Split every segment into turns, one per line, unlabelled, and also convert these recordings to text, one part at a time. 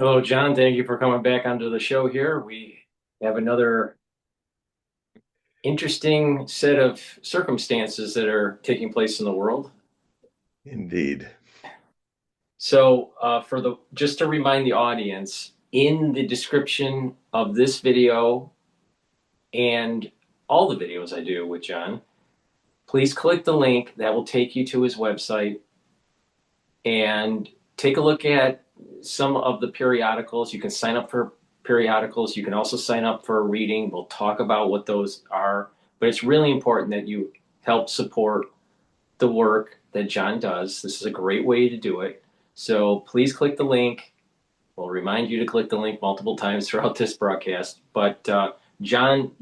Hello, John. Thank you for coming back onto the show here. We have another interesting set of circumstances that are taking place in the world.
Indeed.
So, just to remind the audience, in the description of this video and all the videos I do with John, please click the link that will take you to his website and take a look at some of the periodicals. You can sign up for periodicals. You can also sign up for a reading. We'll talk about what those are. But it's really important that you help support the work that John does. This is a great way to do it. So please click the link. We'll remind you to click the link multiple times throughout this broadcast. But John,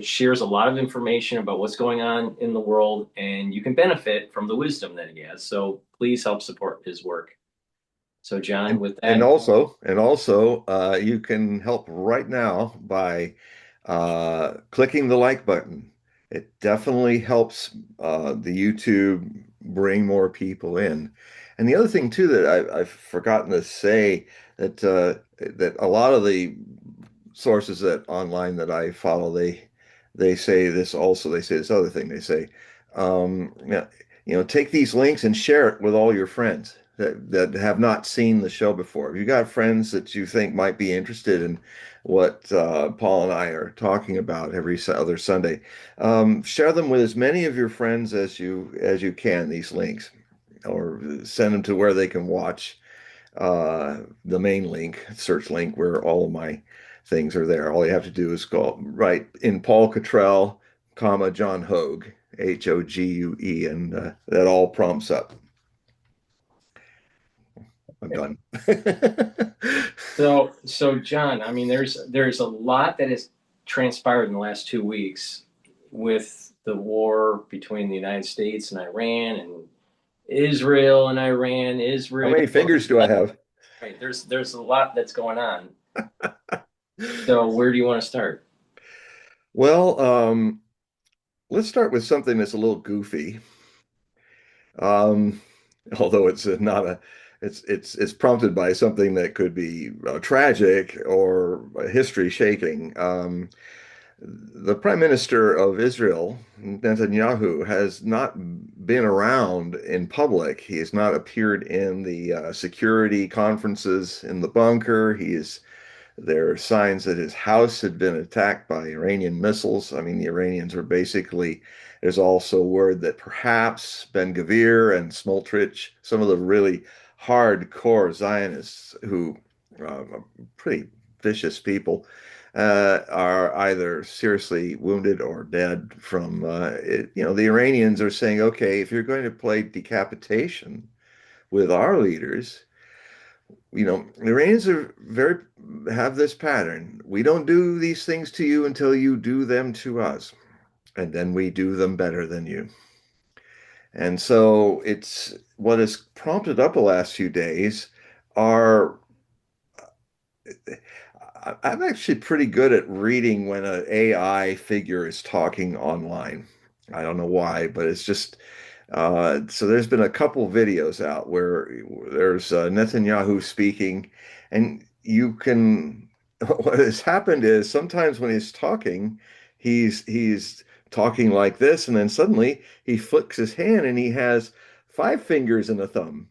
shares a lot of information about what's going on in the world, and you can benefit from the wisdom that he has. So please help support his work. So, John,
And
with
and
that,
also and also you can help right now by clicking the like button. It definitely helps the YouTube bring more people in. And the other thing too that I've forgotten to say that a lot of the sources that online that I follow, they say this also. They say this other thing. They say, yeah, take these links and share it with all your friends that have not seen the show before. If you got friends that you think might be interested in what Paul and I are talking about every other Sunday, share them with as many of your friends as you can. These links, or send them to where they can watch the main link, search link, where all of my things are there. All you have to do is go right in Paul Cottrell, comma John Hogue, Hogue, and that all prompts up. I'm done.
so John, I mean, there's a lot that has transpired in the last 2 weeks with the war between the United States and Iran and Israel and Iran,
How
Israel.
many fingers do I have?
Right, there's a lot that's going on. So where do you want to start?
Well, let's start with something that's a little goofy. Um, although it's not a, it's prompted by something that could be tragic or history shaking. The Prime Minister of Israel, Netanyahu, has not been around in public. He has not appeared in the security conferences in the bunker. There are signs that his house had been attacked by Iranian missiles. I mean, the Iranians are basically, there's also word that perhaps Ben-Gvir and Smotrich, some of the really hardcore Zionists who are pretty vicious people, are either seriously wounded or dead from it. The Iranians are saying, okay, if you're going to play decapitation with our leaders, the Iranians have this pattern. We don't do these things to you until you do them to us, and then we do them better than you. And so it's what has prompted up the last few days are I'm actually pretty good at reading when an AI figure is talking online. I don't know why, but it's just so there's been a couple videos out where there's Netanyahu speaking, and you can. What has happened is sometimes when he's talking, he's talking like this, and then suddenly he flicks his hand and he has five fingers and a thumb,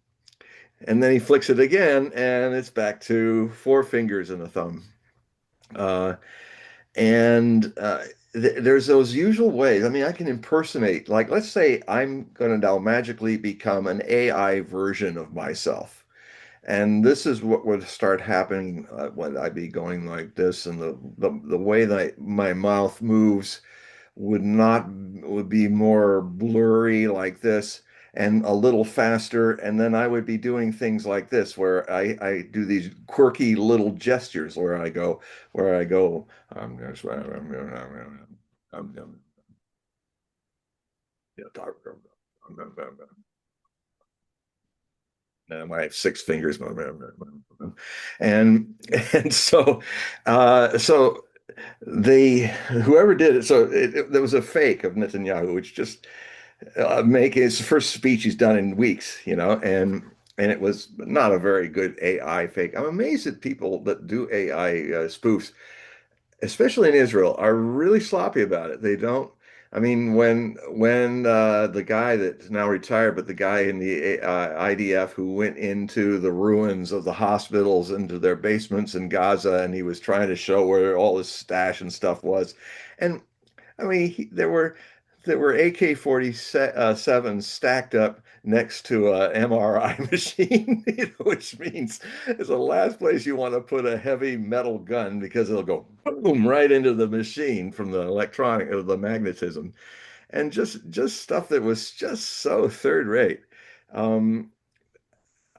and then he flicks it again, and it's back to four fingers and a thumb. Uh, and there's those usual ways. I mean, I can impersonate, like, let's say I'm going to now magically become an AI version of myself. And this is what would start happening when I'd be going like this, and the way that my mouth moves would be more blurry like this and a little faster, and then I would be doing things like this where I do these quirky little gestures where I go I'm gonna I'm I have six fingers, and and so they whoever did it, so there was a fake of Netanyahu, which just making his first speech he's done in weeks, and and it was not a very good AI fake. I'm amazed at people that do AI spoofs, especially in Israel, are really sloppy about it. They don't. I mean, when the guy that's now retired, but the guy in the IDF who went into the ruins of the hospitals, into their basements in Gaza, and he was trying to show where all his stash and stuff was, and I mean, there were AK-47 stacked up next to a MRI machine, which means it's the last place you want to put a heavy metal gun because it'll go boom right into the machine from the electronic or the magnetism, and just stuff that was just so third rate. Um,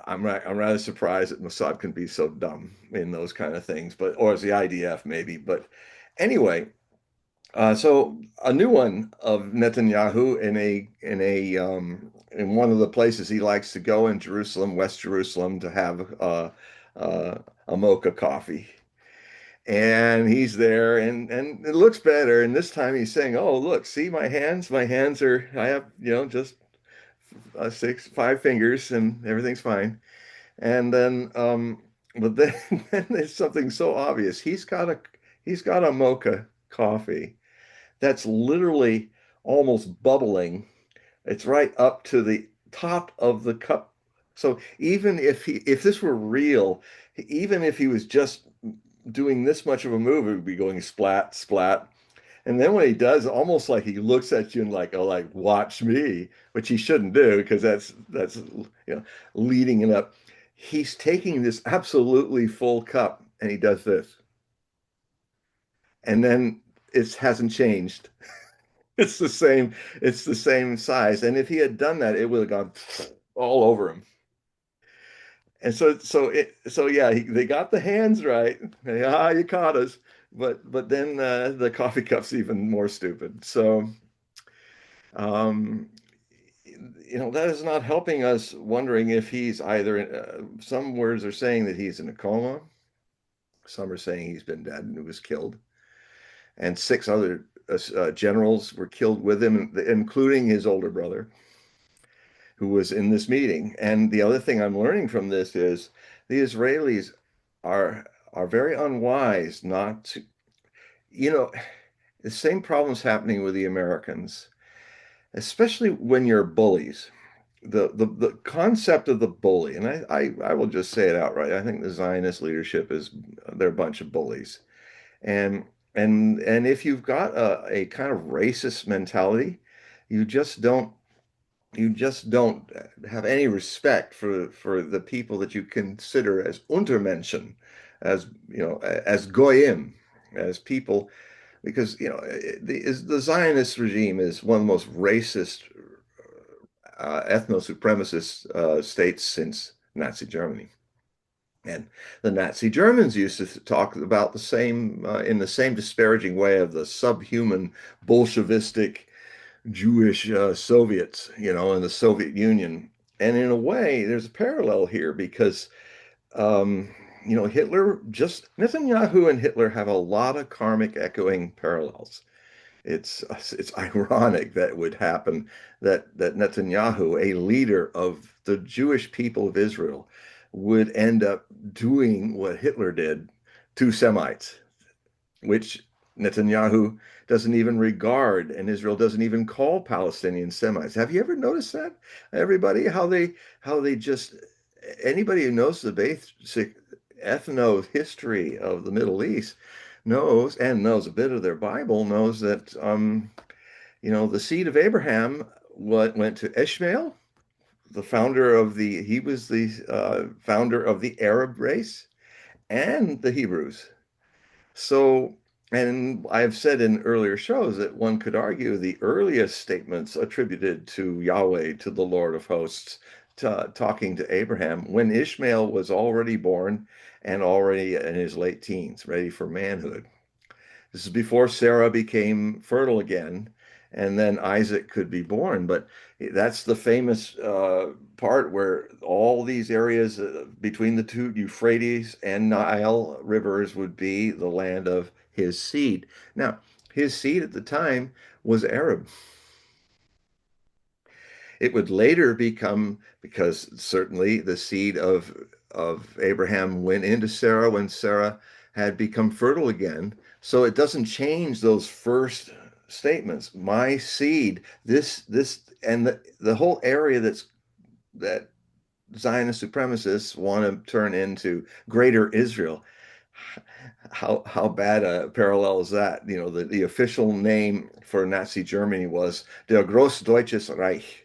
I'm rather surprised that Mossad can be so dumb in those kind of things, but or as the IDF maybe, but anyway. So a new one of Netanyahu in one of the places he likes to go in Jerusalem, West Jerusalem, to have uh, a mocha coffee. And he's there, and it looks better. And this time he's saying, "Oh, look, see my hands? My hands are I have just five fingers, and everything's fine." And then, but then, then there's something so obvious. He's got a mocha coffee that's literally almost bubbling. It's right up to the top of the cup. So even if this were real, even if he was just doing this much of a move, it would be going splat, splat. And then when he does, almost like he looks at you and like, oh, like watch me, which he shouldn't do because that's leading it up. He's taking this absolutely full cup and he does this. And then it hasn't changed. It's the same size. And if he had done that, it would have gone all over him. And so yeah, they got the hands right. You caught us. But then the coffee cup's even more stupid. So um, that is not helping us wondering if he's some words are saying that he's in a coma. Some are saying he's been dead and was killed. And six other generals were killed with him, including his older brother, who was in this meeting. And the other thing I'm learning from this is the Israelis are are very unwise not to, you know, the same problems happening with the Americans, especially when you're bullies. The concept of the bully, and I will just say it outright. I think the Zionist leadership they're a bunch of bullies. And and if you've got a kind of racist mentality, you just don't you just don't have any respect for the people that you consider as Untermenschen, as as goyim, as people, because the Zionist regime is one of the most racist, ethno-supremacist states since Nazi Germany. And the Nazi Germans used to talk about the same, in the same disparaging way of the subhuman Bolshevistic Jewish Soviets, in the Soviet Union. And in a way, there's a parallel here because, um, Netanyahu and Hitler have a lot of karmic echoing parallels. It's ironic that would happen that Netanyahu, a leader of the Jewish people of Israel, would end up doing what Hitler did to Semites, which Netanyahu doesn't even regard, and Israel doesn't even call Palestinian Semites. Have you ever noticed that? Everybody, how they just anybody who knows the basic ethno history of the Middle East knows a bit of their Bible, knows that the seed of Abraham went to Ishmael, he was the founder of the Arab race and the Hebrews. So, and I've said in earlier shows that one could argue the earliest statements attributed to Yahweh, to the Lord of hosts, talking to Abraham when Ishmael was already born and already in his late teens, ready for manhood. This is before Sarah became fertile again, and then Isaac could be born. But that's the famous part where all these areas between the two Euphrates and Nile rivers would be the land of his seed. Now, his seed at the time was Arab. It would later become, because certainly the seed of Abraham went into Sarah when Sarah had become fertile again. So it doesn't change those first statements. My seed, this, and the whole area that Zionist supremacists want to turn into Greater Israel. How bad a parallel is that? You know, the official name for Nazi Germany was Der Großdeutsches Reich.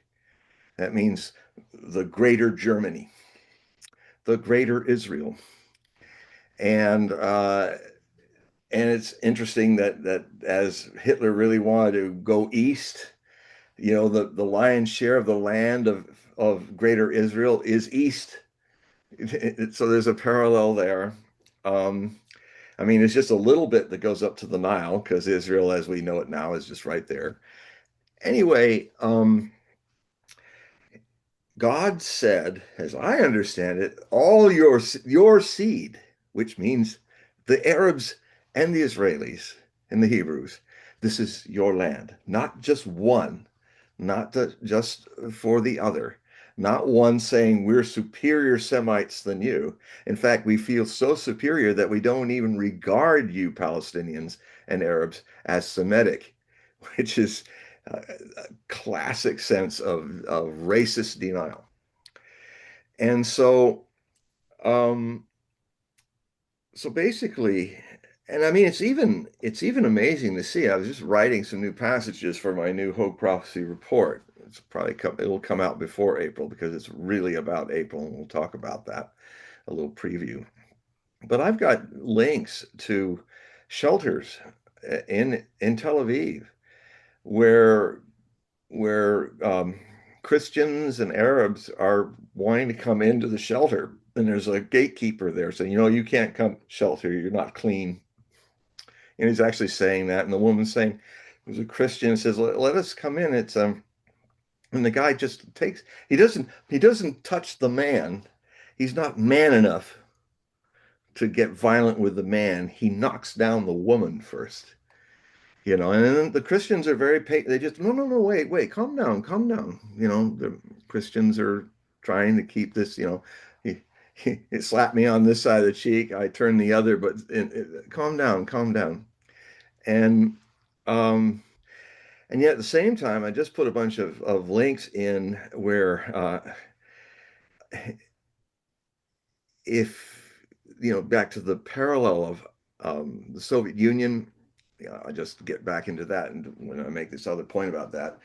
That means the Greater Germany, the Greater Israel. And and it's interesting that as Hitler really wanted to go east, you know, the lion's share of the land of Greater Israel is east. So there's a parallel there. Um, I mean, it's just a little bit that goes up to the Nile because Israel, as we know it now, is just right there. Anyway, God said, as I understand it, all your seed, which means the Arabs and the Israelis and the Hebrews, this is your land, not just one, not just for the other, not one saying we're superior Semites than you. In fact, we feel so superior that we don't even regard you Palestinians and Arabs as Semitic, which is a classic sense of racist denial. And um, so basically, and I mean, it's even amazing to see. I was just writing some new passages for my new Hogue Prophecy report. It'll come out before April because it's really about April, and we'll talk about that, a little preview. But I've got links to shelters in Tel Aviv where where Christians and Arabs are wanting to come into the shelter, and there's a gatekeeper there saying, you can't come shelter, you're not clean. And he's actually saying that, and the woman's saying, who's a Christian, says, let us come in. It's and the guy just takes, he doesn't touch the man. He's not man enough to get violent with the man. He knocks down the woman first. And then the Christians are they just, no, no, no, wait, calm down. The Christians are trying to keep this, he slapped me on this side of the cheek, I turn the other, but calm down, calm down. And, um, and yet at the same time, I just put a bunch of links in where, if, back to the parallel of the Soviet Union, I just get back into that. And when I make this other point about that,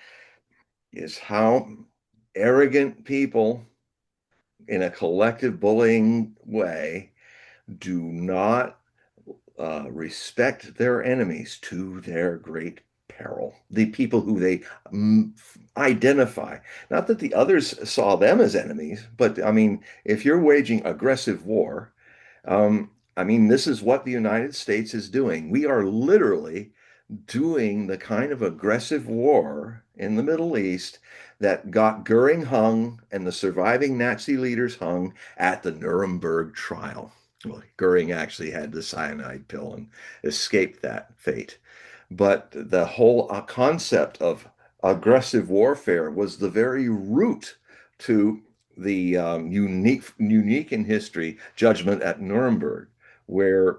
is how arrogant people in a collective bullying way do not respect their enemies to their great peril. The people who they identify. Not that the others saw them as enemies, but I mean, if you're waging aggressive war, I mean, this is what the United States is doing. We are literally doing the kind of aggressive war in the Middle East that got Goering hung and the surviving Nazi leaders hung at the Nuremberg trial. Well, Goering actually had the cyanide pill and escaped that fate. But the whole concept of aggressive warfare was the very root to the unique in history judgment at Nuremberg, where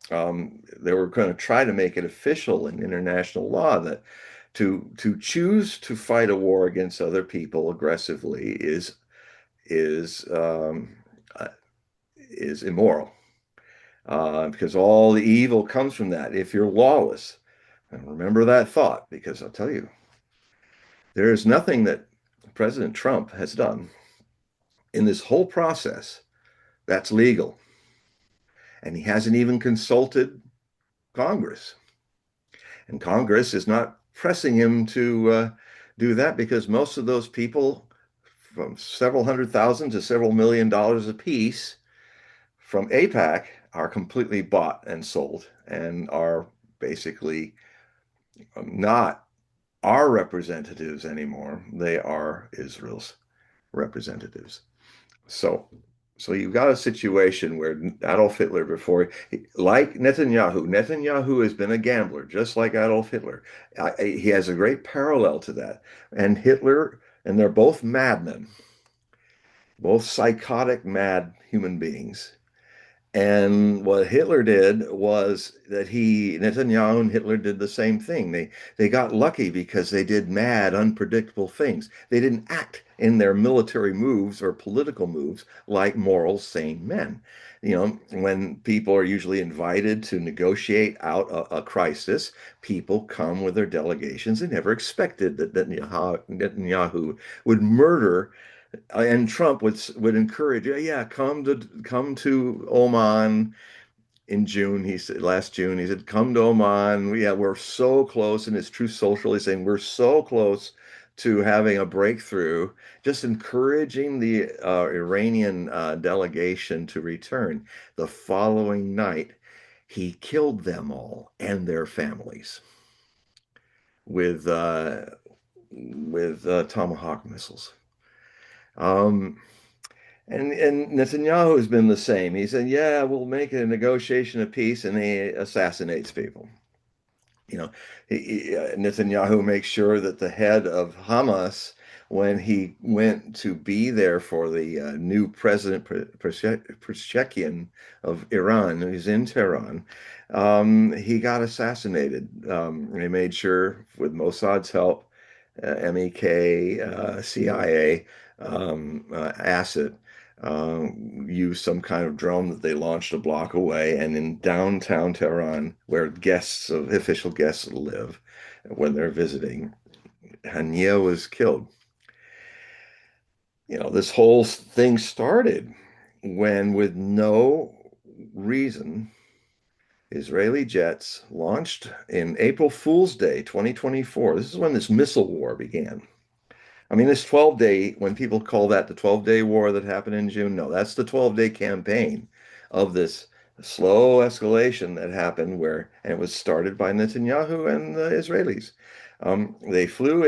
they were going to try to make it official in international law that to choose to fight a war against other people aggressively is um, uh, is immoral, because all the evil comes from that. If you're lawless, and remember that thought, because I'll tell you, there is nothing that President Trump has done in this whole process that's legal, and he hasn't even consulted Congress. And Congress is not pressing him to do that because most of those people, from several hundred thousand to several $1 million apiece from AIPAC, are completely bought and sold and are basically not our representatives anymore. They are Israel's representatives. So so you've got a situation where Adolf Hitler, like Netanyahu has been a gambler, just like Adolf Hitler. He has a great parallel to that. And Hitler and they're both madmen, both psychotic, mad human beings. And what Hitler did was that Netanyahu and Hitler did the same thing. They got lucky because they did mad, unpredictable things. They didn't act in their military moves or political moves like moral, sane men. You know, when people are usually invited to negotiate out a crisis, people come with their delegations. They never expected that Netanyahu would murder and Trump would encourage, yeah, yeah, come to Oman in June. He said last June, he said, come to Oman. Yeah, we're so close, and it's true social. He's saying we're so close to having a breakthrough, just encouraging the Iranian delegation to return. The following night, he killed them all and their families with uh, with Tomahawk missiles. Um, and Netanyahu has been the same. He said, "Yeah, we'll make a negotiation of peace," and he assassinates people. You know, Netanyahu makes sure that the head of Hamas, when he went to be there for the new president, Pezeshkian of Iran, who's in Tehran, he got assassinated. They made sure, with Mossad's help, MEK, CIA, ASIT, used some kind of drone that they launched a block away. And in downtown Tehran, where official guests live when they're visiting, Hania was killed. You know, this whole thing started when, with no reason, Israeli jets launched in April Fool's Day 2024. This is when this missile war began. I mean, this 12-day, when people call that the 12-day war that happened in June, no, that's the 12-day campaign of this slow escalation that happened and it was started by Netanyahu and the Israelis. They flew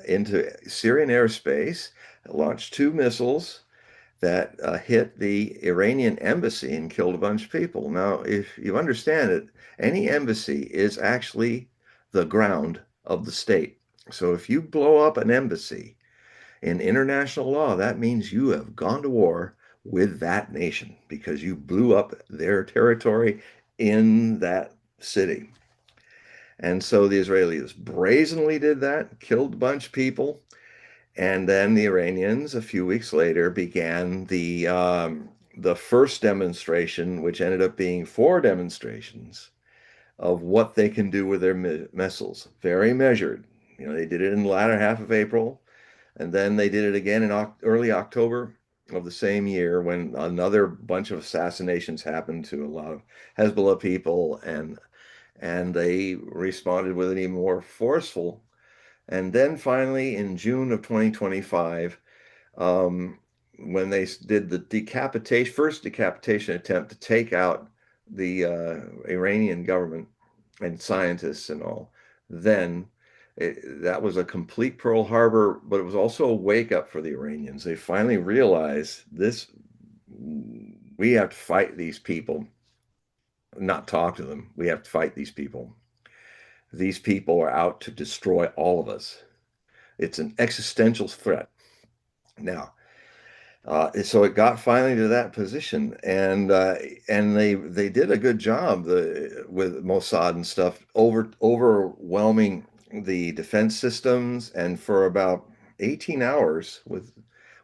into Syrian airspace, launched two missiles that hit the Iranian embassy and killed a bunch of people. Now, if you understand it, any embassy is actually the ground of the state. So if you blow up an embassy, in international law, that means you have gone to war with that nation because you blew up their territory in that city. And so the Israelis brazenly did that, killed a bunch of people. And then the Iranians, a few weeks later, began the first demonstration, which ended up being four demonstrations of what they can do with their missiles. Very measured. You know, they did it in the latter half of April. And then they did it again in early October of the same year when another bunch of assassinations happened to a lot of Hezbollah people, and they responded with an even more forceful. And then finally, in June of 2025, um, when they did the first decapitation attempt to take out the Iranian government and scientists and all, then that was a complete Pearl Harbor, but it was also a wake up for the Iranians. They finally realized this, we have to fight these people, not talk to them. We have to fight these people. These people are out to destroy all of us. It's an existential threat. Now, so it got finally to that position, and they did a good job with Mossad and stuff, overwhelming the defense systems, and for about 18 hours with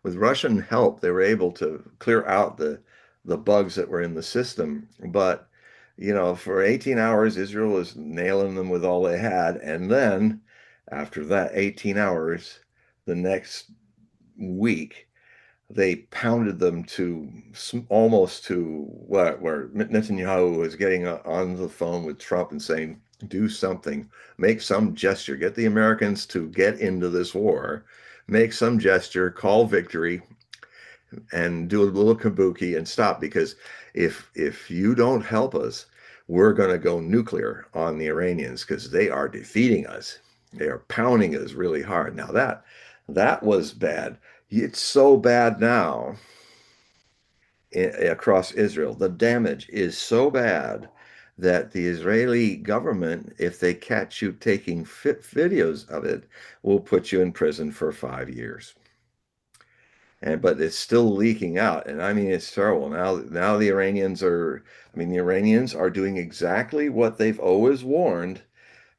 Russian help, they were able to clear out the bugs that were in the system. But you know, for 18 hours, Israel was nailing them with all they had, and then after that 18 hours, the next week they pounded them to almost to where Netanyahu was getting on the phone with Trump and saying, do something, make some gesture, get the Americans to get into this war, make some gesture, call victory, and do a little kabuki and stop. Because if you don't help us, we're going to go nuclear on the Iranians because they are defeating us. They are pounding us really hard. Now that was bad. It's so bad now across Israel. The damage is so bad that the Israeli government, if they catch you taking videos of it, will put you in prison for 5 years. And but it's still leaking out, and I mean it's terrible. Now the Iranians are, I mean the Iranians are doing exactly what they've always warned.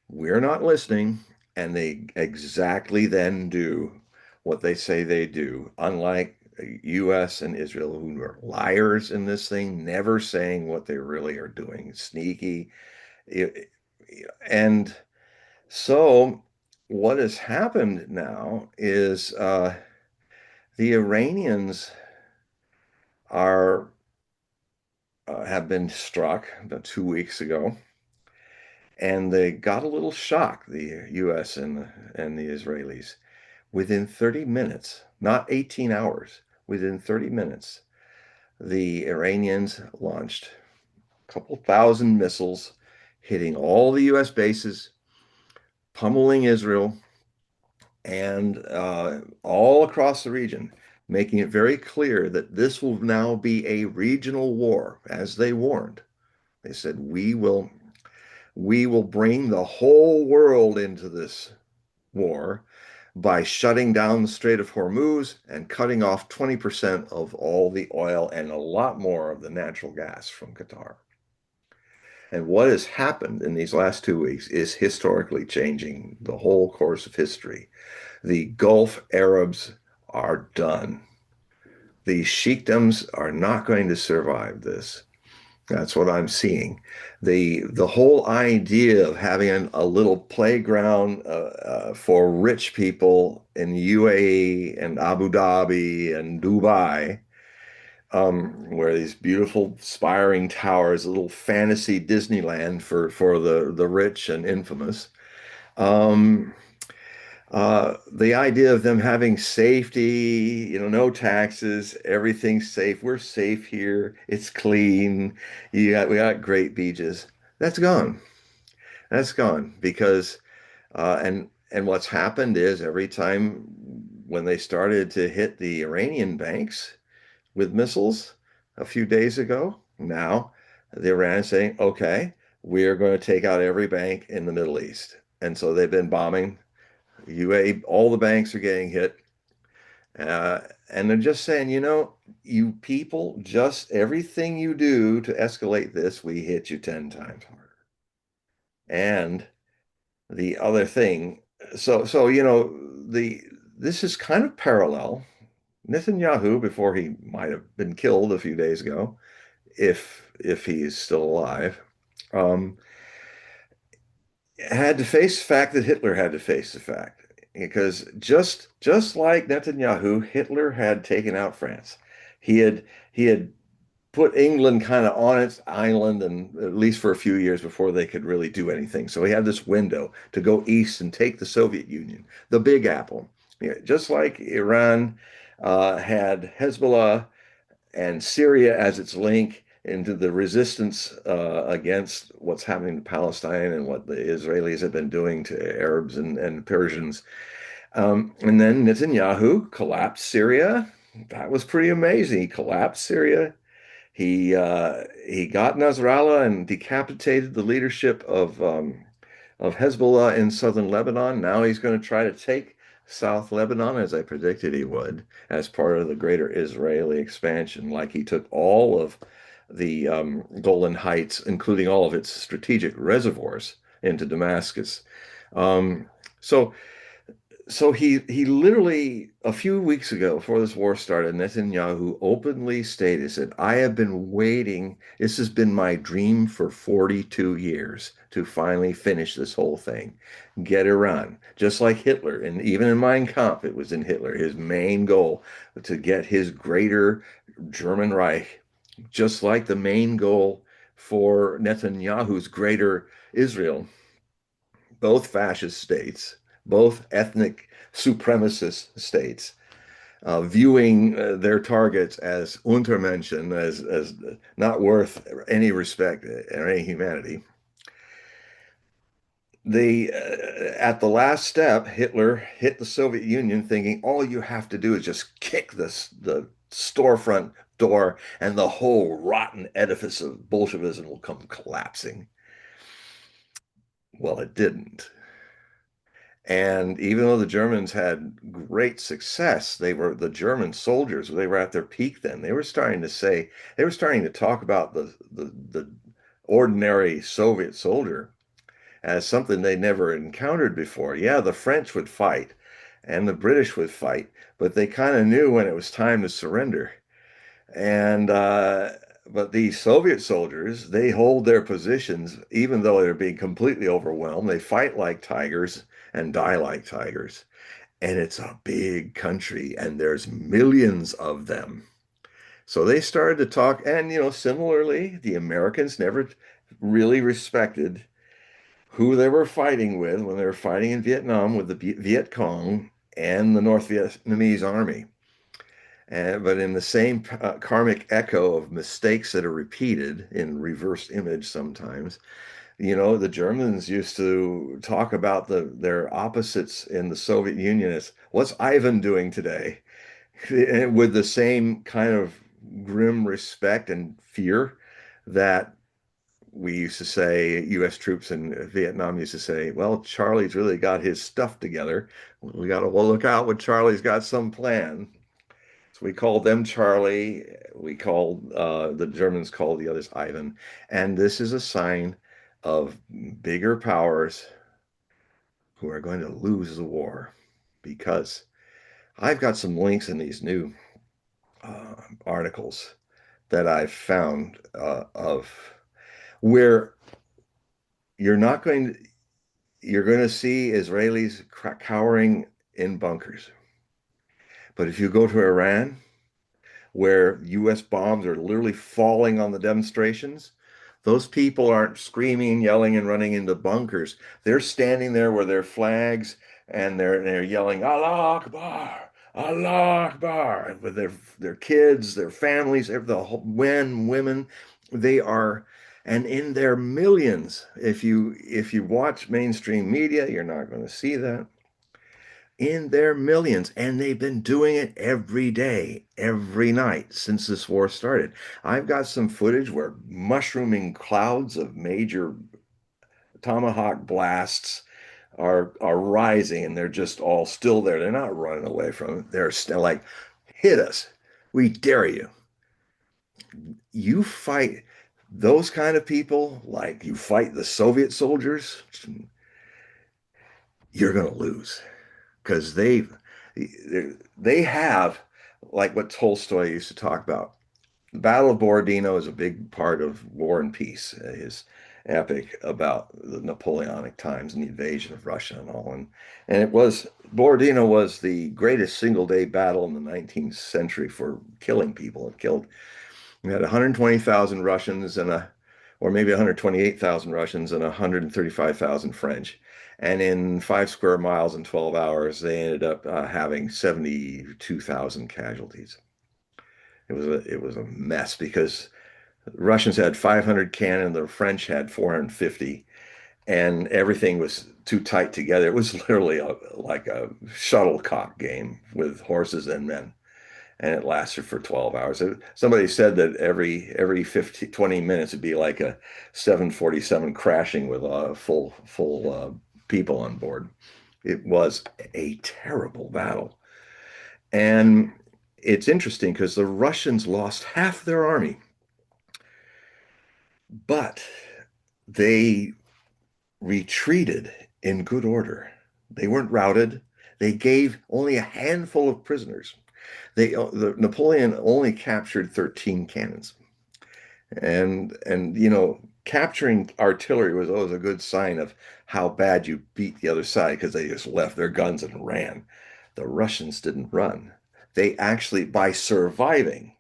We're not listening, and they exactly then do what they say they do. Unlike U.S. and Israel, who are liars in this thing, never saying what they really are doing, sneaky. And so, what has happened now is the Iranians are have been struck about 2 weeks ago, and they got a little shock, the U.S. and the Israelis. Within 30 minutes, not 18 hours, within 30 minutes, the Iranians launched a couple thousand missiles, hitting all the U.S. bases, pummeling Israel, and all across the region, making it very clear that this will now be a regional war, as they warned. They said, we will bring the whole world into this war by shutting down the Strait of Hormuz and cutting off 20% of all the oil and a lot more of the natural gas from Qatar. And what has happened in these last 2 weeks is historically changing the whole course of history. The Gulf Arabs are done. The sheikdoms are not going to survive this. That's what I'm seeing. The whole idea of having a little playground for rich people in UAE and Abu Dhabi and Dubai, where these beautiful spiring towers, a little fantasy Disneyland for the rich and infamous. Um, the idea of them having safety, no taxes, everything's safe. We're safe here. It's clean. We got great beaches. That's gone. That's gone because and what's happened is every time when they started to hit the Iranian banks with missiles a few days ago, now the Iran is saying, okay, we are going to take out every bank in the Middle East. And so they've been bombing UA, all the banks are getting hit. Uh, and they're just saying, you people, just everything you do to escalate this, we hit you 10 times harder. And the other thing, the this is kind of parallel. Netanyahu, before he might have been killed a few days ago, if he's still alive, um, had to face the fact that Hitler had to face the fact. Because just like Netanyahu, Hitler had taken out France. He had put England kind of on its island, and at least for a few years before they could really do anything. So he had this window to go east and take the Soviet Union, the Big Apple. Yeah, just like Iran had Hezbollah and Syria as its link into the resistance against what's happening to Palestine and what the Israelis have been doing to Arabs and Persians. And then Netanyahu collapsed Syria. That was pretty amazing. He collapsed Syria. He got Nasrallah and decapitated the leadership of Hezbollah in southern Lebanon. Now he's going to try to take South Lebanon, as I predicted he would, as part of the greater Israeli expansion, like he took all of the Golan Heights, including all of its strategic reservoirs, into Damascus. Um, so so he literally a few weeks ago, before this war started, Netanyahu openly stated, said, I have been waiting. This has been my dream for 42 years to finally finish this whole thing. Get Iran. Just like Hitler, and even in Mein Kampf, it was in Hitler, his main goal to get his greater German Reich, just like the main goal for Netanyahu's greater Israel, both fascist states, both ethnic supremacist states, viewing their targets as Untermenschen, as not worth any respect or any humanity. At the last step, Hitler hit the Soviet Union thinking all you have to do is just kick the storefront door, and the whole rotten edifice of Bolshevism will come collapsing. Well, it didn't. And even though the Germans had great success, the German soldiers, they were at their peak then. They were starting to talk about the ordinary Soviet soldier as something they never encountered before. Yeah, the French would fight and the British would fight, but they kind of knew when it was time to surrender. And but these Soviet soldiers, they hold their positions even though they're being completely overwhelmed. They fight like tigers and die like tigers. And it's a big country, and there's millions of them. So they started to talk, and similarly, the Americans never really respected who they were fighting with when they were fighting in Vietnam with the Viet Cong and the North Vietnamese army. But in the same karmic echo of mistakes that are repeated in reverse image sometimes, the Germans used to talk about their opposites in the Soviet Union as what's Ivan doing today? With the same kind of grim respect and fear that we used to say, US troops in Vietnam used to say, well, Charlie's really got his stuff together. We got to look out when Charlie's got some plan. So we called them Charlie. We called the Germans called the others Ivan. And this is a sign of bigger powers who are going to lose the war because I've got some links in these new articles that I've found of where you're not going to, you're going to see Israelis cowering in bunkers. But if you go to Iran, where US bombs are literally falling on the demonstrations, those people aren't screaming, yelling, and running into bunkers. They're standing there with their flags and they're yelling, Allah Akbar, Allah Akbar, with their kids, their families, the men, women. They are, and in their millions. If you watch mainstream media, you're not going to see that in their millions, and they've been doing it every day, every night since this war started. I've got some footage where mushrooming clouds of major tomahawk blasts are rising, and they're just all still there. They're not running away from it. They're still like, hit us. We dare you. You fight those kind of people like you fight the Soviet soldiers, you're going to lose because they have like what Tolstoy used to talk about. The Battle of Borodino is a big part of War and Peace, his epic about the Napoleonic times and the invasion of Russia and all. And Borodino was the greatest single day battle in the 19th century for killing people. It killed, we had 120,000 Russians or maybe 128,000 Russians and 135,000 French. And in 5 square miles in 12 hours, they ended up having 72,000 casualties. It was a mess because the Russians had 500 cannon, the French had 450, and everything was too tight together. It was literally like a shuttlecock game with horses and men, and it lasted for 12 hours. Somebody said that every 20 minutes it'd be like a 747 crashing with full people on board. It was a terrible battle. And it's interesting because the Russians lost half their army, but they retreated in good order. They weren't routed. They gave only a handful of prisoners. Napoleon only captured 13 cannons. And capturing artillery was always a good sign of how bad you beat the other side because they just left their guns and ran. The Russians didn't run. They actually, by surviving,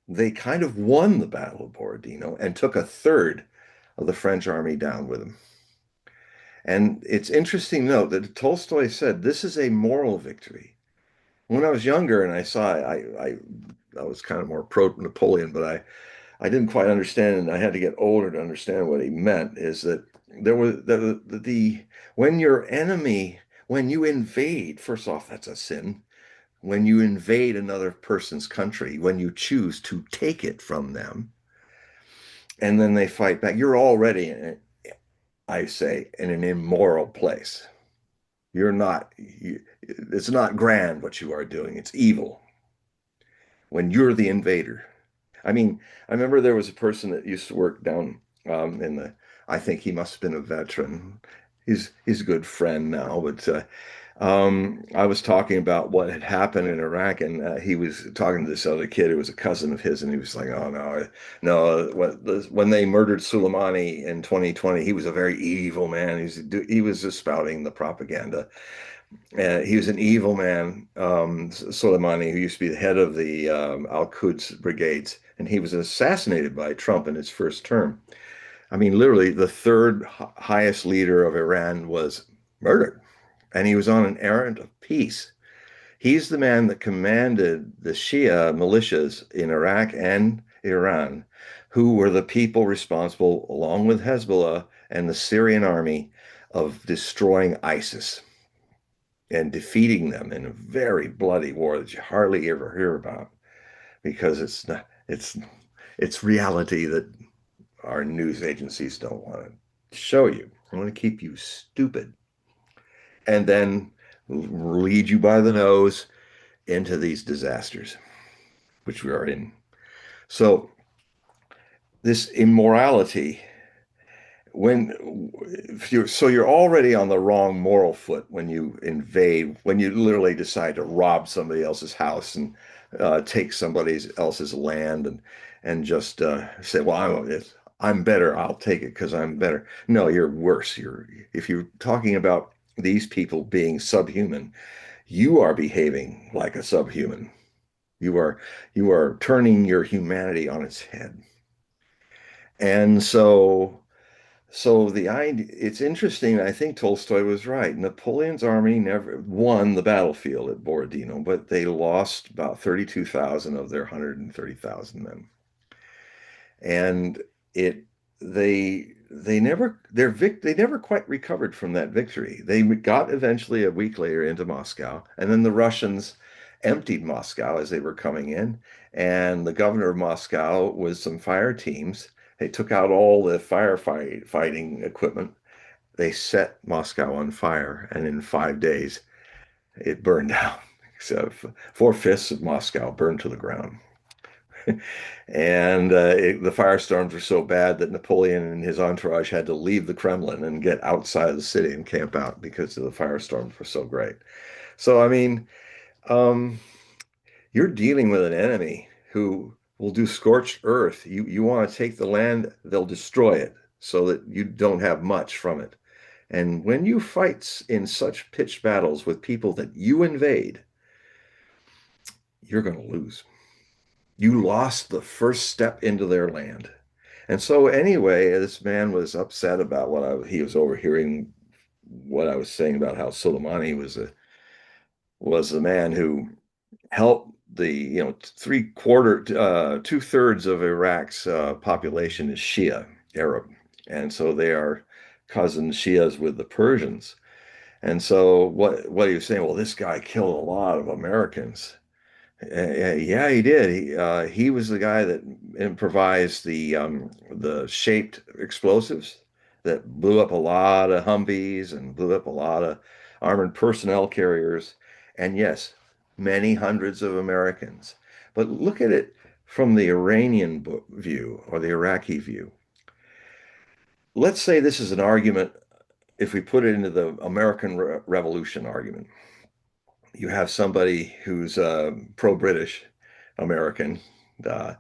they kind of won the Battle of Borodino and took a third of the French army down with them. And it's interesting to note that Tolstoy said this is a moral victory. When I was younger and I saw it, I was kind of more pro Napoleon, but I didn't quite understand, and I had to get older to understand what he meant. Is that there was the when your enemy, when you invade, first off, that's a sin. when you invade another person's country, when you choose to take it from them, and then they fight back, you're already I say, in an immoral place. You're not, it's not grand what you are doing. It's evil when you're the invader. I mean, I remember there was a person that used to work down in the, I think he must have been a veteran. He's a good friend now, but I was talking about what had happened in Iraq, and he was talking to this other kid who was a cousin of his, and he was like, "Oh no, no! When they murdered Soleimani in 2020, he was a very evil man. He was just spouting the propaganda. He was an evil man, Soleimani, who used to be the head of the Al-Quds brigades, and he was assassinated by Trump in his first term. I mean, literally, the third highest leader of Iran was murdered, and he was on an errand of peace. He's the man that commanded the Shia militias in Iraq and Iran, who were the people responsible, along with Hezbollah and the Syrian army, of destroying ISIS and defeating them in a very bloody war that you hardly ever hear about because it's reality that our news agencies don't want to show you. They want to keep you stupid and then lead you by the nose into these disasters, which we are in. So this immorality, when you're already on the wrong moral foot when you invade, when you literally decide to rob somebody else's house and take somebody else's land and just say, well, I'm better, I'll take it because I'm better. No, you're worse. If you're talking about these people being subhuman, you are behaving like a subhuman. You are you are turning your humanity on its head. And so the idea, it's interesting. I think Tolstoy was right. Napoleon's army never won the battlefield at Borodino, but they lost about 32,000 of their 130,000 men. And it they never they never quite recovered from that victory. They got eventually a week later into Moscow, and then the Russians emptied Moscow as they were coming in, and the governor of Moscow with some fire teams, they took out all the fighting equipment. They set Moscow on fire, and in 5 days it burned down. So four-fifths of Moscow burned to the ground. And the firestorms were so bad that Napoleon and his entourage had to leave the Kremlin and get outside of the city and camp out because the firestorms were so great. So, I mean, um, you're dealing with an enemy who will do scorched earth. You want to take the land, they'll destroy it so that you don't have much from it. And when you fight in such pitched battles with people that you invade, you're going to lose. You lost the first step into their land. And so anyway, this man was upset about he was overhearing what I was saying about how Soleimani was the man who helped the two-thirds of Iraq's population is Shia Arab, and so they are cousin Shias with the Persians. And so what he was saying, well, this guy killed a lot of Americans. Yeah, he did. He was the guy that improvised the shaped explosives that blew up a lot of Humvees and blew up a lot of armored personnel carriers. And yes, many hundreds of Americans. But look at it from the Iranian view or the Iraqi view. Let's say this is an argument, if we put it into the American Revolution argument. You have somebody who's pro-British American, uh,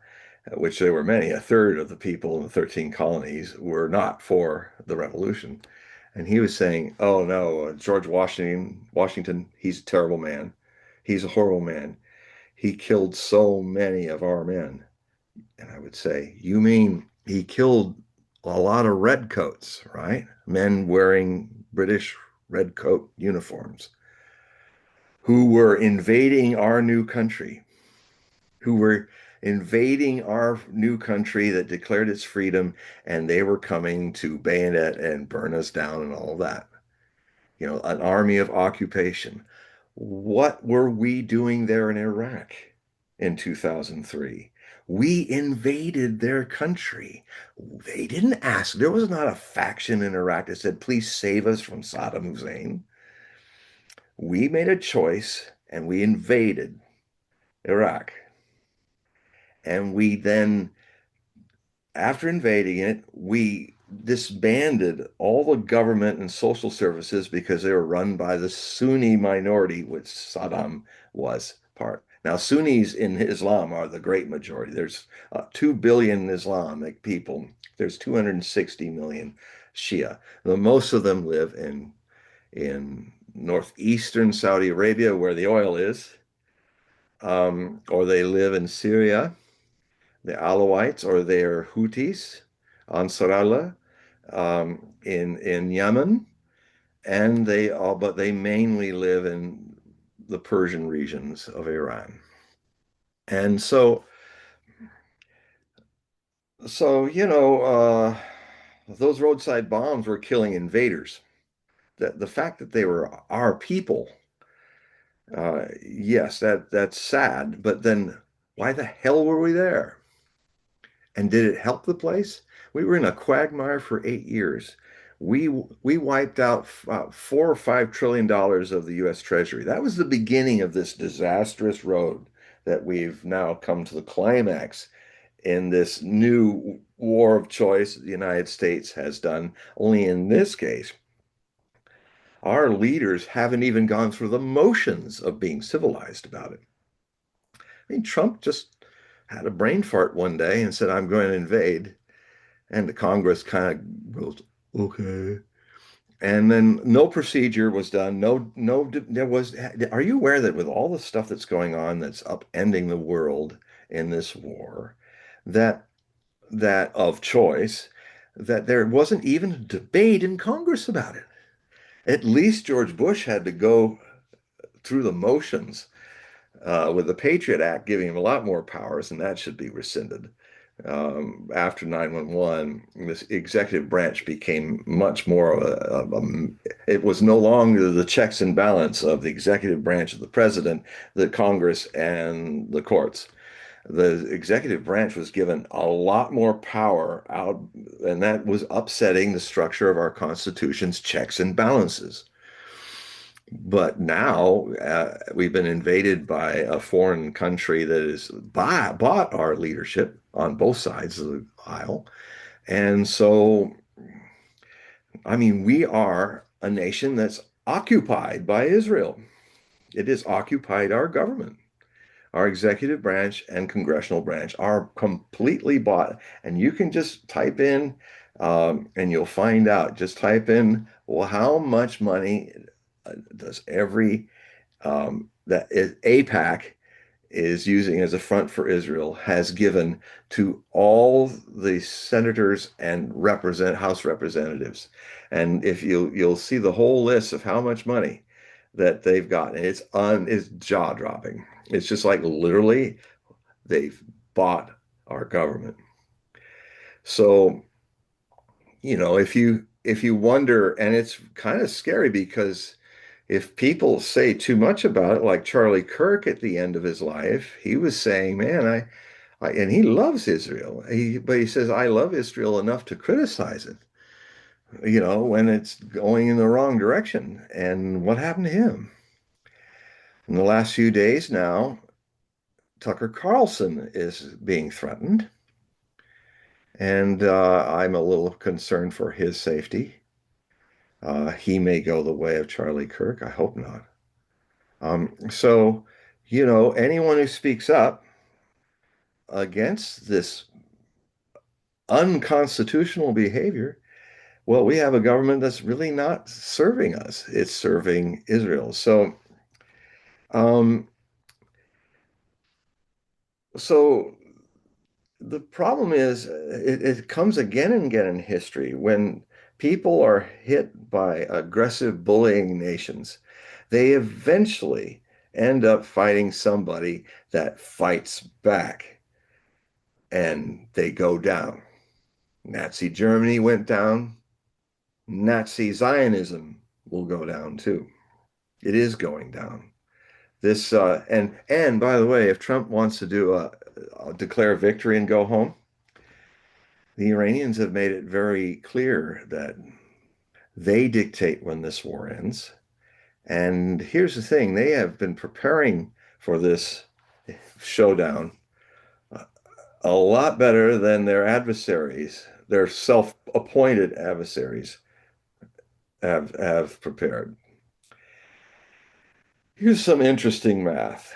which there were many. A third of the people in the 13 colonies were not for the revolution. And he was saying, oh no, George Washington, he's a terrible man. He's a horrible man. He killed so many of our men. And I would say, you mean he killed a lot of redcoats, right? Men wearing British redcoat uniforms who were invading our new country, who were invading our new country that declared its freedom, and they were coming to bayonet and burn us down and all that. You know, an army of occupation. What were we doing there in Iraq in 2003? We invaded their country. They didn't ask. There was not a faction in Iraq that said, please save us from Saddam Hussein. We made a choice and we invaded Iraq. And we then, after invading it, we disbanded all the government and social services because they were run by the Sunni minority, which Saddam was part. Now, Sunnis in Islam are the great majority. There's 2 billion Islamic people. There's 260 million Shia. Most of them live in northeastern Saudi Arabia, where the oil is, or they live in Syria, the Alawites, or they're Houthis, Ansarallah, in Yemen, and but they mainly live in the Persian regions of Iran. And those roadside bombs were killing invaders. The fact that they were our people, yes, that's sad. But then, why the hell were we there? And did it help the place? We were in a quagmire for 8 years. We wiped out $4 or $5 trillion of the U.S. Treasury. That was the beginning of this disastrous road that we've now come to the climax in this new war of choice the United States has done. Only in this case, our leaders haven't even gone through the motions of being civilized about it. I mean, Trump just had a brain fart one day and said, I'm going to invade. And the Congress kind of goes, okay. And then no procedure was done. There was. Are you aware that with all the stuff that's going on that's upending the world in this war, that that of choice, that there wasn't even a debate in Congress about it? At least George Bush had to go through the motions with the Patriot Act giving him a lot more powers, and that should be rescinded. After 9/11, this executive branch became much more of it was no longer the checks and balance of the executive branch of the president, the Congress, and the courts. The executive branch was given a lot more power out, and that was upsetting the structure of our Constitution's checks and balances. But now we've been invaded by a foreign country that has bought our leadership on both sides of the aisle. And so, I mean, we are a nation that's occupied by Israel. It has occupied our government. Our executive branch and congressional branch are completely bought. And you can just type in, and you'll find out. Just type in, well, how much money does every that APAC is using as a front for Israel has given to all the senators and House representatives. And if you'll see the whole list of how much money that they've gotten, it's jaw-dropping. It's just like literally they've bought our government. So, if you wonder, and it's kind of scary because if people say too much about it, like Charlie Kirk at the end of his life, he was saying, man, and he loves Israel. But he says, I love Israel enough to criticize it, when it's going in the wrong direction. And what happened to him? In the last few days now, Tucker Carlson is being threatened. And I'm a little concerned for his safety. He may go the way of Charlie Kirk. I hope not. So, anyone who speaks up against this unconstitutional behavior, well, we have a government that's really not serving us. It's serving Israel. Um, so the problem is it comes again and again in history when people are hit by aggressive bullying nations, they eventually end up fighting somebody that fights back and they go down. Nazi Germany went down. Nazi Zionism will go down too. It is going down. This and by the way, if Trump wants to do declare victory and go home, the Iranians have made it very clear that they dictate when this war ends. And here's the thing, they have been preparing for this showdown a lot better than their adversaries, their self-appointed adversaries have prepared. Here's some interesting math.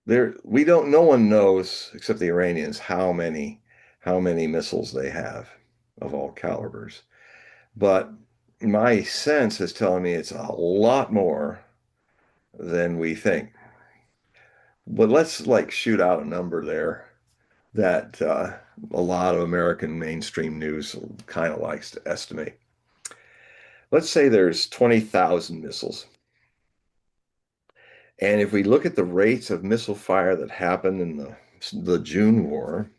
We don't, no one knows except the Iranians how many missiles they have of all calibers. But my sense is telling me it's a lot more than we think. But let's like shoot out a number there that a lot of American mainstream news kind of likes to estimate. Let's say there's 20,000 missiles. And if we look at the rates of missile fire that happened in the June war,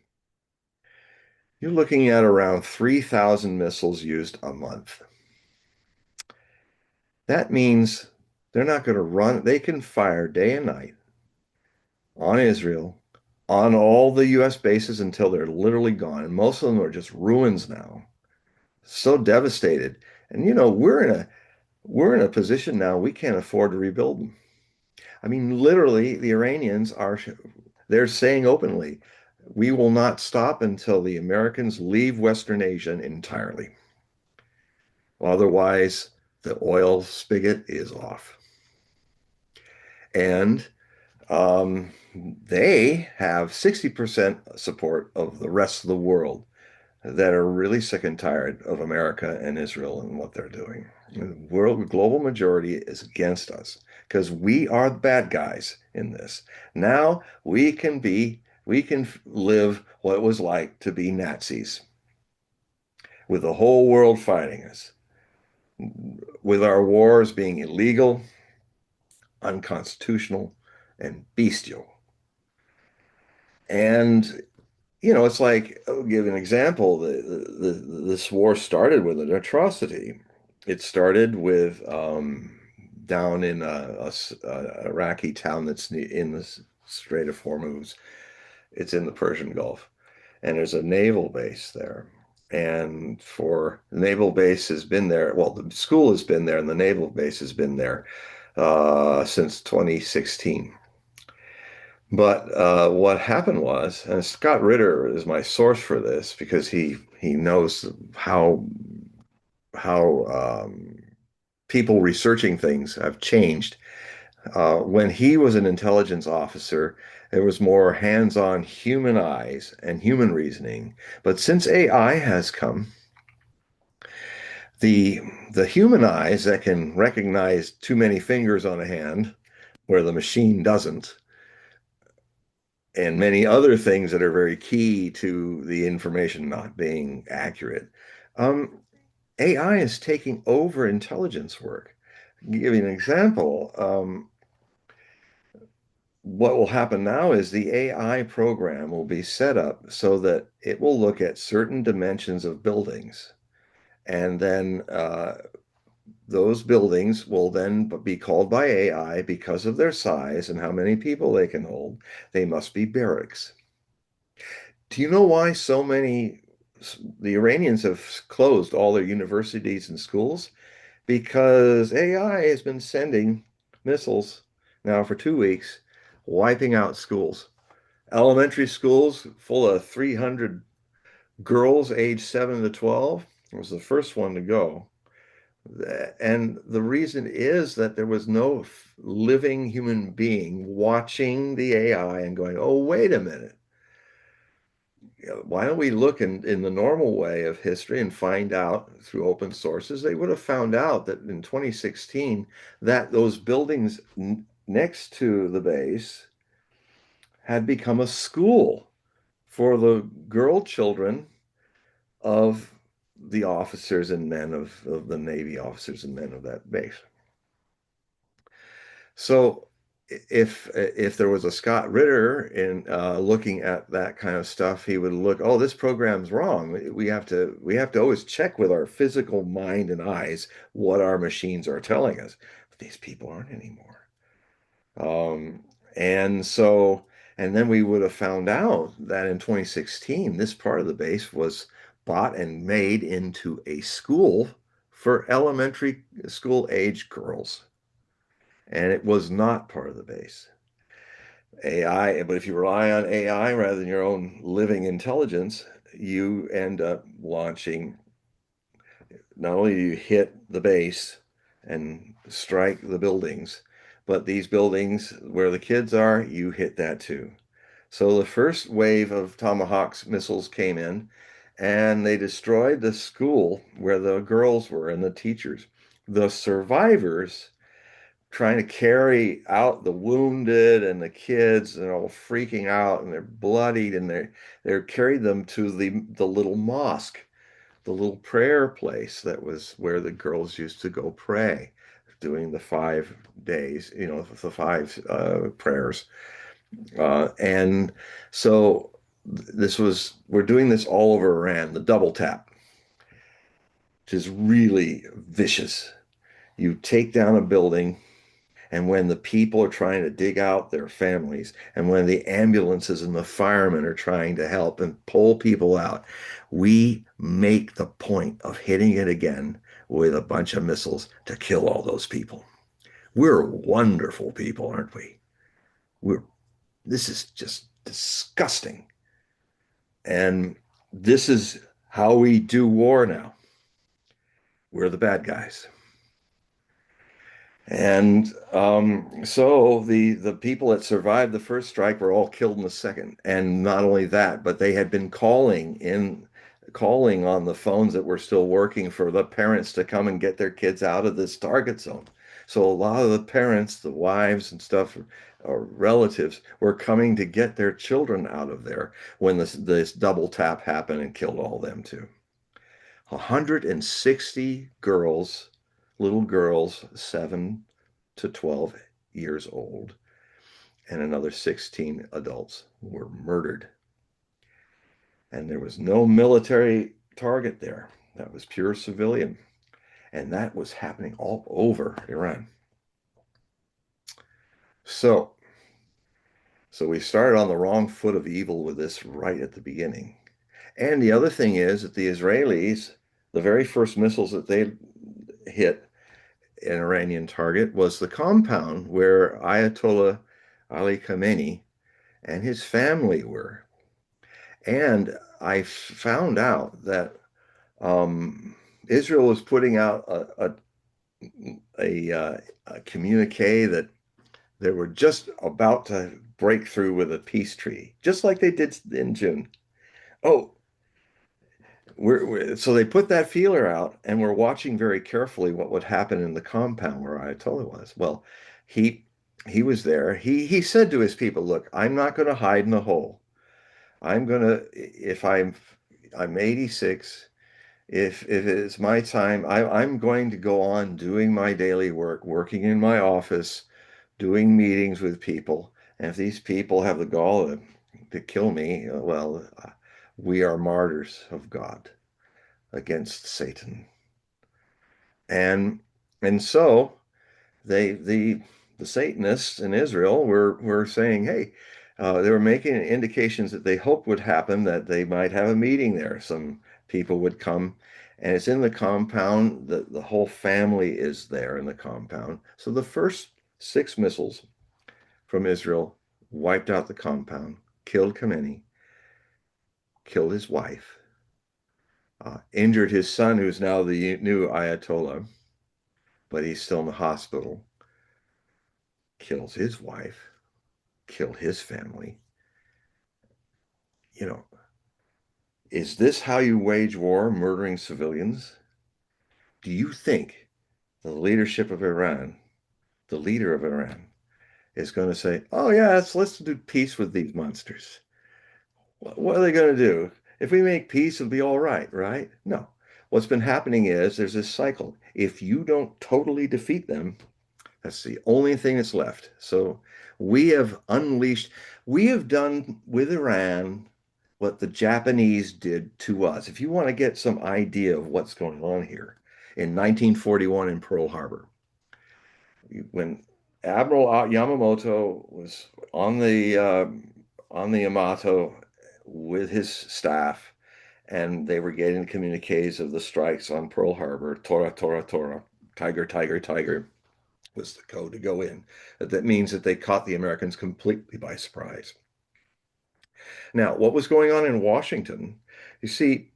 you're looking at around 3,000 missiles used a month. That means they're not going to run, they can fire day and night on Israel, on all the US bases until they're literally gone. And most of them are just ruins now. So devastated. And you know, we're in a position now we can't afford to rebuild them. I mean, literally, the Iranians are they're saying openly, we will not stop until the Americans leave Western Asia entirely. Otherwise, the oil spigot is off. And they have 60% support of the rest of the world that are really sick and tired of America and Israel and what they're doing. The world global majority is against us because we are the bad guys in this. Now we can live what it was like to be Nazis with the whole world fighting us, with our wars being illegal, unconstitutional, and bestial. And you know, it's like, I'll give an example. This war started with an atrocity. It started with down in a Iraqi town that's in the Strait of Hormuz. It's in the Persian Gulf, and there's a naval base there. And for the naval base has been there. Well, the school has been there, and the naval base has been there since 2016. But what happened was, and Scott Ritter is my source for this because he knows how people researching things have changed. When he was an intelligence officer, there was more hands-on human eyes and human reasoning. But since AI has come, the the human eyes that can recognize too many fingers on a hand, where the machine doesn't, and many other things that are very key to the information not being accurate. Um, AI is taking over intelligence work. Give you an example. What will happen now is the AI program will be set up so that it will look at certain dimensions of buildings, and then those buildings will then be called by AI because of their size and how many people they can hold. They must be barracks. Do you know why the Iranians have closed all their universities and schools? Because AI has been sending missiles now for 2 weeks, wiping out schools. Elementary schools full of 300 girls aged 7 to 12 was the first one to go. And the reason is that there was no living human being watching the AI and going, oh, wait a minute. Why don't we look in the normal way of history and find out through open sources? They would have found out that in 2016 that those buildings next to the base had become a school for the girl children of the officers and men of the Navy officers and men of that base. So if there was a Scott Ritter in looking at that kind of stuff, he would look, oh, this program's wrong. We have to always check with our physical mind and eyes what our machines are telling us. But these people aren't anymore. Um, and so, and then we would have found out that in 2016, this part of the base was bought and made into a school for elementary school age girls. And it was not part of the base. AI, but if you rely on AI rather than your own living intelligence, you end up launching, not only do you hit the base and strike the buildings, but these buildings where the kids are, you hit that too. So the first wave of Tomahawk's missiles came in and they destroyed the school where the girls were and the teachers. The survivors trying to carry out the wounded and the kids and all freaking out and they're bloodied and they're carried them to the little mosque, the little prayer place that was where the girls used to go pray, doing the 5 days, the five prayers. And so we're doing this all over Iran, the double tap, which is really vicious. You take down a building, and when the people are trying to dig out their families, and when the ambulances and the firemen are trying to help and pull people out, we make the point of hitting it again with a bunch of missiles to kill all those people. We're wonderful people, aren't we? We're This is just disgusting. And this is how we do war now. We're the bad guys. And so the people that survived the first strike were all killed in the second. And not only that, but they had been calling on the phones that were still working for the parents to come and get their kids out of this target zone. So a lot of the parents, the wives and stuff, or relatives were coming to get their children out of there when this double tap happened and killed all them too. 160 girls, little girls, 7 to 12 years old, and another 16 adults were murdered. And there was no military target there. That was pure civilian. And that was happening all over Iran. So, so we started on the wrong foot of evil with this right at the beginning. And the other thing is that the Israelis, the very first missiles that they hit an Iranian target was the compound where Ayatollah Ali Khamenei and his family were. And I found out that Israel was putting out a communique that they were just about to break through with a peace treaty, just like they did in June. Oh, so they put that feeler out, and we're watching very carefully what would happen in the compound where Ayatollah was. Well, he he was there. He said to his people, "Look, I'm not going to hide in the hole. I'm going to if I'm 86. If it's my time, I'm going to go on doing my daily work, working in my office, doing meetings with people. And if these people have the gall to kill me, well, we are martyrs of God against Satan." And and so they the Satanists in Israel were saying, hey, they were making indications that they hoped would happen, that they might have a meeting there. Some people would come, and it's in the compound. The whole family is there in the compound. So the first 6 missiles from Israel wiped out the compound, killed Khamenei, killed his wife, injured his son, who's now the new Ayatollah, but he's still in the hospital, kills his wife, killed his family. You know, is this how you wage war, murdering civilians? Do you think the leadership of Iran, the leader of Iran, is going to say, oh, yeah, let's do peace with these monsters? What are they going to do? If we make peace, it'll be all right, right? No. What's been happening is there's this cycle. If you don't totally defeat them, that's the only thing that's left. So we have unleashed, we have done with Iran what the Japanese did to us. If you want to get some idea of what's going on here, in 1941 in Pearl Harbor, when Admiral Yamamoto was on the Yamato with his staff, and they were getting communiques of the strikes on Pearl Harbor. Tora, Tora, Tora, Tiger, Tiger, Tiger was the code to go in. That means that they caught the Americans completely by surprise. Now, what was going on in Washington? You see,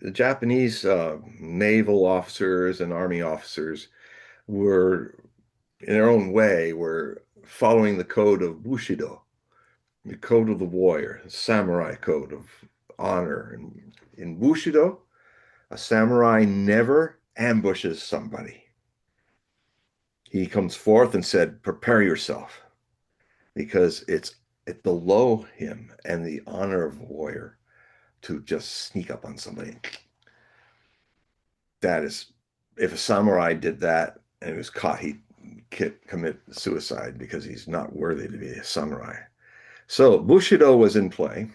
the Japanese naval officers and army officers were, in their own way, were following the code of Bushido, the code of the warrior, the samurai code of honor. And in Bushido, a samurai never ambushes somebody. He comes forth and said, "Prepare yourself," because it's below him and the honor of a warrior to just sneak up on somebody. That is, if a samurai did that and was caught, he'd commit suicide because he's not worthy to be a samurai. So Bushido was in play,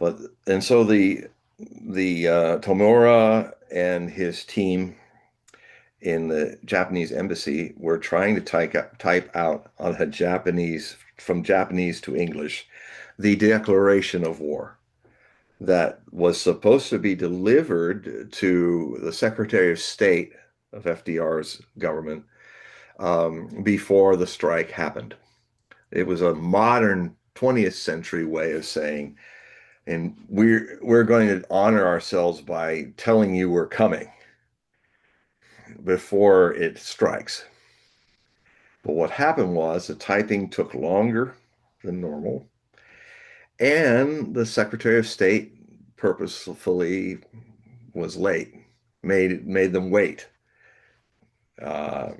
but and so the Tomura and his team in the Japanese embassy were trying to type out on a Japanese from Japanese to English the declaration of war that was supposed to be delivered to the Secretary of State of FDR's government before the strike happened. It was a modern 20th century way of saying, and we're going to honor ourselves by telling you we're coming before it strikes. But what happened was the typing took longer than normal, and the Secretary of State purposefully was late, made them wait. Uh,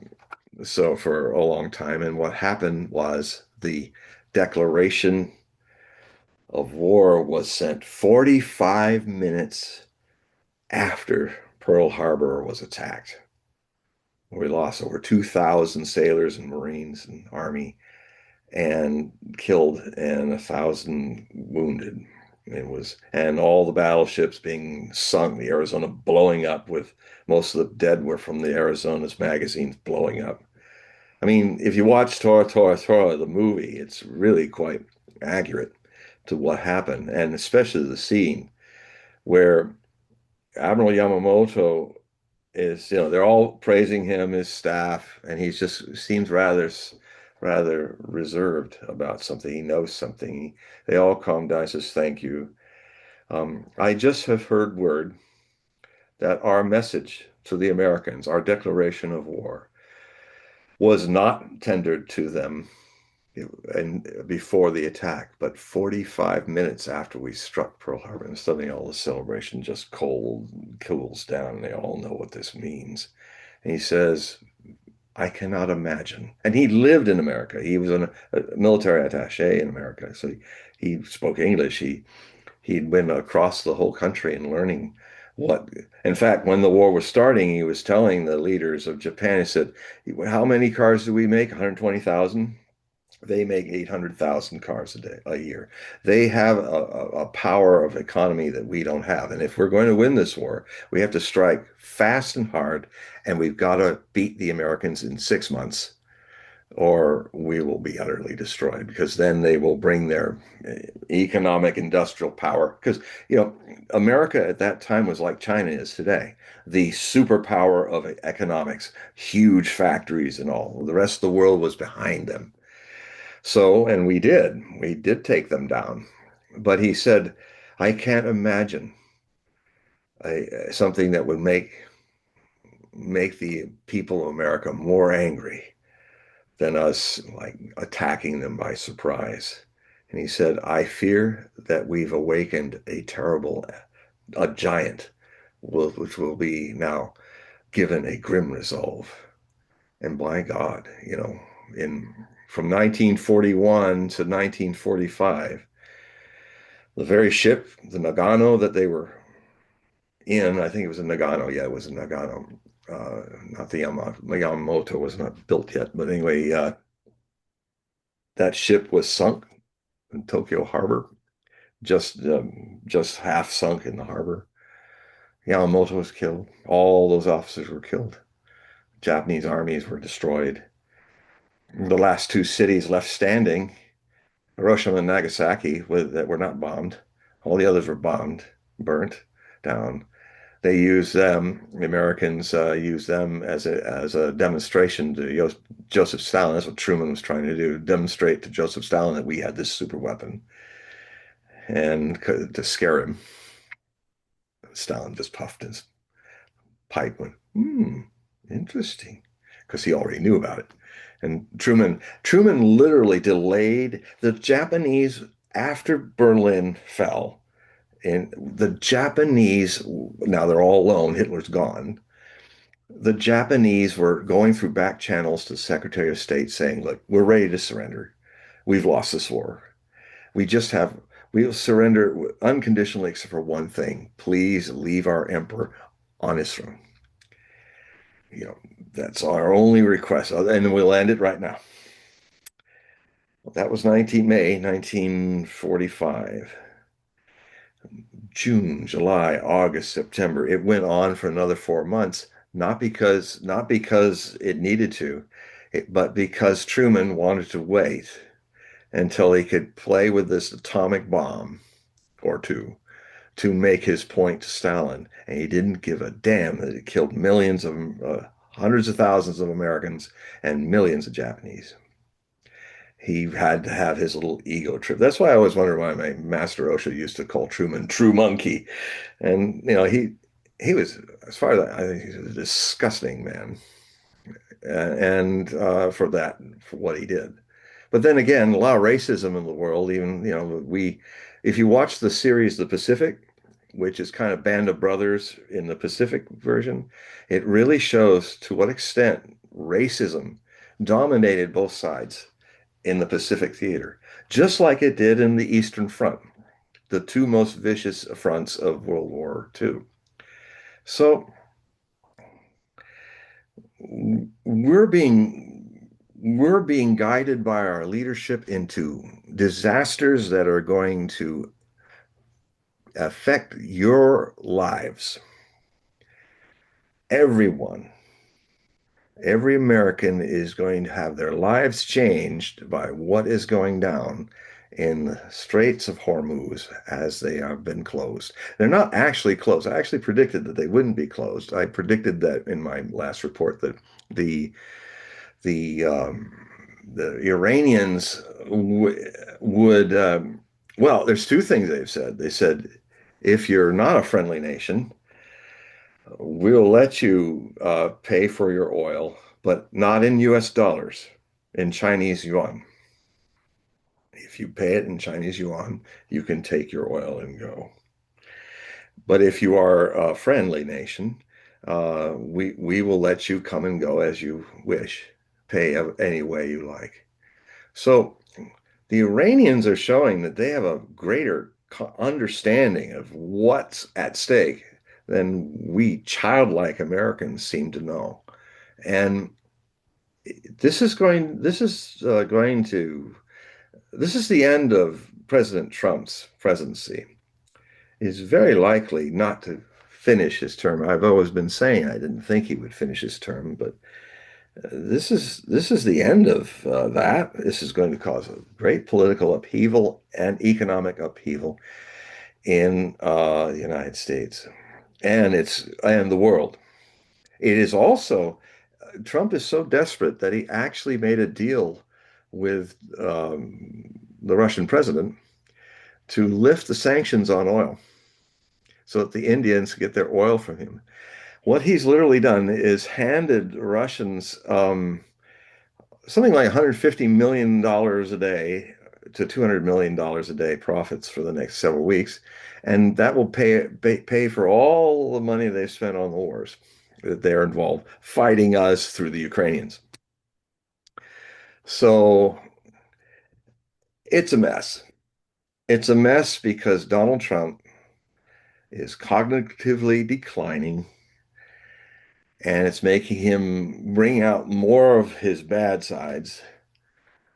so for a long time, and what happened was the declaration of war was sent 45 minutes after Pearl Harbor was attacked. We lost over 2,000 sailors and Marines and Army and killed and 1,000 wounded. It was, and all the battleships being sunk, the Arizona blowing up with most of the dead were from the Arizona's magazines blowing up. I mean, if you watch Tora, Tora, Tora, the movie, it's really quite accurate to what happened, and especially the scene where Admiral Yamamoto is, they're all praising him, his staff, and he just seems rather reserved about something. He knows something. They all calm down, says, "Thank you. I just have heard word that our message to the Americans, our declaration of war, was not tendered to them and before the attack, but 45 minutes after we struck Pearl Harbor." And suddenly all the celebration just cools down, and they all know what this means. And he says, "I cannot imagine." And he lived in America. He was a military attaché in America, so he spoke English. He'd been across the whole country and learning what. In fact, when the war was starting, he was telling the leaders of Japan, he said, "How many cars do we make? 120,000. They make 800,000 cars a year. They have a power of economy that we don't have. And if we're going to win this war, we have to strike fast and hard, and we've got to beat the Americans in 6 months, or we will be utterly destroyed, because then they will bring their economic industrial power." Because, America at that time was like China is today, the superpower of economics, huge factories and all. The rest of the world was behind them. So, and we did take them down. But he said, "I can't imagine something that would make the people of America more angry than us like attacking them by surprise." And he said, "I fear that we've awakened a giant, which will be now given a grim resolve." And by God, in from 1941 to 1945, the very ship, the Nagano that they were in, I think it was a Nagano. Yeah, it was a Nagano. Not the Yamamoto was not built yet, but anyway, that ship was sunk in Tokyo Harbor, just half sunk in the harbor. Yamamoto was killed. All those officers were killed. Japanese armies were destroyed. The last two cities left standing, Hiroshima and Nagasaki, that were not bombed. All the others were bombed, burnt down. They used them, the Americans used them as a demonstration to Joseph Stalin. That's what Truman was trying to do, demonstrate to Joseph Stalin that we had this super weapon and to scare him. Stalin just puffed his pipe, went, interesting, because he already knew about it. And Truman literally delayed the Japanese after Berlin fell. And the Japanese, now they're all alone, Hitler's gone. The Japanese were going through back channels to the Secretary of State saying, look, we're ready to surrender. We've lost this war. We just have, we'll surrender unconditionally except for one thing. Please leave our emperor on his throne. You know, that's our only request. And we'll end it right now. That was May 1945. June, July, August, September. It went on for another 4 months, not because it needed to, but because Truman wanted to wait until he could play with this atomic bomb or two to make his point to Stalin. And he didn't give a damn that it killed millions of hundreds of thousands of Americans and millions of Japanese. He had to have his little ego trip. That's why I always wondered why my master Osho used to call Truman True Monkey. And he was, as far as I think, he was a disgusting man, and for what he did. But then again, a lot of racism in the world. Even if you watch the series The Pacific, which is kind of Band of Brothers in the Pacific version, it really shows to what extent racism dominated both sides in the Pacific theater, just like it did in the Eastern Front, the two most vicious fronts of World War II. So we're being we're being guided by our leadership into disasters that are going to affect your lives. Everyone, every American is going to have their lives changed by what is going down in the Straits of Hormuz as they have been closed. They're not actually closed. I actually predicted that they wouldn't be closed. I predicted that in my last report that the the um, the Iranians would well, there's two things they've said. They said if you're not a friendly nation, we'll let you pay for your oil, but not in US dollars, in Chinese yuan. If you pay it in Chinese yuan, you can take your oil and go. But if you are a friendly nation, we will let you come and go as you wish, pay any way you like. So the Iranians are showing that they have a greater understanding of what's at stake than we childlike Americans seem to know. And this is the end of President Trump's presidency. He's very likely not to finish his term. I've always been saying I didn't think he would finish his term, but this is the end of that. This is going to cause a great political upheaval and economic upheaval in the United States and the world. It is also Trump is so desperate that he actually made a deal with the Russian president to lift the sanctions on oil so that the Indians get their oil from him. What he's literally done is handed Russians something like $150 million a day to $200 million a day profits for the next several weeks. And that will pay for all the money they've spent on the wars that they're involved fighting us through the Ukrainians. So it's a mess. It's a mess because Donald Trump is cognitively declining, and it's making him bring out more of his bad sides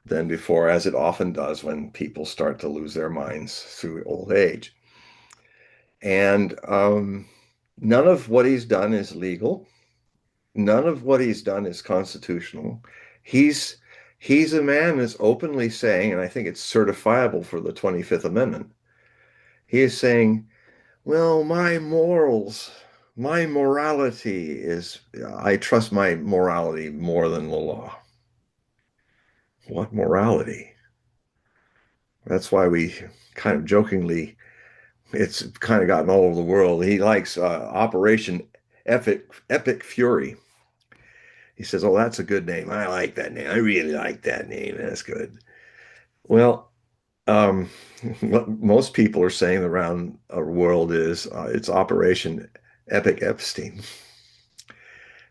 than before, as it often does when people start to lose their minds through old age. And none of what he's done is legal. None of what he's done is constitutional. He's He's a man that's openly saying, and I think it's certifiable for the 25th Amendment, he is saying, well, my morality is, I trust my morality more than the law. What morality? That's why we kind of jokingly, it's kind of gotten all over the world. He likes Operation Epic Fury. He says, oh, that's a good name. I like that name. I really like that name. That's good. Well, um, what most people are saying around the world is it's Operation Epic Epstein.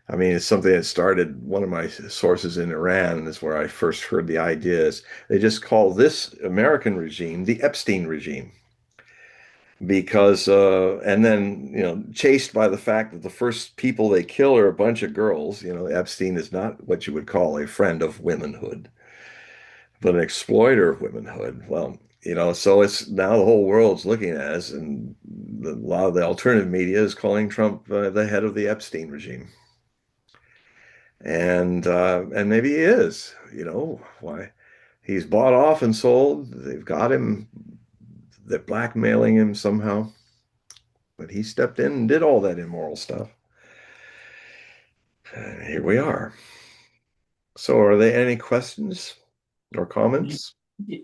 I mean, it's something that started one of my sources in Iran is where I first heard the ideas. They just call this American regime the Epstein regime because, and then, chased by the fact that the first people they kill are a bunch of girls. Epstein is not what you would call a friend of womanhood, but an exploiter of womanhood. Well, so it's now the whole world's looking at us, and a lot of the alternative media is calling Trump the head of the Epstein regime. And maybe he is, why he's bought off and sold. They've got him, they're blackmailing him somehow, but he stepped in and did all that immoral stuff. And here we are. So are there any questions or comments?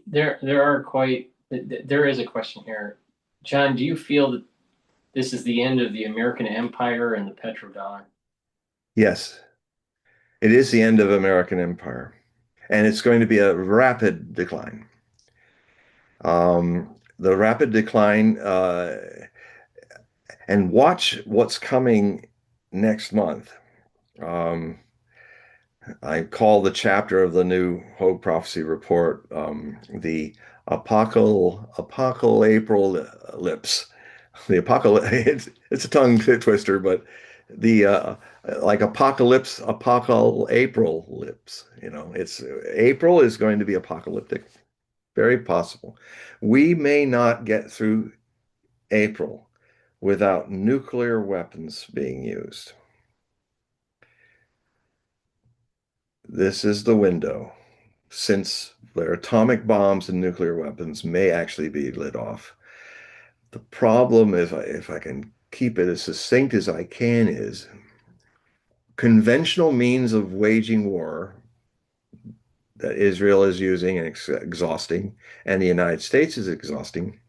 There are quite. There is a question here, John. Do you feel that this is the end of the American empire and the petrodollar?
Yes, it is the end of American empire, and it's going to be a rapid decline. The rapid decline, and watch what's coming next month. Um, I call the chapter of the new Hogue Prophecy Report the Apocalypse. The apocalypse. It's a tongue twister, but the like April lips. It's April is going to be apocalyptic. Very possible. We may not get through April without nuclear weapons being used. This is the window, since their atomic bombs and nuclear weapons may actually be lit off. The problem, if I can keep it as succinct as I can, is conventional means of waging war that Israel is using and exhausting, and the United States is exhausting,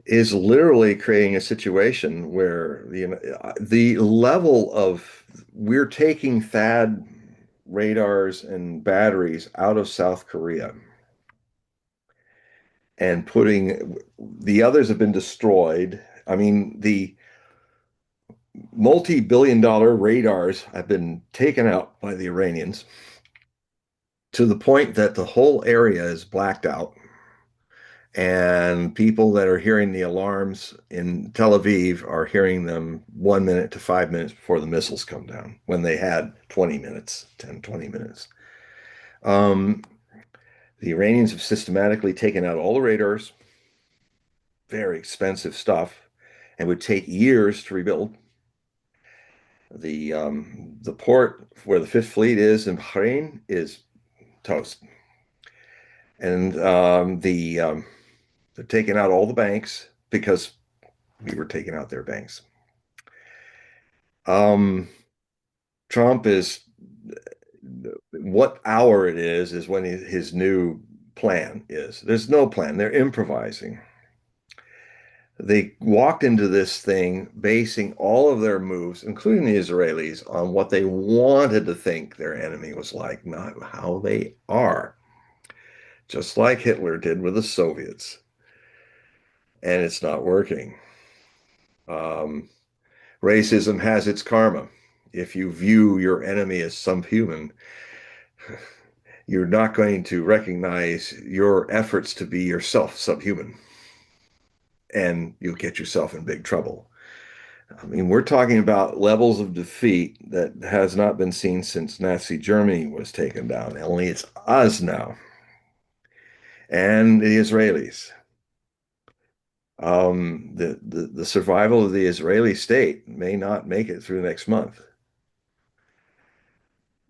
is literally creating a situation where the level of we're taking THAAD radars and batteries out of South Korea and putting the others have been destroyed. I mean, the multi-billion dollar radars have been taken out by the Iranians to the point that the whole area is blacked out. And people that are hearing the alarms in Tel Aviv are hearing them 1 minute to 5 minutes before the missiles come down when they had 20 minutes, 10, 20 minutes. Um, the Iranians have systematically taken out all the radars, very expensive stuff, and would take years to rebuild. The port where the Fifth Fleet is in Bahrain is toast. And they're taking out all the banks because we were taking out their banks. Um, Trump is what hour it is when his new plan is. There's no plan. They're improvising. They walked into this thing basing all of their moves, including the Israelis, on what they wanted to think their enemy was like, not how they are, just like Hitler did with the Soviets. And it's not working. Um, Racism has its karma. If you view your enemy as subhuman, you're not going to recognize your efforts to be yourself subhuman, and you'll get yourself in big trouble. I mean, we're talking about levels of defeat that has not been seen since Nazi Germany was taken down. Only it's us now and the Israelis. The survival of the Israeli state may not make it through next month.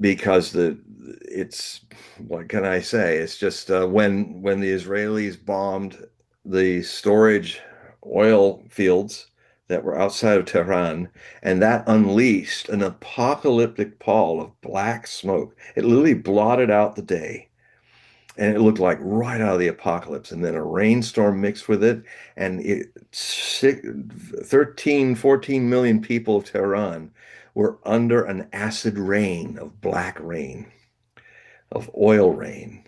because it's what can I say? It's just when the Israelis bombed the storage oil fields that were outside of Tehran, and that unleashed an apocalyptic pall of black smoke. It literally blotted out the day. And it looked like right out of the apocalypse. And then a rainstorm mixed with it. And 13, 14 million people of Tehran were under an acid rain of black rain, of oil rain,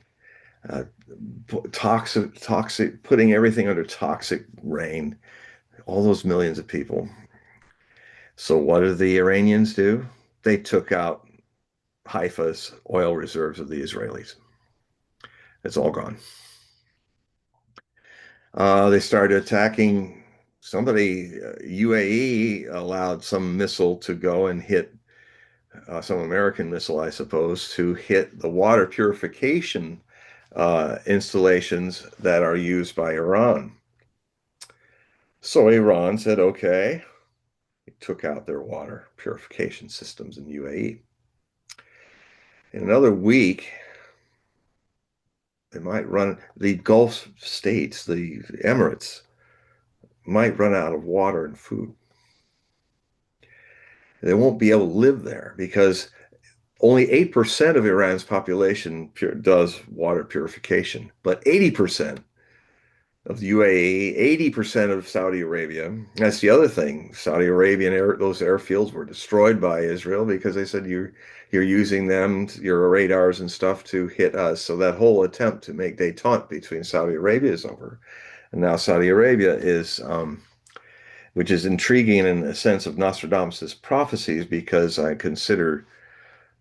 uh, toxic, putting everything under toxic rain, all those millions of people. So what did the Iranians do? They took out Haifa's oil reserves of the Israelis. It's all gone. They started attacking somebody. UAE allowed some missile to go and hit some American missile, I suppose, to hit the water purification installations that are used by Iran. So Iran said, okay, they took out their water purification systems in UAE. In another week, they might run the Gulf states, the Emirates, might run out of water and food. They won't be able to live there because only 8% of Iran's population does water purification, but 80% of the UAE, 80% of Saudi Arabia. That's the other thing. Saudi Arabian those airfields were destroyed by Israel because they said you're using them, your radars and stuff to hit us. So that whole attempt to make détente between Saudi Arabia is over. And now Saudi Arabia is which is intriguing in a sense of Nostradamus' prophecies because I consider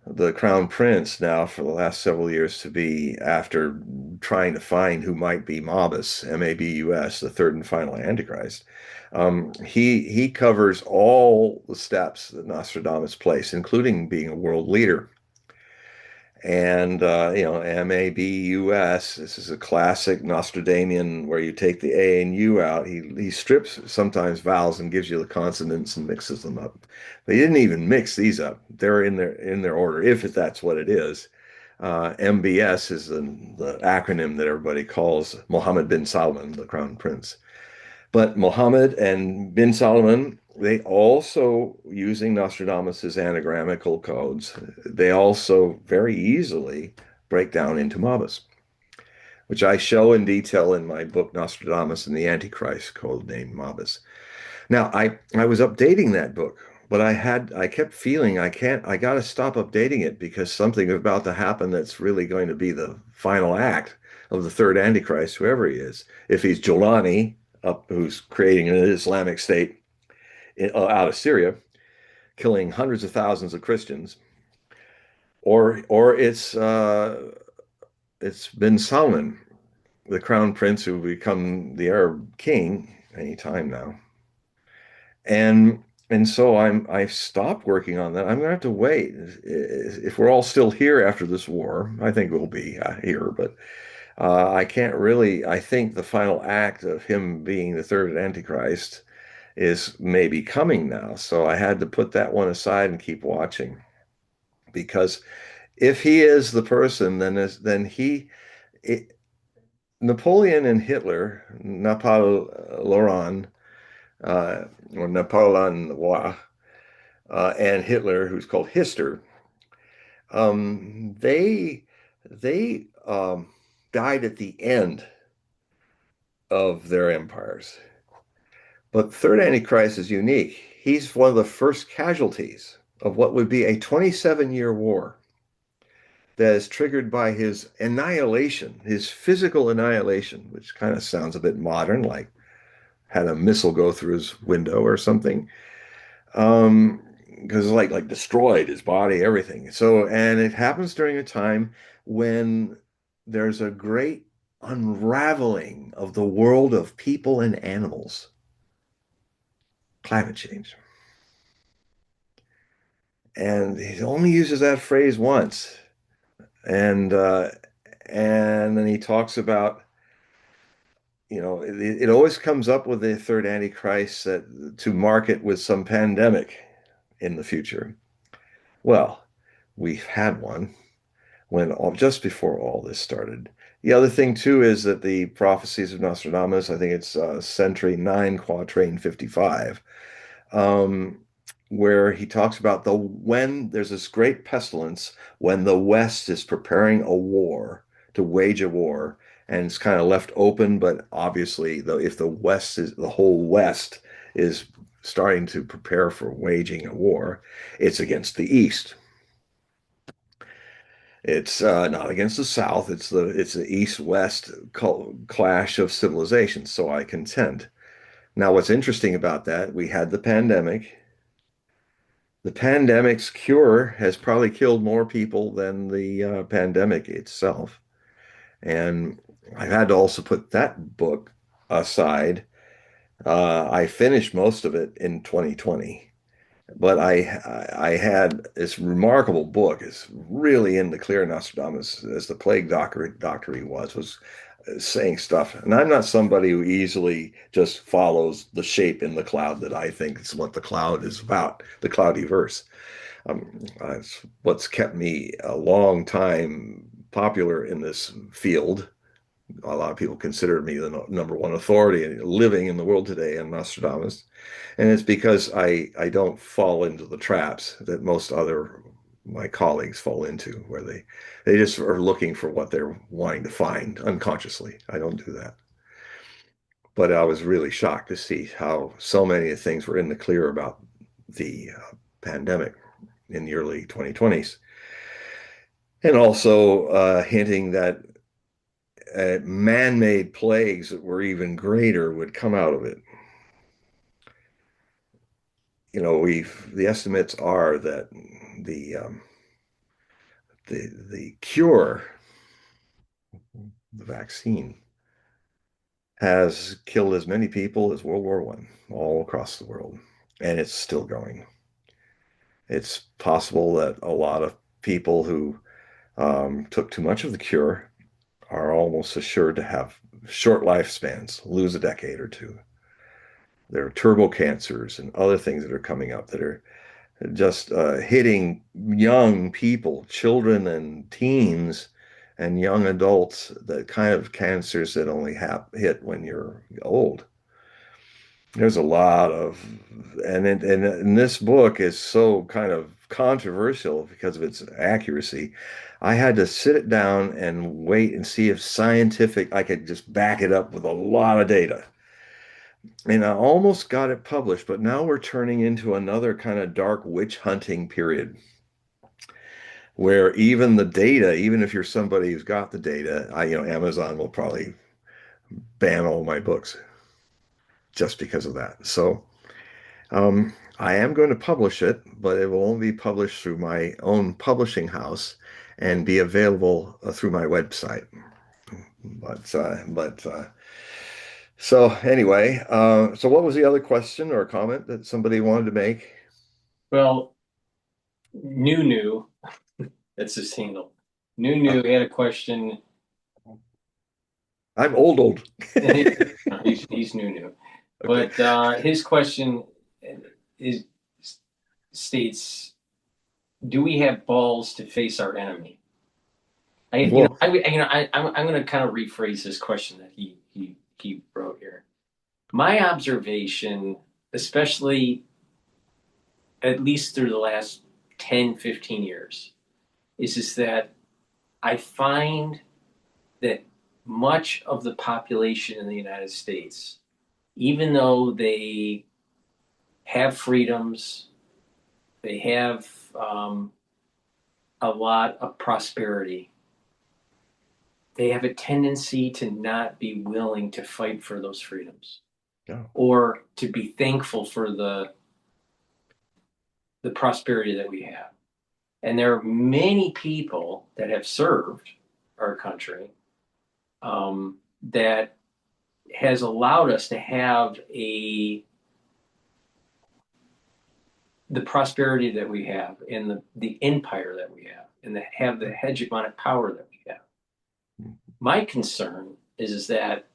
the crown prince now for the last several years to be after trying to find who might be Mabus, Mabus, the third and final Antichrist. He covers all the steps that Nostradamus placed, including being a world leader. And Mabus, this is a classic Nostradamian where you take the A and U out. He strips sometimes vowels and gives you the consonants and mixes them up. They didn't even mix these up. They're in their order, if that's what it is. MBS is the acronym that everybody calls Mohammed bin Salman, the crown prince. But Mohammed and bin Salman, they also, using Nostradamus's anagrammical codes, they also very easily break down into Mabus, which I show in detail in my book Nostradamus and the Antichrist, code named Mabus. Now, I was updating that book, but I kept feeling I got to stop updating it because something is about to happen that's really going to be the final act of the third Antichrist, whoever he is. If he's Jolani, who's creating an Islamic state out of Syria, killing hundreds of thousands of Christians, or it's bin Salman, the crown prince who will become the Arab king anytime now. And so I've stopped working on that. I'm gonna have to wait. If we're all still here after this war, I think we'll be here, but I can't really. I think the final act of him being the third Antichrist is maybe coming now. So I had to put that one aside and keep watching because if he is the person, then it, Napoleon and Hitler, Napoleon or Napoleon and Hitler, who's called Hister, they died at the end of their empires. But Third Antichrist is unique. He's one of the first casualties of what would be a 27-year war that is triggered by his annihilation, his physical annihilation, which kind of sounds a bit modern, like had a missile go through his window or something. Because like destroyed his body, everything. So, and it happens during a time when there's a great unraveling of the world of people and animals, climate change. And he only uses that phrase once. And and then he talks about, it always comes up with the third Antichrist that to mark it with some pandemic in the future. Well, we've had one just before all this started. The other thing too is that the prophecies of Nostradamus, I think it's Century 9, Quatrain 55, um, where he talks about when there's this great pestilence when the West is preparing a war to wage a war, and it's kind of left open, but obviously, though, if the whole West is starting to prepare for waging a war, it's against the East. It's not against the South. It's the East-West clash of civilizations. So I contend. Now, what's interesting about that, we had the pandemic. The pandemic's cure has probably killed more people than the pandemic itself. And I've had to also put that book aside. I finished most of it in 2020. But I had this remarkable book. It's really in the clear. Nostradamus, as the plague doctor he was saying stuff. And I'm not somebody who easily just follows the shape in the cloud that I think is what the cloud is about, the cloudy verse. It's what's kept me a long time popular in this field. A lot of people consider me the number one authority living in the world today on Nostradamus. And it's because I don't fall into the traps that most other my colleagues fall into, where they just are looking for what they're wanting to find unconsciously. I don't do that. But I was really shocked to see how so many things were in the clear about the pandemic in the early 2020s. And also hinting that man-made plagues that were even greater would come out of it. The estimates are that the the cure, the vaccine, has killed as many people as World War I all across the world, and it's still going. It's possible that a lot of people who took too much of the cure are almost assured to have short lifespans, lose a decade or two. There are turbo cancers and other things that are coming up that are just hitting young people, children and teens and young adults, the kind of cancers that only hit when you're old. There's a lot of, and this book is so kind of controversial because of its accuracy. I had to sit it down and wait and see if I could just back it up with a lot of data. And I almost got it published, but now we're turning into another kind of dark witch hunting period where even the data, even if you're somebody who's got the data, Amazon will probably ban all my books just because of that. So I am going to publish it, but it will only be published through my own publishing house and be available through my website. But so anyway, so what was the other question or comment that somebody wanted to make?
Well, New, that's his handle. New
Uh,
had a question.
I'm old.
He's New.
Okay.
But his question is states, do we have balls to face our enemy?
Well,
I'm going to kind of rephrase this question that he wrote here. My observation, especially at least through the last 10, 15 years, is that I find that much of the population in the United States, even though they have freedoms, they have a lot of prosperity, they have a tendency to not be willing to fight for those freedoms
yeah.
or to be thankful for the prosperity that we have. And there are many people that have served our country that has allowed us to have the prosperity that we have and the empire that we have and have the hegemonic power that we have. My concern is that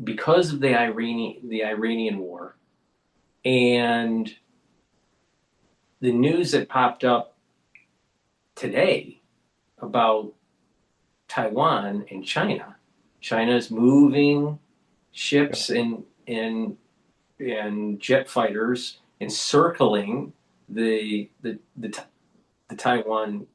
because of the Iranian war and the news that popped up today about Taiwan and China. China is moving
Yeah.
ships and jet fighters encircling the Taiwan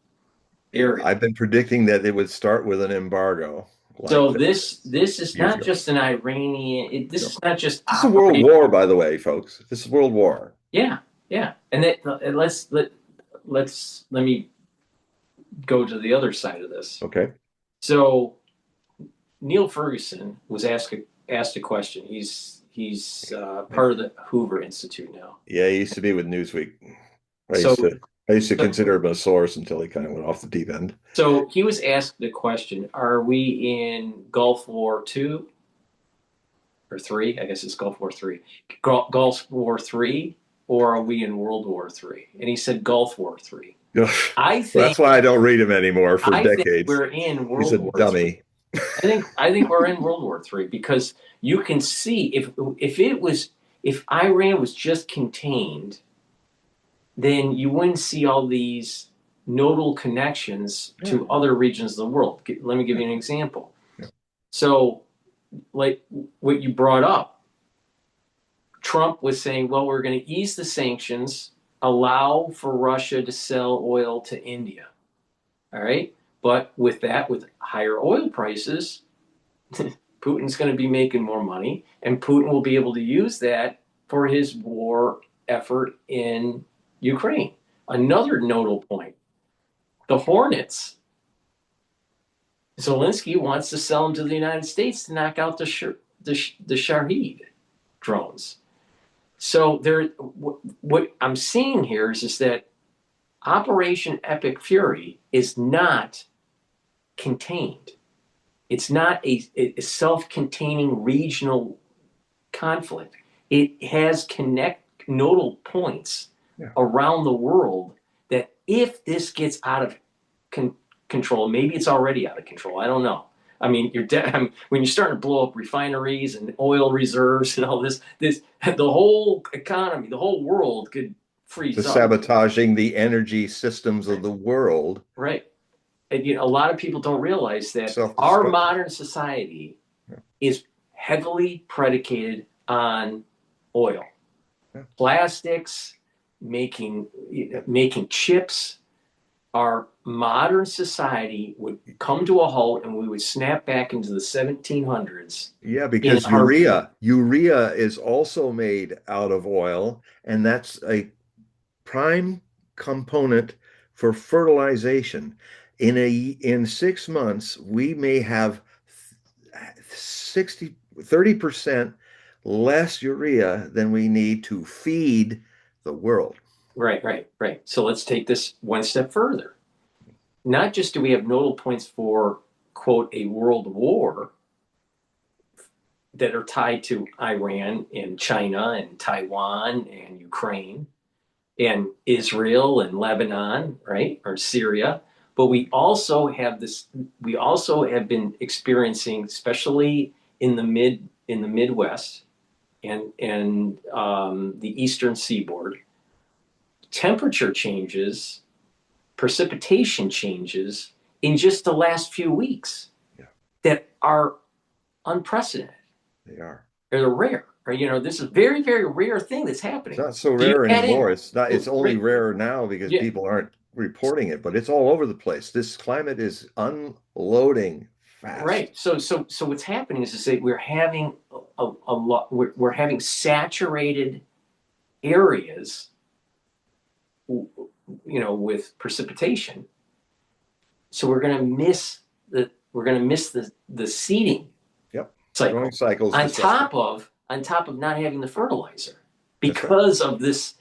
Yeah.
area.
I've been predicting that it would start with an embargo like
So
that
this is
years
not
ago.
just an Iranian. This
No.
is not just
This is a world
operation.
war, by the way, folks. This is World War.
Yeah, yeah. And let me go to the other side of this.
Okay.
So Neil Ferguson was asked a question. He's part of the Hoover Institute now.
Yeah, he used to be with Newsweek. I
So
used to I used to consider him a source until he kind of went off the deep end.
so he was asked the question: Are we in Gulf War II or three? I guess it's Gulf War three. Gulf War three, or are we in World War three? And he said Gulf War three. I
That's
think
why I don't read him anymore for
I think
decades.
we're in
He's
World
a
War three.
dummy.
I think we're in World War three because you can see if Iran was just contained, then you wouldn't see all these nodal connections
Yeah,
to other regions of the world. Let me give
yeah,
you an example.
yeah.
So, like what you brought up, Trump was saying, well, we're going to ease the sanctions, allow for Russia to sell oil to India. All right. But with that, with higher oil prices, Putin's going to be making more money, and Putin will be able to use that for his war effort in Ukraine. Another nodal point, the Hornets. Zelensky wants to sell them to the United States to knock out the Shahed drones. So what I'm seeing here is that Operation Epic Fury is not contained. It's not a self-containing regional conflict. It has nodal points
Yeah.
around the world that if this gets out of control, maybe it's already out of control. I don't know. I mean, when you're starting to blow up refineries and oil reserves and all this, the whole economy, the whole world could
To
freeze up.
sabotaging the energy systems of the world,
Right. And a lot of people don't realize that our
self-destruct.
modern society
Yeah,
is heavily predicated on oil,
yeah.
plastics, making chips. Our modern society would come to a halt, and we would snap back into the 1700s
Yeah,
in
because
a heartbeat.
urea is also made out of oil, and that's a prime component for fertilization. In 6 months, we may have 30% less urea than we need to feed the world.
Right, right, right. So let's take this one step further. Not just do we have nodal points for, quote, a world war that are tied to Iran and China and Taiwan and Ukraine and Israel and Lebanon, right? Or Syria. But we also have been experiencing, especially in the Midwest and the eastern seaboard, temperature changes, precipitation changes in just the last few weeks
Yeah,
that are unprecedented.
they are.
They're rare. Right? This is a very, very rare thing that's
It's
happening.
not so
So you
rare
add in,
anymore. It's only
right,
rare now because
yeah,
people aren't reporting it, but it's all over the place. This climate is unloading fast.
right. So what's happening is that we're having a lot. We're having saturated areas, with precipitation. So we're going to miss the seeding
Yep. Growing
cycle
cycles
on
disrupted.
top of not having the fertilizer
That's right.
because of this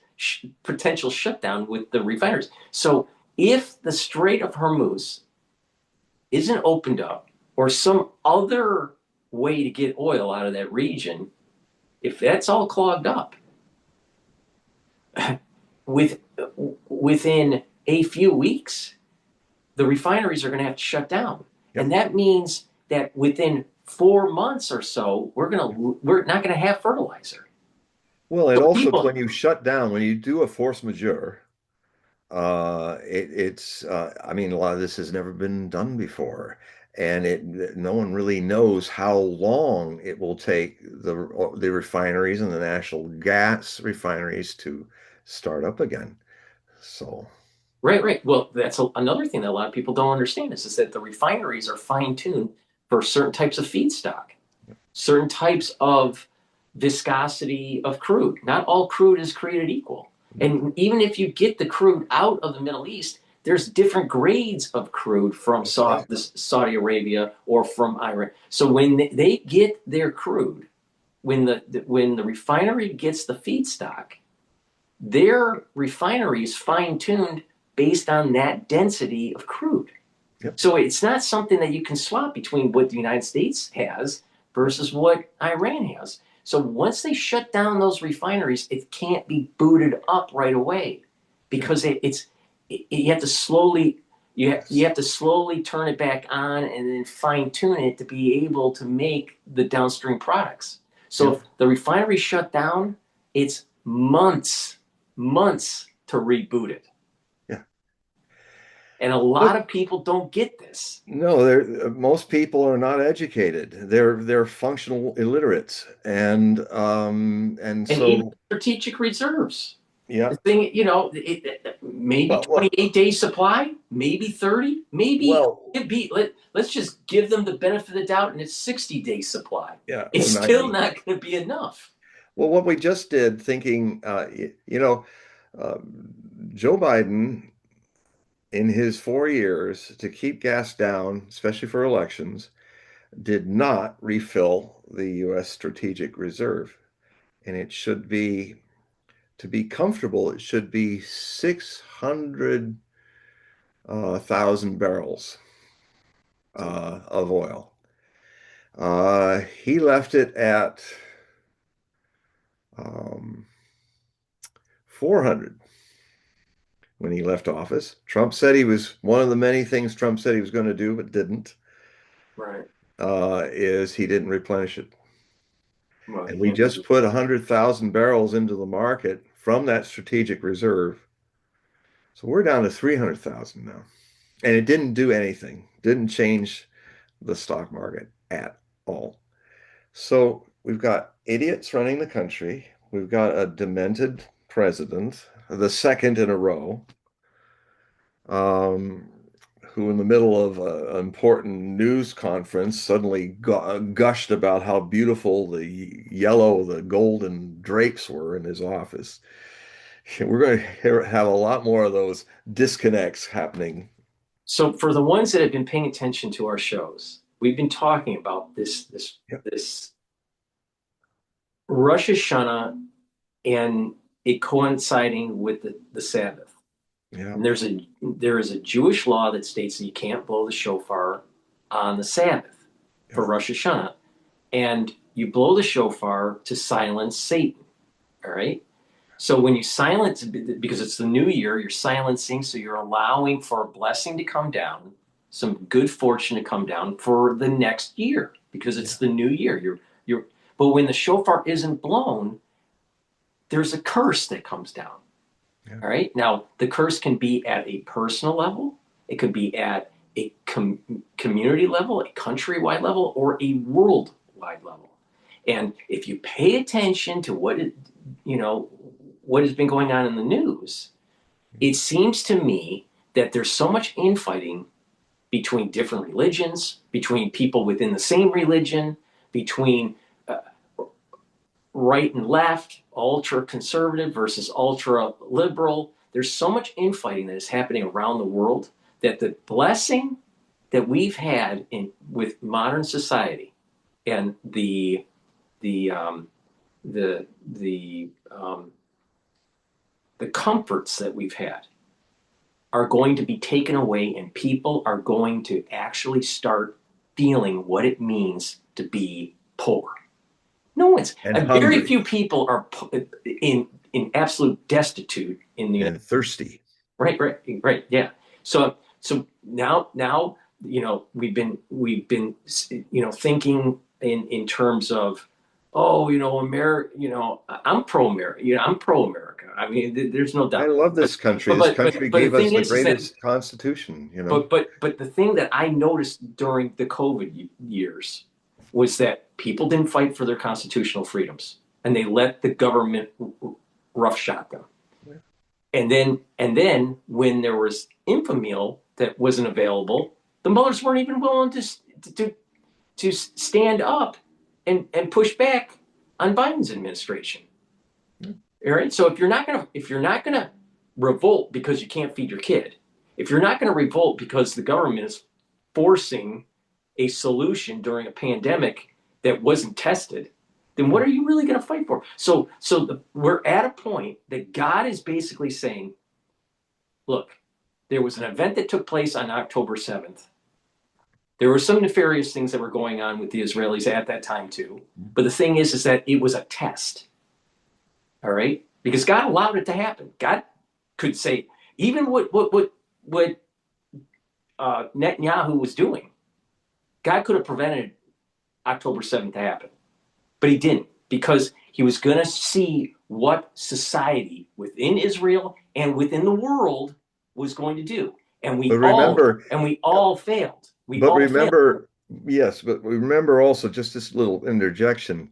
potential shutdown with the refineries. So if the Strait of Hormuz isn't opened up or some other way to get oil out of that region, if that's all clogged up with within a few weeks, the refineries are going to have to shut down. And
Yep.
that means that within 4 months or so, we're not going to have fertilizer.
Well, it
So
also,
people,
when you shut down, when you do a force majeure, I mean, a lot of this has never been done before, and no one really knows how long it will take the refineries and the natural gas refineries to start up again. So,
Right, right. Well, that's another thing that a lot of people don't understand is that the refineries are fine-tuned for certain types of feedstock, certain types of viscosity of crude. Not all crude is created equal.
no,
And even if you get the crude out of the Middle East, there's different grades of crude from
yeah,
Saudi Arabia or from Iran. So when they get their crude, when the refinery gets the feedstock, their refinery is fine-tuned based on that density of crude.
yep,
So it's not something that you can swap between what the United States has versus what Iran has. So once they shut down those refineries, it can't be booted up right away
yep,
because you have to slowly you
yes,
have to slowly turn it back on and then fine tune it to be able to make the downstream products. So
yep,
if the refinery shut down, it's months to reboot it.
yeah.
And a lot
But
of people don't get this.
no, most people are not educated. They're functional illiterates, and
And even
so
strategic reserves.
yeah.
The thing, maybe
Well,
28 days supply, maybe 30, maybe
well,
let's just give them the benefit of the doubt and it's 60 days supply.
yeah, or
It's still
90.
not going to be enough.
Well, what we just did, thinking, uh, Joe Biden in his 4 years to keep gas down, especially for elections, did not refill the U.S. Strategic Reserve. And it should be, to be comfortable, it should be 600,000 barrels of oil. He left it at um, 400 when he left office. Trump said he was one of the many things Trump said he was going to do, but didn't,
Right.
is he didn't replenish it.
Well,
And
you
we
can't
just put 100,000 barrels into the market from that strategic reserve. So we're down to 300,000 now. And it didn't do anything, didn't change the stock market at all. So we've got idiots running the country. We've got a demented president, the second in a row, um, who, in the middle of an important news conference, suddenly gushed about how beautiful the yellow, the golden drapes were in his office. We're going to have a lot more of those disconnects happening.
So for the ones that have been paying attention to our shows, we've been talking about
Yep.
this Rosh Hashanah and it coinciding with the Sabbath.
Yeah.
And there is a Jewish law that states that you can't blow the shofar on the Sabbath
Yep.
for Rosh Hashanah, and you blow the shofar to silence Satan. All right. So when you silence, because it's the new year, you're silencing, so you're allowing for a blessing to come down, some good fortune to come down for the next year, because
Yeah.
it's the new year. But when the shofar isn't blown, there's a curse that comes down.
Yeah.
All right. Now, the curse can be at a personal level, it could be at a community level, a countrywide level, or a worldwide level. And if you pay attention to you know, what has been going on in the news, it seems to me that there's so much infighting between different religions, between people within the same religion, between uh, right and left, ultra conservative versus ultra liberal. There's so much infighting that is happening around the world that the blessing that we've had in with modern society and the the the the comforts that we've had are going to be taken away, and people are going to actually start feeling what it means to be poor. No one's
And
very
hungry
few people are in absolute destitute in the United
and thirsty.
right, yeah. So now we've been thinking in terms of oh, America, I'm pro-America. I'm pro-America. I mean, there's no
I
doubt.
love
But
this country.
but
This
but but
country
but the
gave us
thing
the
is that
greatest constitution, you know.
but the thing that I noticed during the COVID years was that people didn't fight for their constitutional freedoms, and they let the government roughshod them. And then when there was Infamil that wasn't available, the mothers weren't even willing to to stand up and push back on Biden's administration. All right. So if you're not gonna revolt because you can't feed your kid, if you're not gonna revolt because the government is forcing a solution during a pandemic that wasn't tested, then what are you really going to fight for? We're at a point that God is basically saying, look, there was an event that took place on October 7th. There were some nefarious things that were going on with the Israelis at that time too. But the thing is that it was a test. All right, because God allowed it to happen. God could say even what Netanyahu was doing. God could have prevented October 7th to happen, but he didn't because he was going to see what society within Israel and within the world was going to do, and
But
we all
remember,
and we all failed. We
but
all failed.
remember, yes, but remember also just this little interjection.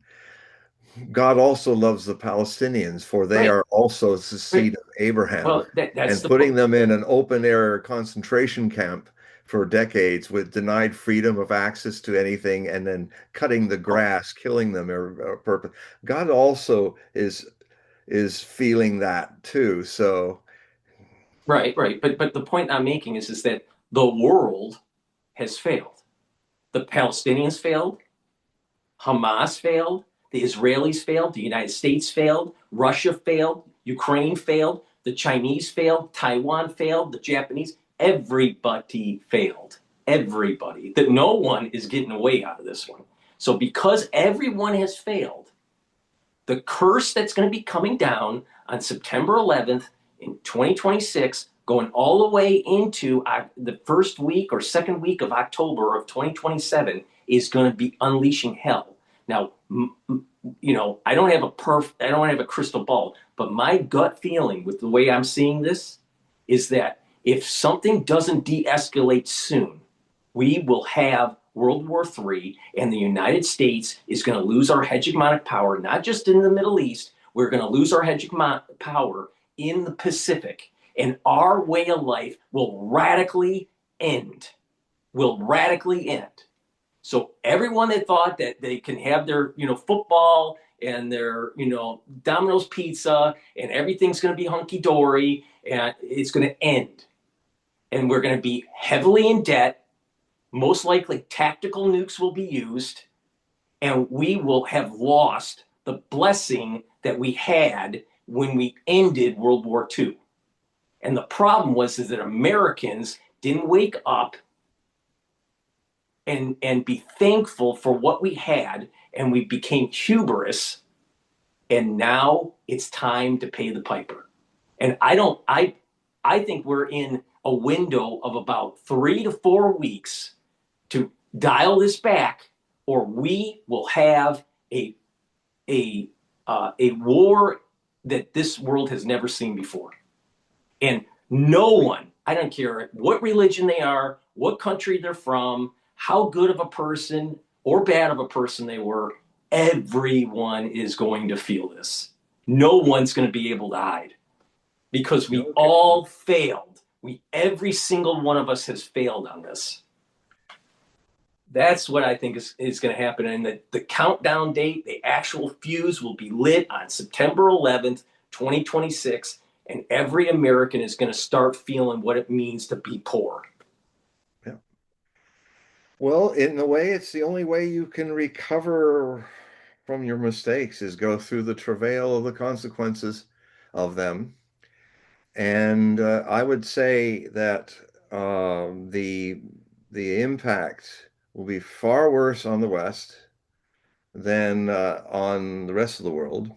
God also loves the Palestinians, for they
Right,
are also the
right.
seed of Abraham.
Well, that's
And
the point.
putting them in an open air concentration camp for decades with denied freedom of access to anything and then cutting the grass, killing them or purpose. God also is feeling that too. So
Right, right. But the point I'm making is that the world has failed. The Palestinians failed. Hamas failed, the Israelis failed, the United States failed, Russia failed, Ukraine failed, the Chinese failed, Taiwan failed, the Japanese, everybody failed. Everybody. That no one is getting away out of this one. So because everyone has failed, the curse that's going to be coming down on September 11th in 2026, going all the way into the first week or second week of October of 2027, is going to be unleashing hell. Now, I don't have a crystal ball, but my gut feeling with the way I'm seeing this is that if something doesn't de-escalate soon, we will have World War III, and the United States is going to lose our hegemonic power, not just in the Middle East. We're going to lose our hegemonic power in the Pacific, and our way of life will radically end. Will radically end. So everyone that thought that they can have their, football and their, Domino's pizza and everything's going to be hunky dory and it's going to end, and we're going to be heavily in debt. Most likely, tactical nukes will be used, and we will have lost the blessing that we had when we ended World War II. And the problem was is that Americans didn't wake up and be thankful for what we had, and we became hubris. And now it's time to pay the piper. And I think we're in a window of about 3 to 4 weeks to dial this back, or we will have a a war that this world has never seen before. And no one, I don't care what religion they are, what country they're from, how good of a person or bad of a person they were, everyone is going to feel this. No one's going to be able to hide because we
okay.
all failed. Every single one of us has failed on this. That's what I think is going to happen. And the countdown date, the actual fuse will be lit on September 11th, 2026. And every American is going to start feeling what it means to be poor.
Yeah. Well, in a way, it's the only way you can recover from your mistakes is go through the travail of the consequences of them. And I would say that the impact will be far worse on the West than on the rest of the world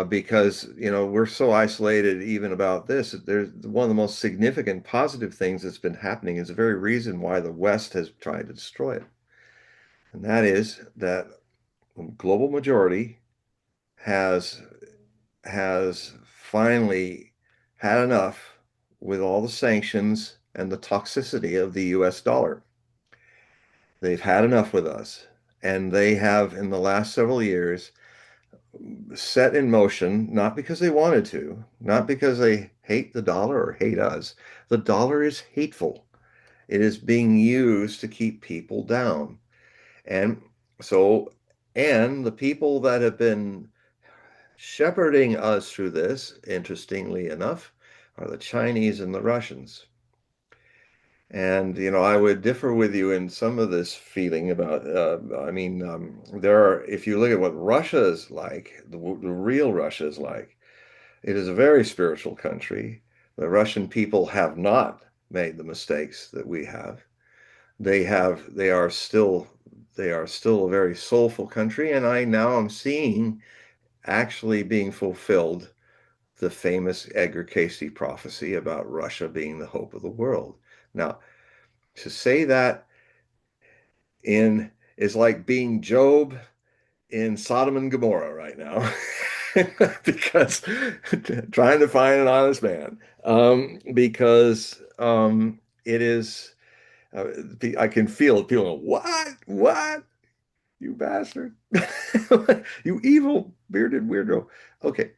because we're so isolated even about this. There's one of the most significant positive things that's been happening is the very reason why the West has tried to destroy it, and that is that global majority has has finally had enough with all the sanctions and the toxicity of the US dollar. They've had enough with us. And they have, in the last several years, set in motion, not because they wanted to, not because they hate the dollar or hate us. The dollar is hateful. It is being used to keep people down. And so, and the people that have been shepherding us through this, interestingly enough, are the Chinese and the Russians. And, I would differ with you in some of this feeling about, there are, if you look at what Russia is like, the real Russia is like, it is a very spiritual country. The Russian people have not made the mistakes that we have. They are still a very soulful country. And I now am seeing actually being fulfilled the famous Edgar Cayce prophecy about Russia being the hope of the world. Now, to say that in is like being Job in Sodom and Gomorrah right now, because trying to find an honest man, because it is. I can feel people going, what, you bastard, you evil bearded weirdo. Okay,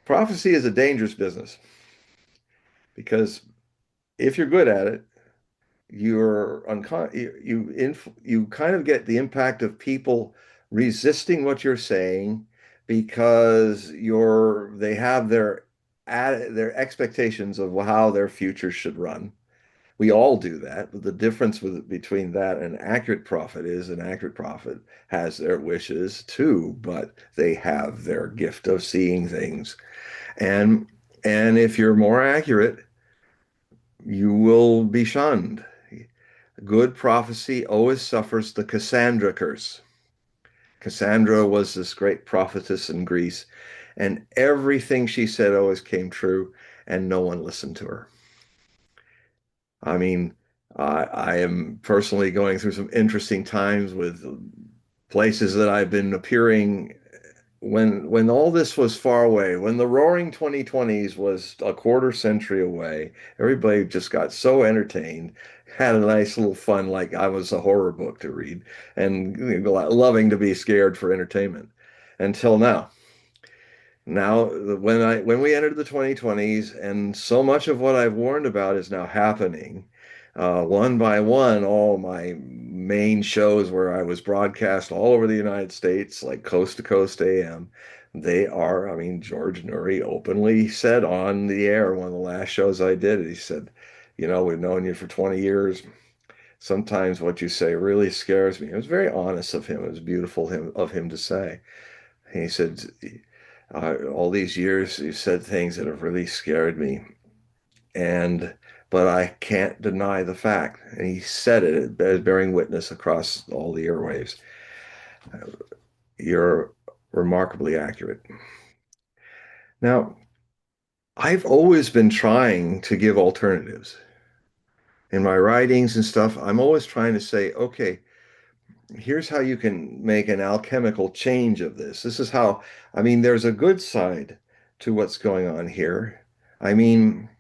prophecy is a dangerous business because if you're good at it, you kind of get the impact of people resisting what you're saying because they have their expectations of how their future should run. We all do that, but the difference between that and an accurate prophet is an accurate prophet has their wishes too, but they have their gift of seeing things. And and if you're more accurate, you will be shunned. Good prophecy always suffers the Cassandra curse. Cassandra was this great prophetess in Greece, and everything she said always came true, and no one listened to her. I mean, I am personally going through some interesting times with places that I've been appearing when all this was far away, when the roaring 2020s was a quarter century away. Everybody just got so entertained, had a nice little fun, like I was a horror book to read, and loving to be scared for entertainment. Until now. Now, when we entered the 2020s, and so much of what I've warned about is now happening, one by one, all my main shows where I was broadcast all over the United States, like Coast to Coast AM, I mean, George Noory openly said on the air, one of the last shows I did, he said, we've known you for 20 years. Sometimes what you say really scares me. It was very honest of him. It was beautiful of him to say. And he said, all these years you said things that have really scared me, and but I can't deny the fact. And he said it as bearing witness across all the airwaves. You're remarkably accurate. Now, I've always been trying to give alternatives. In my writings and stuff, I'm always trying to say, okay, here's how you can make an alchemical change of this. This is how, I mean, there's a good side to what's going on here. I mean,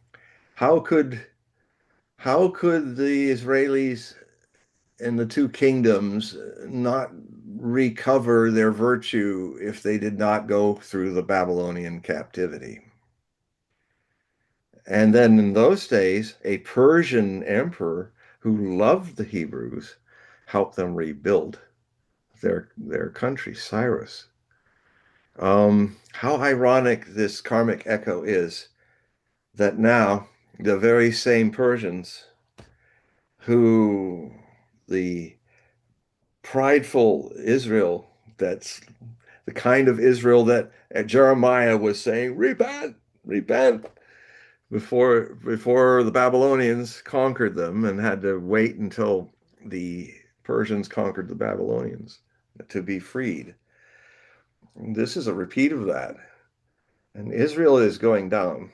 how could how could the Israelis and the two kingdoms not recover their virtue if they did not go through the Babylonian captivity? And then in those days, a Persian emperor who loved the Hebrews helped them rebuild their country, Cyrus. How ironic this karmic echo is that now the very same Persians who the prideful Israel, that's the kind of Israel that Jeremiah was saying, repent, repent, before the Babylonians conquered them and had to wait until the Persians conquered the Babylonians to be freed. This is a repeat of that. And Israel is going down.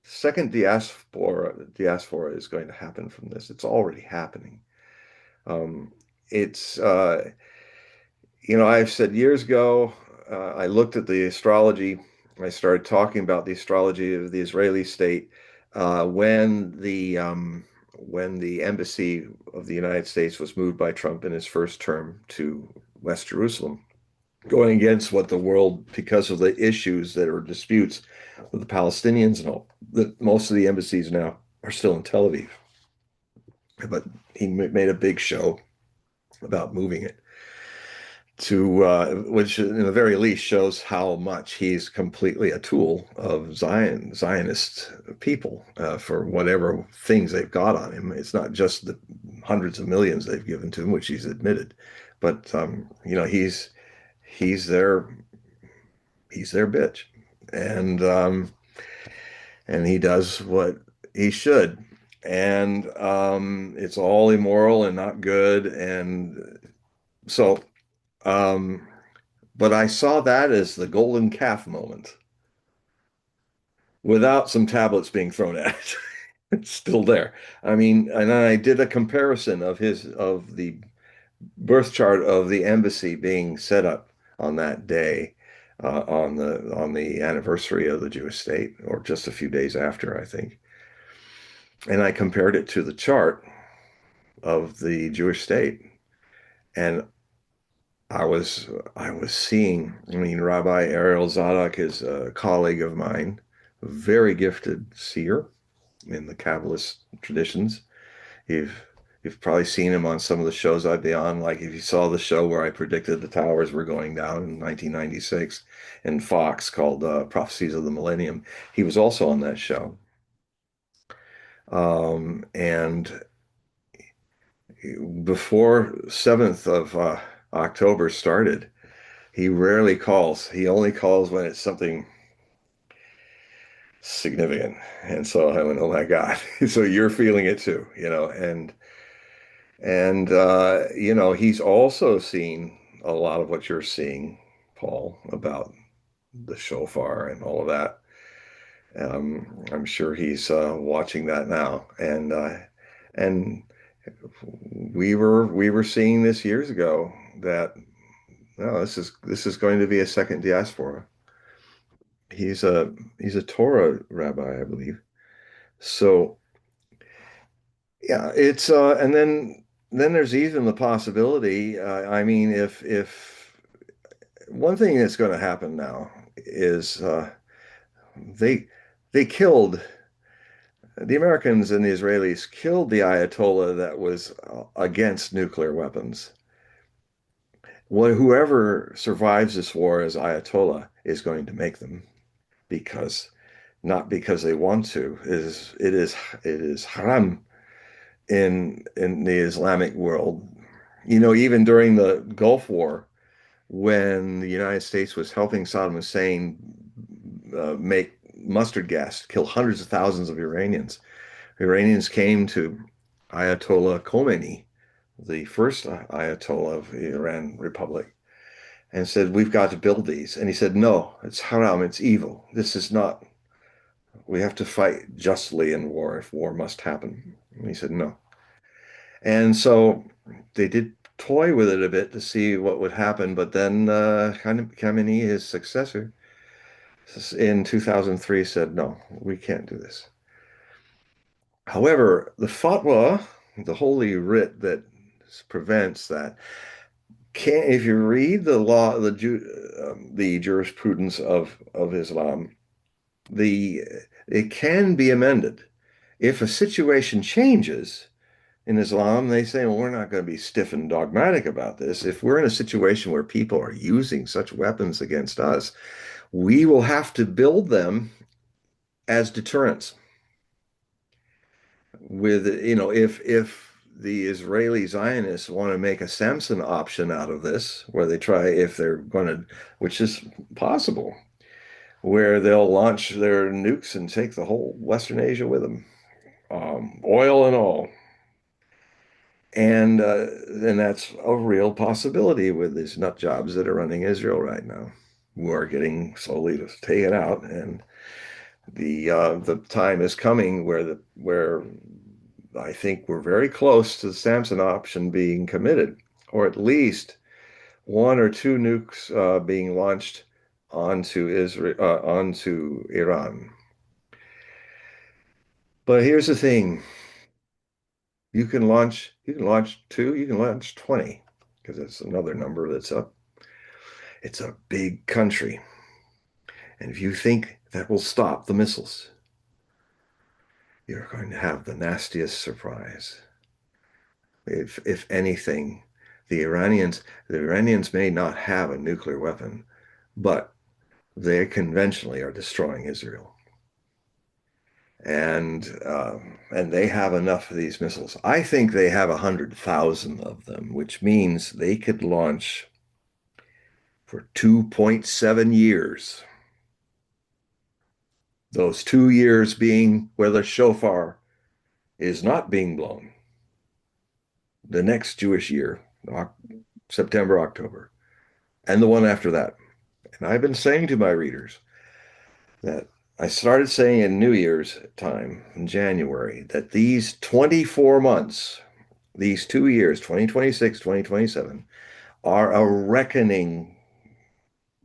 Second diaspora is going to happen from this. It's already happening. Um, it's I've said years ago, I looked at the astrology. I started talking about the astrology of the Israeli state when the embassy of the United States was moved by Trump in his first term to West Jerusalem, going against what the world, because of the issues that are disputes with the Palestinians and all, that most of the embassies now are still in Tel Aviv. But he made a big show about moving it to which in the very least shows how much he's completely a tool of Zionist people for whatever things they've got on him. It's not just the hundreds of millions they've given to him, which he's admitted, but he's their he's their bitch, and and he does what he should, and it's all immoral and not good, and so. Um, But I saw that as the golden calf moment without some tablets being thrown at it. It's still there. I mean, and I did a comparison of the birth chart of the embassy being set up on that day, on the anniversary of the Jewish state, or just a few days after, I think. And I compared it to the chart of the Jewish state, and I was seeing, I mean, Rabbi Ariel Zadok is a colleague of mine, a very gifted seer in the Kabbalist traditions. You've you've probably seen him on some of the shows I'd be on, like if you saw the show where I predicted the towers were going down in 1996 in Fox called Prophecies of the Millennium. He was also on that show. And before 7th of October started, he rarely calls. He only calls when it's something significant. And so I went, oh my God. So you're feeling it too, he's also seen a lot of what you're seeing, Paul, about the shofar and all of that. I'm sure he's watching that now. And we were seeing this years ago that no, this is going to be a second diaspora. He's a Torah rabbi, I believe. So yeah, it's and then there's even the possibility. I mean, if one thing that's going to happen now is they they killed the Americans and the Israelis killed the Ayatollah that was against nuclear weapons. Well, whoever survives this war as Ayatollah is going to make them because not because they want to. It is haram in the Islamic world. Even during the Gulf War, when the United States was helping Saddam Hussein make mustard gas, kill hundreds of thousands of Iranians, Iranians came to Ayatollah Khomeini, the first Ayatollah of the Iran Republic, and said, "We've got to build these." And he said, "No, it's haram, it's evil. This is not. We have to fight justly in war if war must happen." And he said, "No." And so they did toy with it a bit to see what would happen, but then Khamenei, his successor, in 2003 said, "No, we can't do this." However, the fatwa, the holy writ that prevents that, can if you read the law, the jurisprudence of Islam, the it can be amended if a situation changes. In Islam, they say, well, we're not going to be stiff and dogmatic about this. If we're in a situation where people are using such weapons against us, we will have to build them as deterrents. If the Israeli Zionists want to make a Samson option out of this, where they try, if they're going to, which is possible, where they'll launch their nukes and take the whole Western Asia with them, oil and all. And that's a real possibility with these nut jobs that are running Israel right now, who are getting slowly taken out, and the time is coming where I think we're very close to the Samson option being committed. or at least one or two nukes being launched onto Israel, onto Iran. But here's the thing: you can launch two, you can launch 20, because it's another number that's up. It's a big country, and if you think that will stop the missiles, you're going to have the nastiest surprise. If anything, the Iranians may not have a nuclear weapon, but they conventionally are destroying Israel. And they have enough of these missiles. I think they have 100,000 of them, which means they could launch for 2.7 years. Those 2 years being where the shofar is not being blown. The next Jewish year, September, October, and the one after that. And I've been saying to my readers that I started saying in New Year's time in January that these 24 months, these 2 years, 2026, 2027, are a reckoning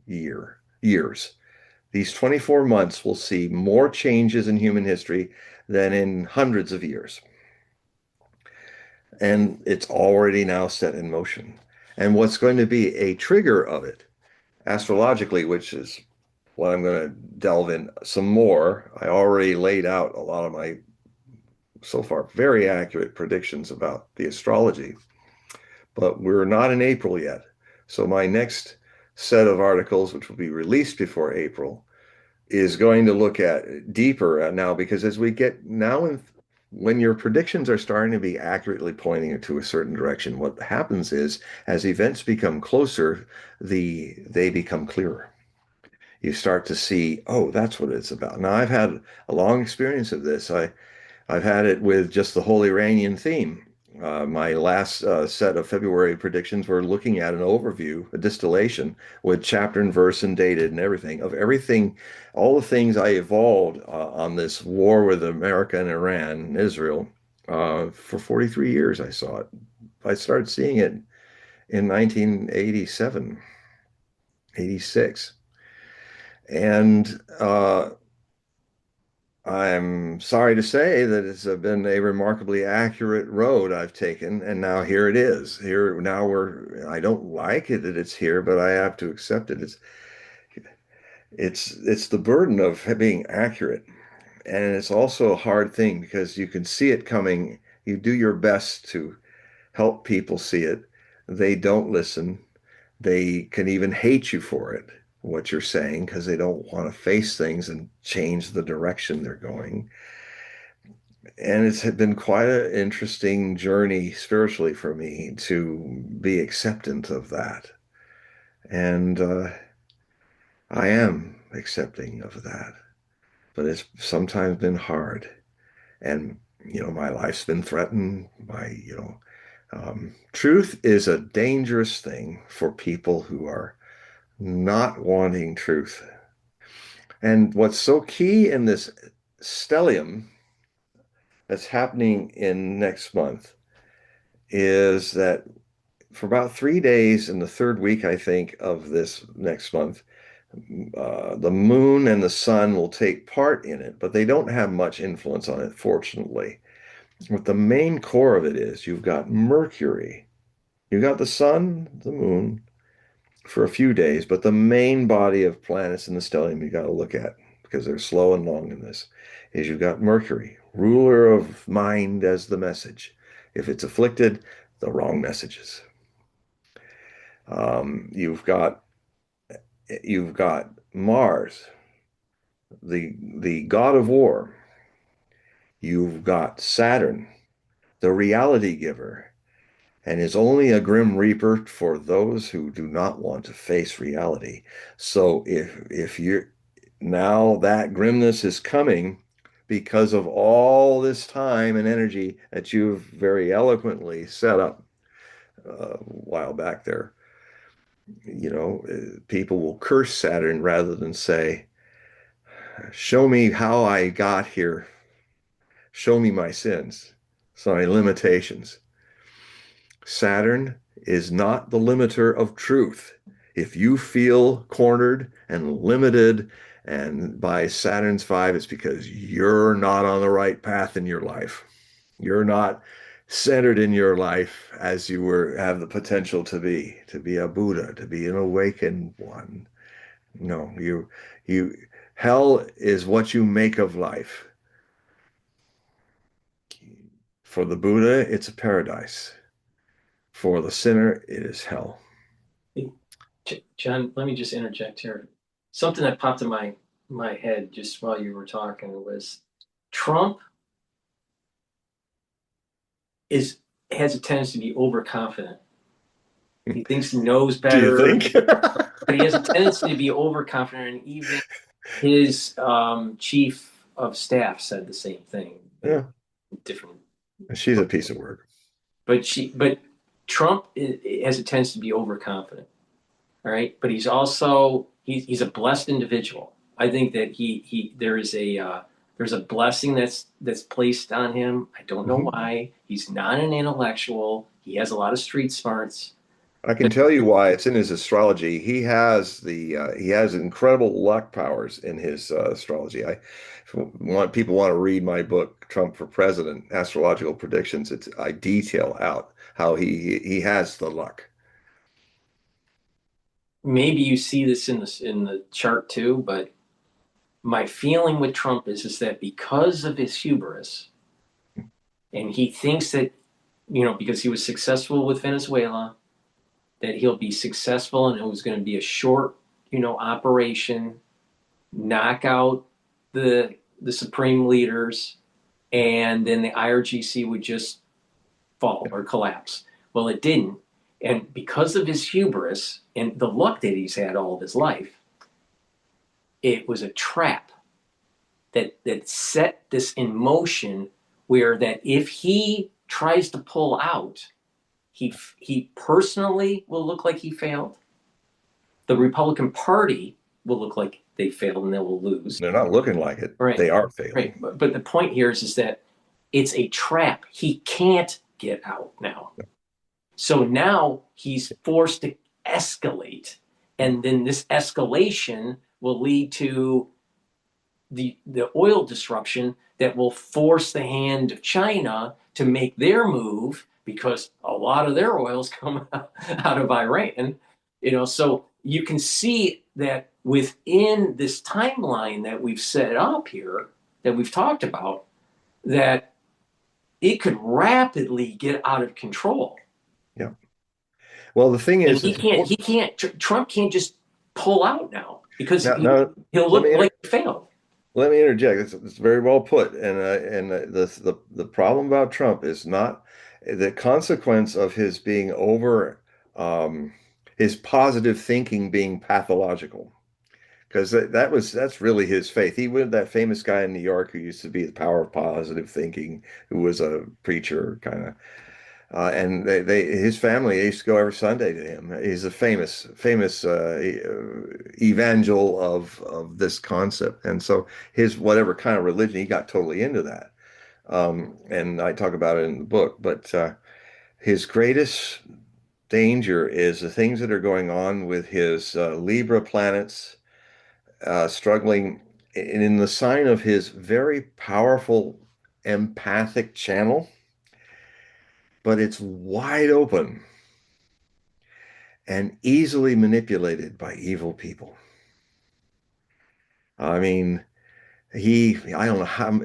years. These 24 months will see more changes in human history than in hundreds of years. And it's already now set in motion. And what's going to be a trigger of it, astrologically, which is what I'm going to delve in some more. I already laid out a lot of my so far very accurate predictions about the astrology, but we're not in April yet. So my next set of articles, which will be released before April, is going to look at deeper now, because as we get now in, when your predictions are starting to be accurately pointing to a certain direction, what happens is as events become closer, they become clearer. You start to see, oh, that's what it's about. Now, I've had a long experience of this. I've had it with just the whole Iranian theme. My last set of February predictions were looking at an overview, a distillation with chapter and verse and dated and everything, all the things I evolved on this war with America and Iran and Israel. For 43 years, I saw it. I started seeing it in 1987, 86. And I'm sorry to say that it's been a remarkably accurate road I've taken, and now here it is. Here now I don't like it that it's here, but I have to accept it. It's the burden of being accurate, and it's also a hard thing because you can see it coming. You do your best to help people see it. They don't listen. They can even hate you for it, what you're saying, because they don't want to face things and change the direction they're going. And it's been quite an interesting journey spiritually for me to be acceptant of that. And I am accepting of that. But it's sometimes been hard. And, my life's been threatened by, truth is a dangerous thing for people who are not wanting truth. And what's so key in this stellium that's happening in next month is that for about 3 days in the third week, I think, of this next month, the moon and the sun will take part in it, but they don't have much influence on it, fortunately. What the main core of it is, you've got Mercury, you've got the sun, the moon, for a few days, but the main body of planets in the stellium you got to look at because they're slow and long in this is you've got Mercury, ruler of mind as the message. If it's afflicted, the wrong messages. Um, you've got you've got Mars, the god of war. You've got Saturn, the reality giver, and is only a grim reaper for those who do not want to face reality. So if you're now that grimness is coming because of all this time and energy that you've very eloquently set up a while back there. People will curse Saturn rather than say, "Show me how I got here. Show me my sins, so my limitations." Saturn is not the limiter of truth. If you feel cornered and limited and by Saturn's five, it's because you're not on the right path in your life. You're not centered in your life as you were have the potential to be a Buddha, to be an awakened one. No, you hell is what you make of life. For the Buddha, it's a paradise. For the sinner, it is hell.
John, let me just interject here. Something that popped in my head just while you were talking was Trump is has a tendency to be overconfident. He thinks he knows
Do you
better,
think?
but he has a tendency to be overconfident. And even his chief of staff said the same thing, but
Yeah,
different.
she's a piece of work.
But Trump has a tendency to be overconfident. All right, but he's a blessed individual. I think that he there's a blessing that's placed on him. I don't know
Mhm.
why. He's not an intellectual. He has a lot of street smarts.
I can tell you why. It's in his astrology. He has incredible luck powers in his astrology. People want to read my book, Trump for President, Astrological Predictions. I detail out how he has the luck.
Maybe you see this in the chart too, but my feeling with Trump is that because of his hubris, and he thinks that because he was successful with Venezuela, that he'll be successful and it was going to be a short operation, knock out the supreme leaders, and then the IRGC would just fall or collapse. Well, it didn't. And because of his hubris and the luck that he's had all of his life, it was a trap that set this in motion where that if he tries to pull out, he personally will look like he failed. The Republican Party will look like they failed and they will lose.
They're not looking like it.
Right,
They are
right.
failing.
But the point here is that it's a trap. He can't get out now. So now he's forced to escalate. And then this escalation will lead to the oil disruption that will force the hand of China to make their move because a lot of their oils come out of Iran. So you can see that within this timeline that we've set up here, that we've talked about, that it could rapidly get out of control.
Yeah. Well, the thing
And
is,
Trump can't just pull out now because
now
he'll
let me
look like he failed.
let me interject. It's very well put, and the problem about Trump is not the consequence of his being over um, his positive thinking being pathological, because that's really his faith. He was that famous guy in New York who used to be the power of positive thinking, who was a preacher kind of. And his family they used to go every Sunday to him. He's a famous evangel of this concept, and so his whatever kind of religion he got totally into that. And I talk about it in the book. But his greatest danger is the things that are going on with his Libra planets struggling in the sign of his very powerful empathic channel, but it's wide open and easily manipulated by evil people. I mean, I don't know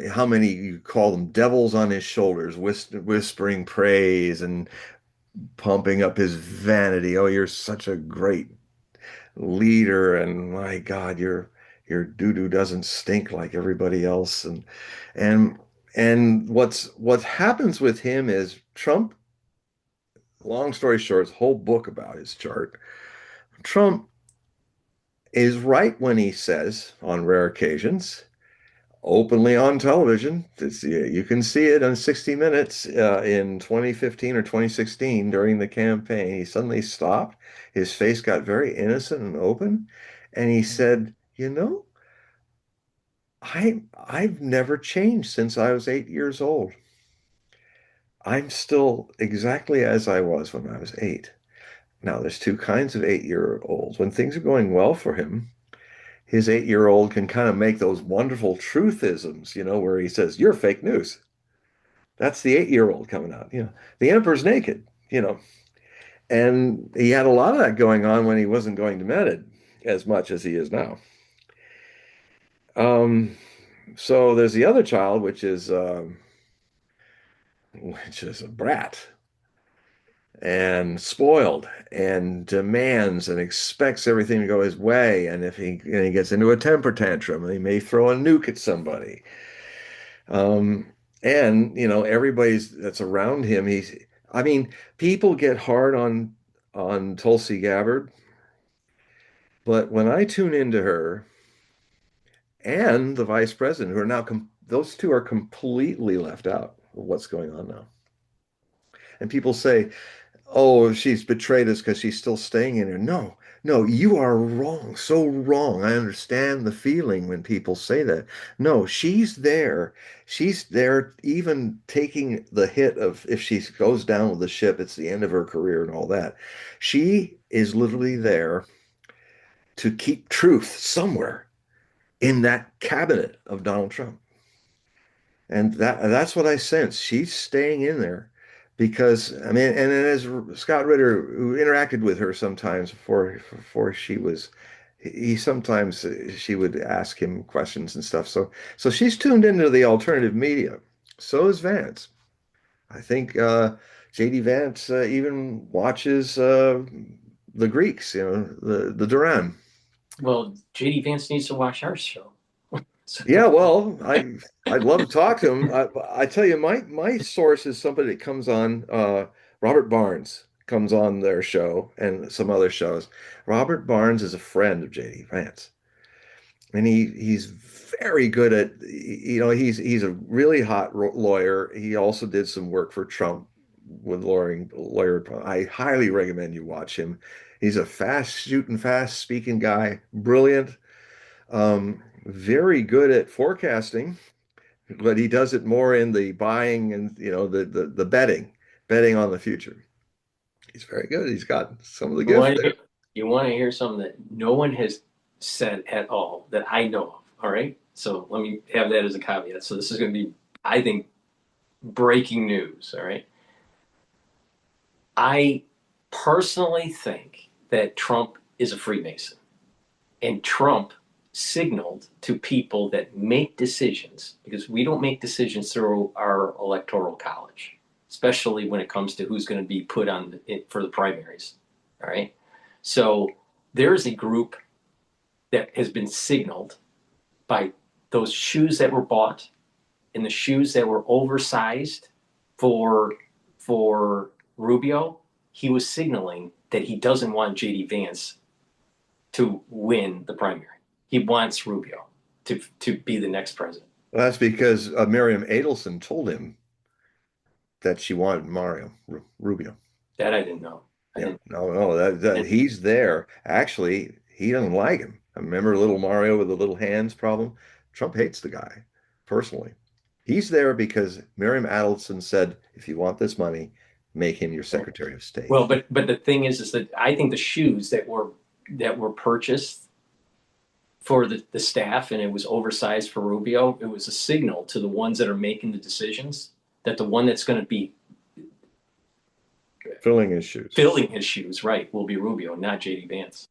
how many you call them devils on his shoulders, whispering praise and pumping up his vanity. Oh, you're such a great leader, and my God, your doo-doo doesn't stink like everybody else. And and what happens with him is Trump, long story short, whole book about his chart. Trump is right when he says, on rare occasions, openly on television, you can see it on 60 Minutes in 2015 or 2016 during the campaign. He suddenly stopped. His face got very innocent and open, and he said, I've never changed since I was 8 years old. I'm still exactly as I was when I was eight. Now, there's two kinds of 8-year-olds. When things are going well for him, his 8-year-old can kind of make those wonderful truthisms, where he says, "You're fake news." That's the 8-year-old coming out. The emperor's naked, and he had a lot of that going on when he wasn't going to Med as much as he is now. Um, so there's the other child, which is a brat and spoiled and demands and expects everything to go his way. And if he gets into a temper tantrum, he may throw a nuke at somebody. Um, and everybody's that's around him. I mean, people get hard on Tulsi Gabbard, but when I tune into her and the vice president, who are now those two are completely left out of what's going on now. And people say, "Oh, she's betrayed us because she's still staying in here." No, no, you are wrong. So wrong. I understand the feeling when people say that. No, she's there. She's there even taking the hit of if she goes down with the ship, it's the end of her career and all that. She is literally there to keep truth somewhere in that cabinet of Donald Trump. And that's what I sense. She's staying in there because I mean, and then as Scott Ritter, who interacted with her sometimes before she was, he sometimes she would ask him questions and stuff. So she's tuned into the alternative media. So is Vance. I think JD Vance even watches the Greeks, the Duran.
Well, JD Vance needs to watch our show. So,
Yeah, well, I'd love to talk to him. I tell you, my source is somebody that comes on. Robert Barnes comes on their show and some other shows. Robert Barnes is a friend of JD Vance, and he's very good at he's a really hot lawyer. He also did some work for Trump with lawyer. I highly recommend you watch him. He's a fast shooting, fast speaking guy, brilliant, very good at forecasting, but he does it more in the buying and the betting on the future. He's very good. He's got some of the
you
gift
want
there.
to you want to hear something that no one has said at all that I know of. All right. So let me have that as a caveat. So this is going to be, I think, breaking news. All right. I personally think that Trump is a Freemason, and Trump signaled to people that make decisions, because we don't make decisions through our electoral college, especially when it comes to who's going to be put on for the primaries. All right. So there is a group that has been signaled by those shoes that were bought and the shoes that were oversized for for Rubio. He was signaling that he doesn't want JD Vance to win the primary. He wants Rubio to be the next president.
Well, that's because Miriam Adelson told him that she wanted Mario Rubio.
That I didn't know. I
Yeah,
didn't.
no, no, that
And,
he's there. Actually, he doesn't like him. I remember little Mario with the little hands problem. Trump hates the guy personally. He's there because Miriam Adelson said, "If you want this money, make him your Secretary of State."
well, but the thing is that I think the shoes that were purchased for the staff and it was oversized for Rubio, it was a signal to the ones that are making the decisions that the one that's going to be
Filling his shoes.
filling his shoes, right, will be Rubio, not JD Vance.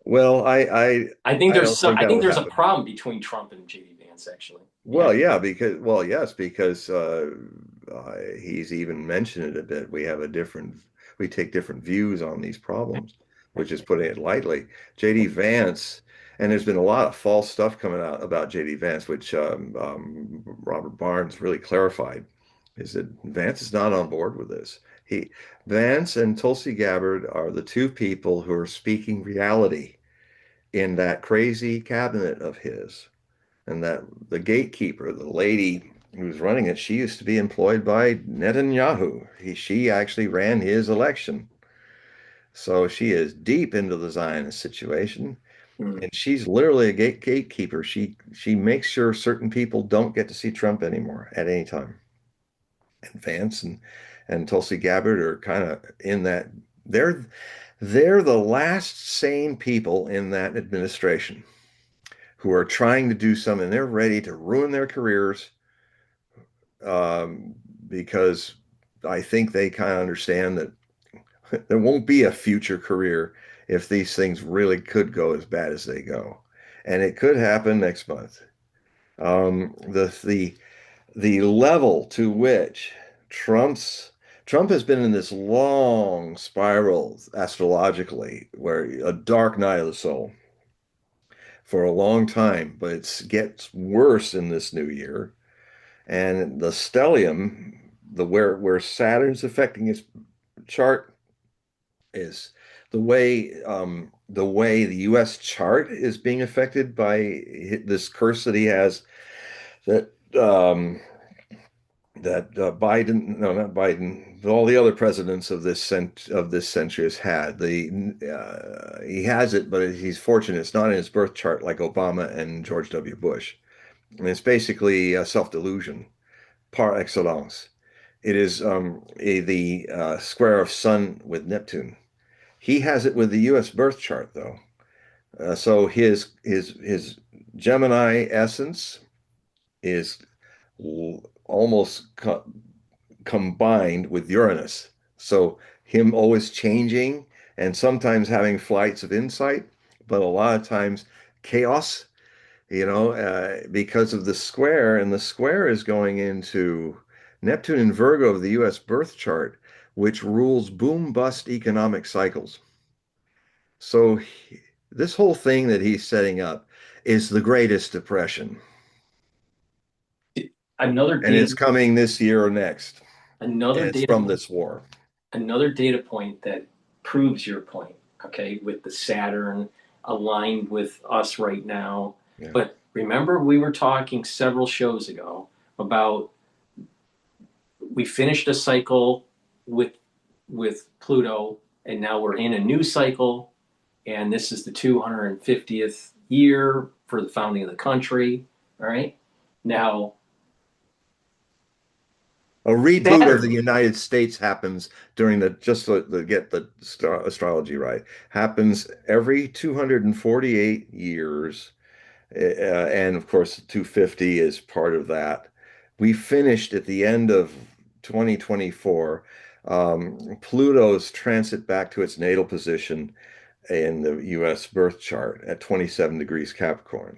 Well, I don't think
I
that
think
would
there's a
happen.
problem between Trump and JD Vance actually. Yeah.
Well, yeah, yes, because he's even mentioned it a bit. We take different views on these problems, which is putting it lightly. JD Vance, and there's been a lot of false stuff coming out about JD Vance, which Robert Barnes really clarified, is that Vance is not on board with this. Vance and Tulsi Gabbard are the two people who are speaking reality in that crazy cabinet of his. And that the gatekeeper, the lady who's running it, she used to be employed by Netanyahu. She actually ran his election. So she is deep into the Zionist situation.
Mm.
And she's literally a gatekeeper. She makes sure certain people don't get to see Trump anymore at any time. And Vance and Tulsi Gabbard are kind of in They're they're the last sane people in that administration who are trying to do something. They're ready to ruin their careers um, because I think they kind of understand that there won't be a future career if these things really could go as bad as they go, and it could happen next month. The level to which Trump's Trump has been in this long spiral astrologically, where a dark night of the soul for a long time, but it gets worse in this new year. And the stellium, the where Saturn's affecting his chart is the way the U.S. chart is being affected by this curse that he has that Biden, no, not Biden, all the other presidents of this century has had. He has it, but he's fortunate. It's not in his birth chart like Obama and George W. Bush. And it's basically a self-delusion par excellence. It is the square of Sun with Neptune. He has it with the U.S. birth chart, though. So his Gemini essence is almost combined with Uranus. So him always changing and sometimes having flights of insight, but a lot of times chaos, because of the square, and the square is going into Neptune in Virgo of the U.S. birth chart, which rules boom bust economic cycles. So this whole thing that he's setting up is the greatest depression,
Another
and
data
it's coming this year or next, and
another
it's
data
from this war.
another data point that proves your point, okay, with the Saturn aligned with us right now.
Yeah.
But remember, we were talking several shows ago about we finished a cycle with Pluto, and now we're in a new cycle, and this is the 250th year for the founding of the country. All right. Now,
A reboot of the
Saturn,
United States happens during just to get the astrology right, happens every 248 years. And of course, 250 is part of that. We finished at the end of 2024, Pluto's transit back to its natal position in the US birth chart at 27 degrees Capricorn,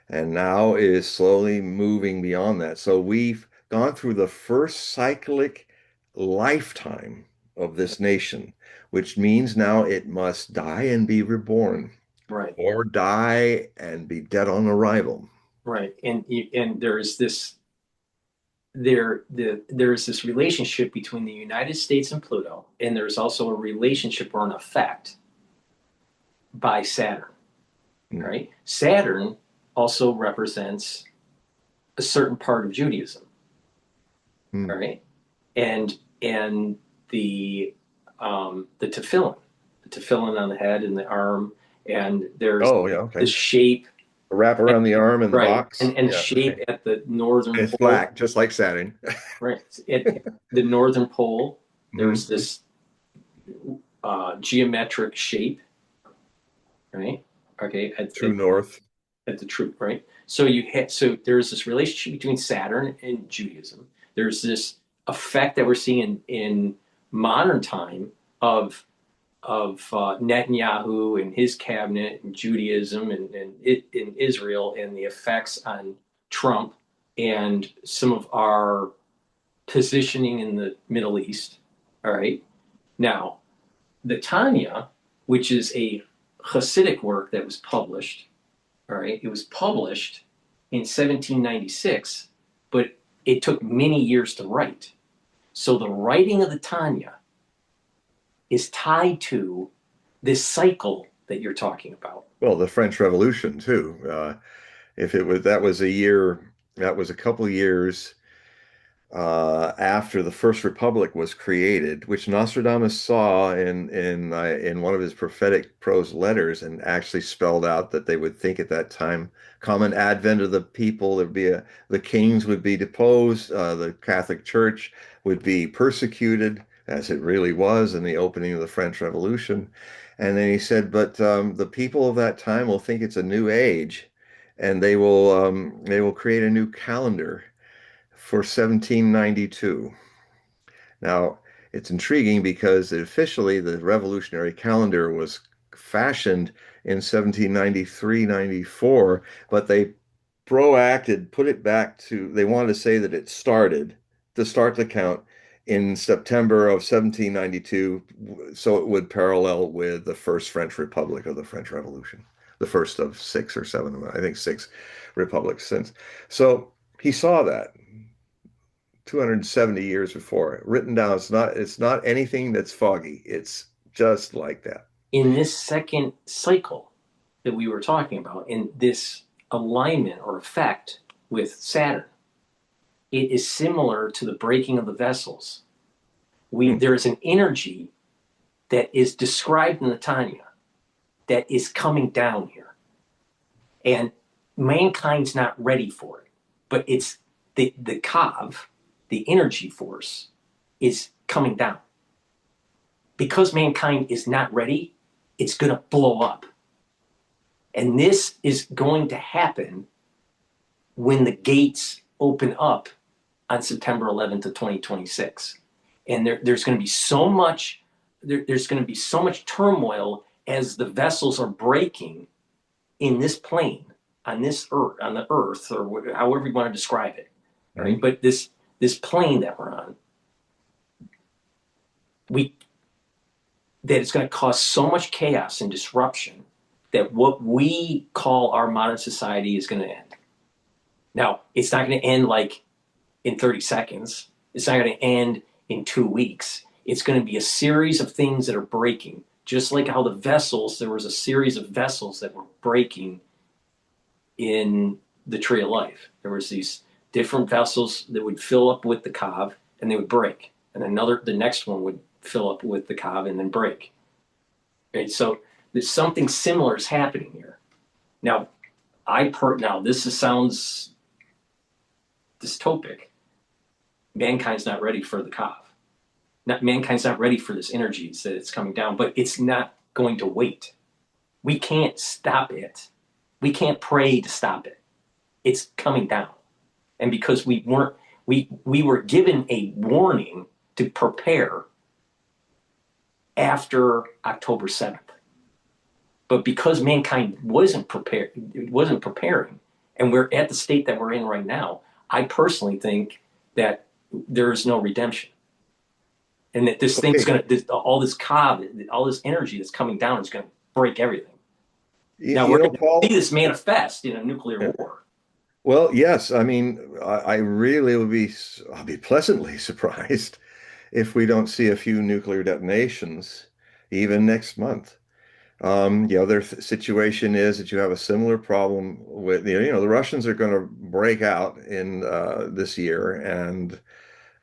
and now is slowly moving beyond that. So we've gone through the first cyclic lifetime of this nation, which means now it must die and be reborn,
right,
or die and be dead on arrival.
right, and there is this relationship between the United States and Pluto, and there's also a relationship or an effect by Saturn.
Mm.
Right, Saturn also represents a certain part of Judaism.
Mm.
All right, and the tefillin on the head and the arm, and there's
Oh, yeah,
the
okay.
shape,
A wrap around the arm and the
right,
box.
and
Yeah,
shape
okay.
at the northern
And it's
pole,
black, just like Saturn.
right, at the northern pole. There's
Mhm.
this geometric shape, right? Okay,
True north.
at the truth, right? So there's this relationship between Saturn and Judaism. There's this effect that we're seeing in modern time of Netanyahu and his cabinet and Judaism and in Israel, and the effects on Trump and some of our positioning in the Middle East. All right. Now, the Tanya, which is a Hasidic work that was published, all right, it was published in 1796, but it took many years to write. So the writing of the Tanya is tied to this cycle that you're talking about.
Well, the French Revolution too. If it was that was a year, that was a couple of years after the First Republic was created, which Nostradamus saw in one of his prophetic prose letters, and actually spelled out that they would think at that time common advent of the people. There'd be the kings would be deposed, the Catholic Church would be persecuted, as it really was in the opening of the French Revolution. And then he said, but the people of that time will think it's a new age, and they will create a new calendar for 1792. Now, it's intriguing because officially the revolutionary calendar was fashioned in 1793-94, but they proacted, put it back to, they wanted to say that it started, to start the count in September of 1792, so it would parallel with the first French Republic of the French Revolution, the first of six or seven, I think six republics since. So he saw that 270 years before, written down. It's not anything that's foggy. It's just like that.
In this second cycle that we were talking about, in this alignment or effect with Saturn, it is similar to the breaking of the vessels.
Hmm.
There is an energy that is described in the Tanya that is coming down here, and mankind's not ready for it. But it's the Kav, the energy force, is coming down. Because mankind is not ready, it's going to blow up. And this is going to happen when the gates open up on September 11th of 2026. And there's going to be so much there's going to be so much turmoil as the vessels are breaking in this plane on this earth, on the earth, or however you want to describe it. All right,
Hmm.
but this plane that we're on, we that it's going to cause so much chaos and disruption that what we call our modern society is going to end. Now, it's not going to end like in 30 seconds. It's not going to end in 2 weeks. It's going to be a series of things that are breaking, just like how the vessels, there was a series of vessels that were breaking in the Tree of Life. There was these different vessels that would fill up with the Kav and they would break. And the next one would fill up with the Kav and then break. Right? So there's something similar is happening here. Now, now sounds dystopic. Mankind's not ready for the Kav. Mankind's not ready for this energy that it's coming down, but it's not going to wait. We can't stop it. We can't pray to stop it. It's coming down. And because we were given a warning to prepare after October 7th. But because mankind wasn't preparing, and we're at the state that we're in right now, I personally think that there is no redemption. And that this thing's
Okay.
gonna all this cob, all this energy that's coming down is gonna break everything. Now
You
we're
know,
gonna see
Paul.
this manifest in a nuclear
Yeah.
war.
Well, yes. I mean, I really would be. I'll be pleasantly surprised if we don't see a few nuclear detonations even next month. The other situation is that you have a similar problem with, the Russians are going to break out in this year, and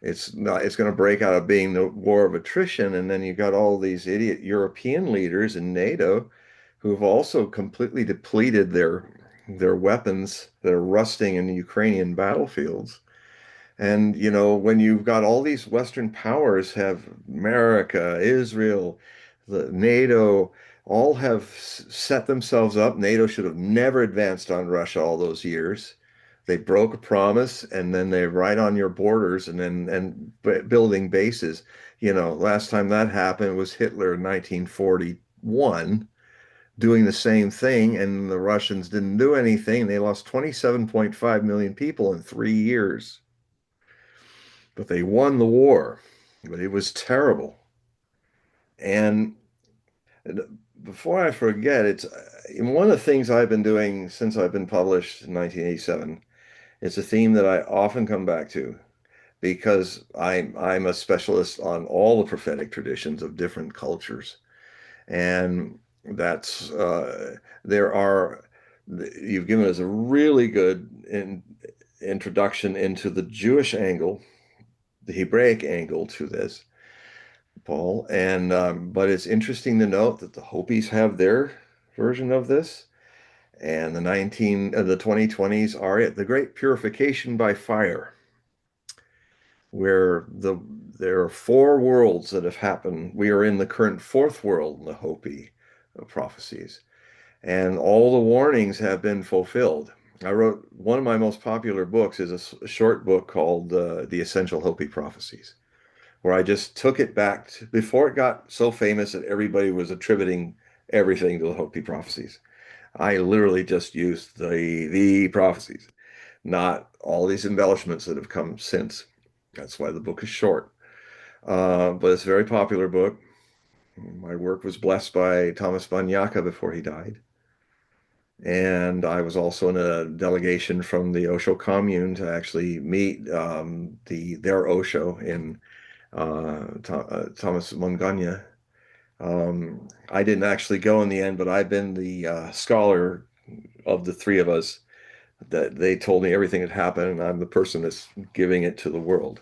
it's going to break out of being the war of attrition. And then you got all these idiot European leaders in NATO who've also completely depleted their weapons that are rusting in the Ukrainian battlefields. And, when you've got all these Western powers have America, Israel, the NATO, all have set themselves up. NATO should have never advanced on Russia all those years. They broke a promise and then they're right on your borders and building bases. Last time that happened was Hitler in 1941 doing the same thing, and the Russians didn't do anything. They lost 27.5 million people in 3 years. But they won the war. But it was terrible. And before I forget, it's one of the things I've been doing since I've been published in 1987. It's a theme that I often come back to because I'm a specialist on all the prophetic traditions of different cultures. And that's there are you've given us a really good introduction into the Jewish angle, the Hebraic angle to this, Paul. And but it's interesting to note that the Hopis have their version of this, and the 2020s are it, the Great Purification by Fire, where there are four worlds that have happened. We are in the current fourth world in the Hopi prophecies, and all the warnings have been fulfilled. I wrote one of my most popular books is a short book called The Essential Hopi Prophecies, where I just took it back to, before it got so famous that everybody was attributing everything to the Hopi prophecies. I literally just used the prophecies, not all these embellishments that have come since. That's why the book is short. But it's a very popular book. My work was blessed by Thomas Banyaka before he died. And I was also in a delegation from the Osho commune to actually meet their Osho in Thomas Monganya. I didn't actually go in the end, but I've been the scholar of the three of us that they told me everything had happened, and I'm the person that's giving it to the world.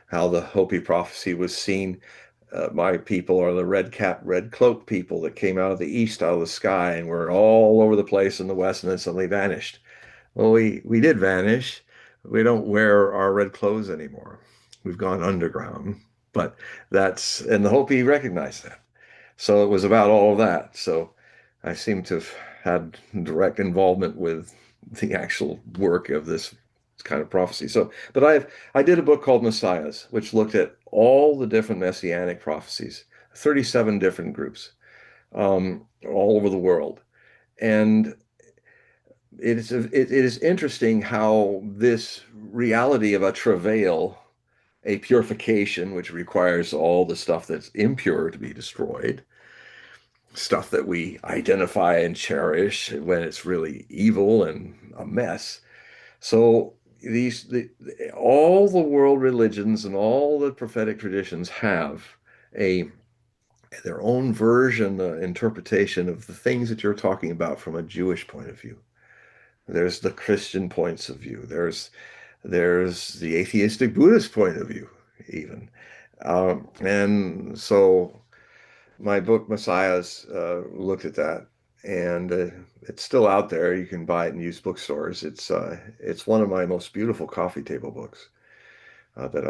How the Hopi prophecy was seen. My people are the red cap, red cloak people that came out of the east, out of the sky, and were all over the place in the west, and then suddenly vanished. Well, we did vanish. We don't wear our red clothes anymore. We've gone underground. But that's, and the Hopi recognized that. So it was about all of that. So I seem to have had direct involvement with the actual work of this kind of prophecy. So, but I did a book called Messiahs, which looked at all the different messianic prophecies, 37 different groups, all over the world. And it is interesting how this reality of a travail, a purification, which requires all the stuff that's impure to be destroyed, stuff that we identify and cherish when it's really evil and a mess. So all the world religions and all the prophetic traditions have a their own version, interpretation of the things that you're talking about from a Jewish point of view. There's the Christian points of view. There's the atheistic Buddhist point of view, even. And so my book Messiahs looked at that, and it's still out there. You can buy it in used bookstores. It's one of my most beautiful coffee table books that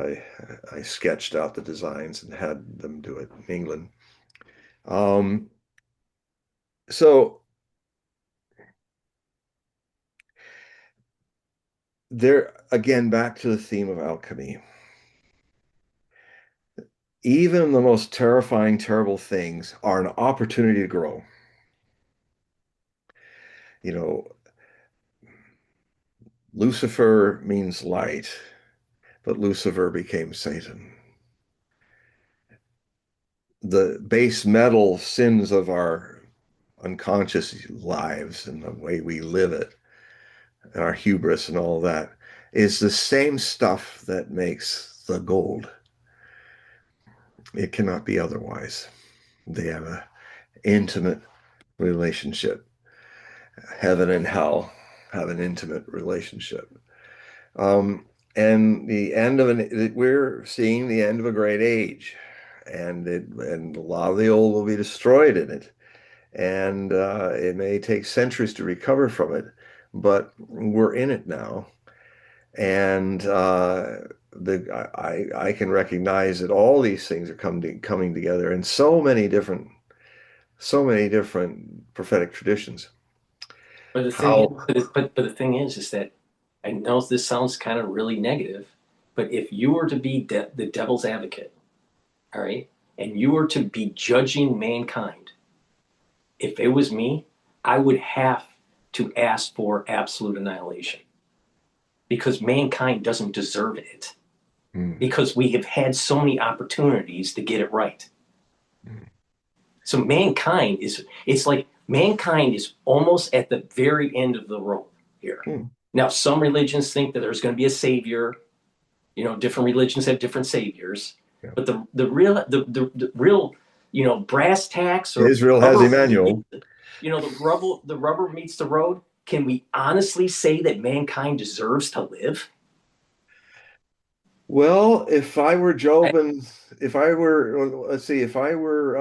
I sketched out the designs and had them do it in England. Um, so there again, back to the theme of alchemy. Even the most terrifying, terrible things are an opportunity to grow. You know, Lucifer means light, but Lucifer became Satan. The base metal sins of our unconscious lives and the way we live it, and our hubris and all that, is the same stuff that makes the gold. It cannot be otherwise. They have an intimate relationship. Heaven and hell have an intimate relationship. Um, and the end of we're seeing the end of a great age, and a lot of the old will be destroyed in it, and it may take centuries to recover from it, but we're in it now, and I can recognize that all these things are coming together in so many different prophetic traditions.
But the thing is,
How
but the thing is that I know this sounds kind of really negative, but if you were to be the devil's advocate, all right, and you were to be judging mankind, if it was me, I would have to ask for absolute annihilation because mankind doesn't deserve it
Hmm.
because we have had so many opportunities to get it right. So mankind is, it's like mankind is almost at the very end of the road here.
Hmm.
Now, some religions think that there's going to be a savior. You know, different religions have different saviors,
Yeah.
but the real, you know, brass tacks or
Israel has
rubber,
Emmanuel.
you know, the rubber meets the road. Can we honestly say that mankind deserves to live?
Well, if I were
I,
Job and if I were, let's see, if I were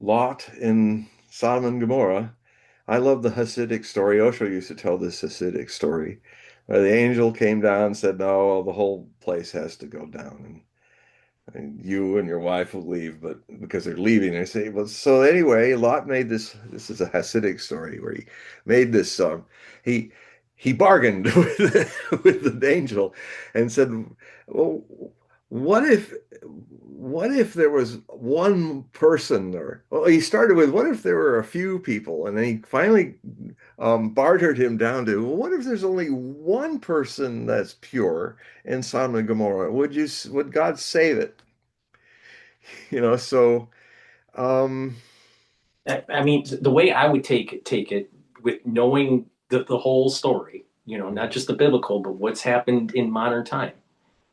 Lot in Sodom and Gomorrah, I love the Hasidic story. Osho used to tell this Hasidic story The angel came down and said, no, the whole place has to go down. And you and your wife will leave, but because they're leaving, they say, well, so anyway, Lot made this. This is a Hasidic story where he made this. He he bargained with the angel and said, well, what if what if there was one person, or well, he started with what if there were a few people, and then he finally bartered him down to, well, what if there's only one person that's pure in Sodom and Gomorrah? Would God save it? So um,
I mean, the way I would take it with knowing the whole story, not just the biblical, but what's happened in modern time.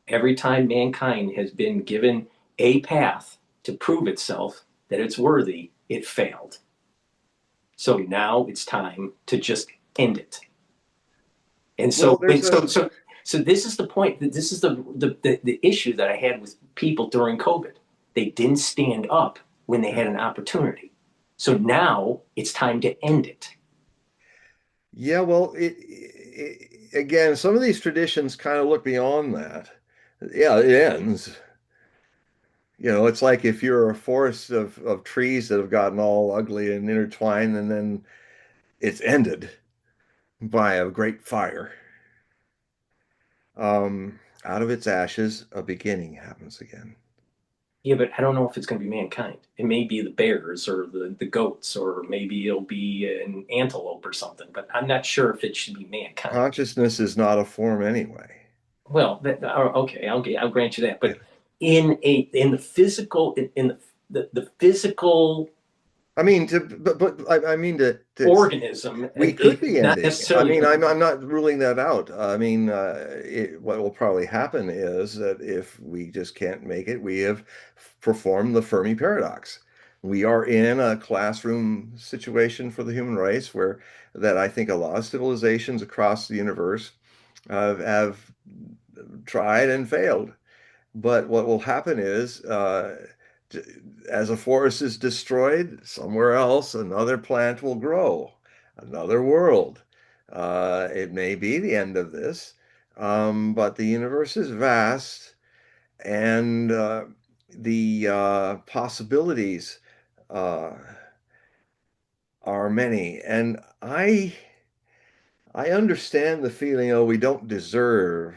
Every time mankind has been given a path to prove itself that it's worthy, it failed. So now it's time to just end it. And
well,
so, and so this is the point. This is the issue that I had with people during COVID. They didn't stand up when they had an opportunity. So now it's time to end it.
yeah, well, again, some of these traditions kind of look beyond that. Yeah, it ends. It's like if you're a forest of trees that have gotten all ugly and intertwined, and then it's ended by a great fire. Out of its ashes, a beginning happens again.
Yeah, but I don't know if it's going to be mankind. It may be the bears or the goats, or maybe it'll be an antelope or something. But I'm not sure if it should be mankind.
Consciousness is not a form anyway.
Well, okay, I'll grant you that.
Yeah.
But in the physical in the physical
I mean, I mean
organism,
we could be
not
ending. I
necessarily.
mean, I'm not ruling that out. I mean, what will probably happen is that if we just can't make it, we have performed the Fermi paradox. We are in a classroom situation for the human race where that I think a lot of civilizations across the universe have tried and failed. But what will happen is, as a forest is destroyed, somewhere else, another plant will grow, another world. It may be the end of this, but the universe is vast, and the possibilities uh, are many. And I understand the feeling, oh, we don't deserve.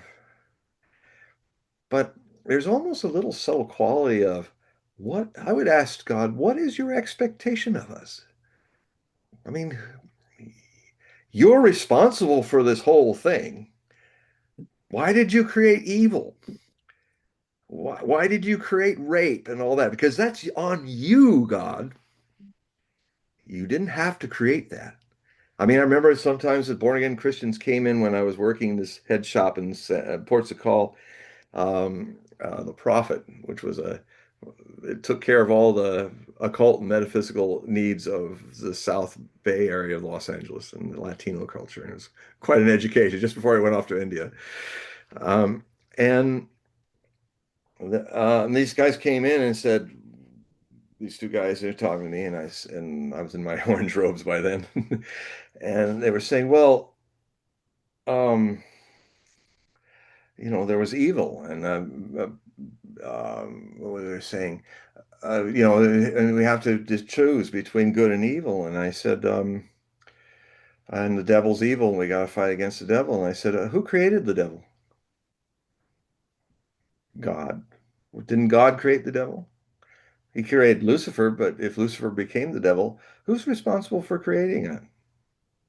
But there's almost a little subtle quality of what I would ask God, what is your expectation of us? I mean, you're responsible for this whole thing. Why did you create evil? Why did you create rape and all that? Because that's on you, God. You didn't have to create that. I mean, I remember sometimes the born again Christians came in when I was working this head shop in Ports of Call, the Prophet, which was it took care of all the occult and metaphysical needs of the South Bay area of Los Angeles and the Latino culture. And it was quite an education just before I went off to India. Um, and these guys came in and said, these two guys, they're talking to me, and I was in my orange robes by then, and they were saying, well, um, there was evil, and what were they saying? And we have to just choose between good and evil. And I said, and the devil's evil, and we got to fight against the devil. And I said, who created the devil? God. Didn't God create the devil? He created Lucifer, but if Lucifer became the devil, who's responsible for creating it?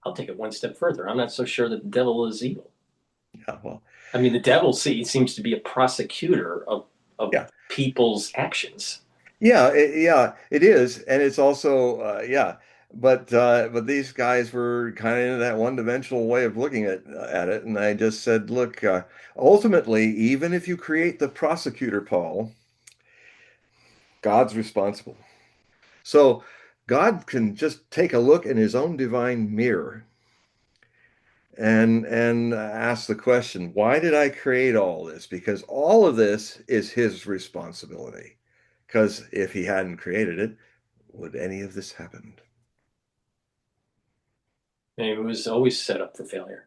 I'll take it one step further. I'm not so sure that the devil is evil.
Yeah, well,
I mean, the devil seems to be a prosecutor of
yeah.
people's actions.
Yeah, it is, and it's also yeah. But these guys were kind of in that one-dimensional way of looking at it, and I just said, look, ultimately, even if you create the prosecutor, Paul, God's responsible. So God can just take a look in His own divine mirror and ask the question, why did I create all this? Because all of this is His responsibility. Because if He hadn't created it, would any of this happen?
And it was always set up for failure.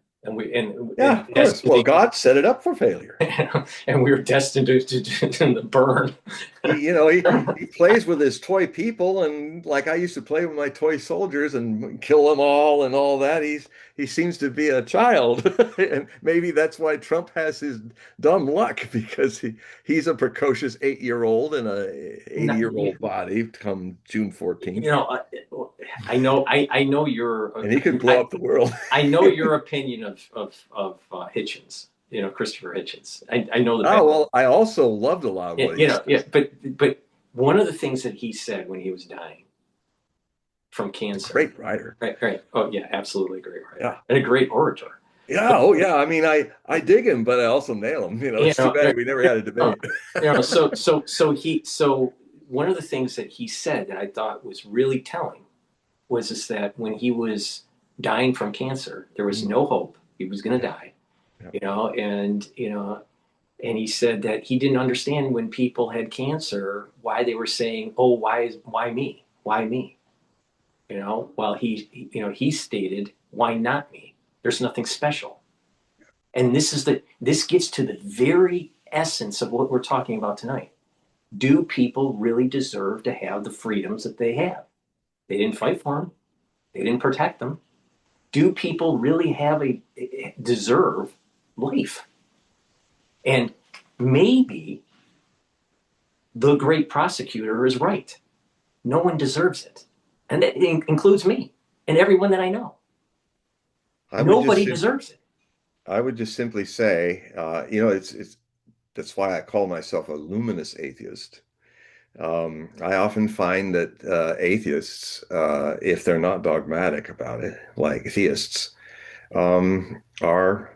Yeah,
and
of course. Well,
destined
God set it up for failure.
and we were destined to burn.
He plays with his toy people, and like I used to play with my toy soldiers and kill them all and all that. He seems to be a child, and maybe that's why Trump has his dumb luck because he's a precocious 8-year-old in a
Not,
80-year-old body come June
you
14th,
know, I know your
and he could blow up the world.
I know your opinion of Hitchens. Christopher Hitchens. I know the bad.
Oh, well, I also loved a lot of what he
Yeah,
says.
but one of the things that he said when he was dying from
A
cancer,
great writer.
right? Oh yeah, absolutely a great writer
Yeah.
and a great orator.
Yeah, oh yeah. I mean, I dig him, but I also nail him.
You
It's too
know,
bad we never had a
uh,
debate.
so one of the things that he said that I thought was really telling was is that when he was dying from cancer, there was
Mm,
no hope. He was going to
yeah,
die,
yeah.
and he said that he didn't understand when people had cancer why they were saying, "Oh, why me? Why me?" While he stated, "Why not me? There's nothing special." And this gets to the very essence of what we're talking about tonight. Do people really deserve to have the freedoms that they have? They didn't fight for them. They didn't protect them. Do people really deserve life? And maybe the great prosecutor is right. No one deserves it. And that includes me and everyone that I know.
I would just
Nobody
sim
deserves it.
I would just simply say, it's that's why I call myself a luminous atheist. I often find that atheists, if they're not dogmatic about it, like theists, are.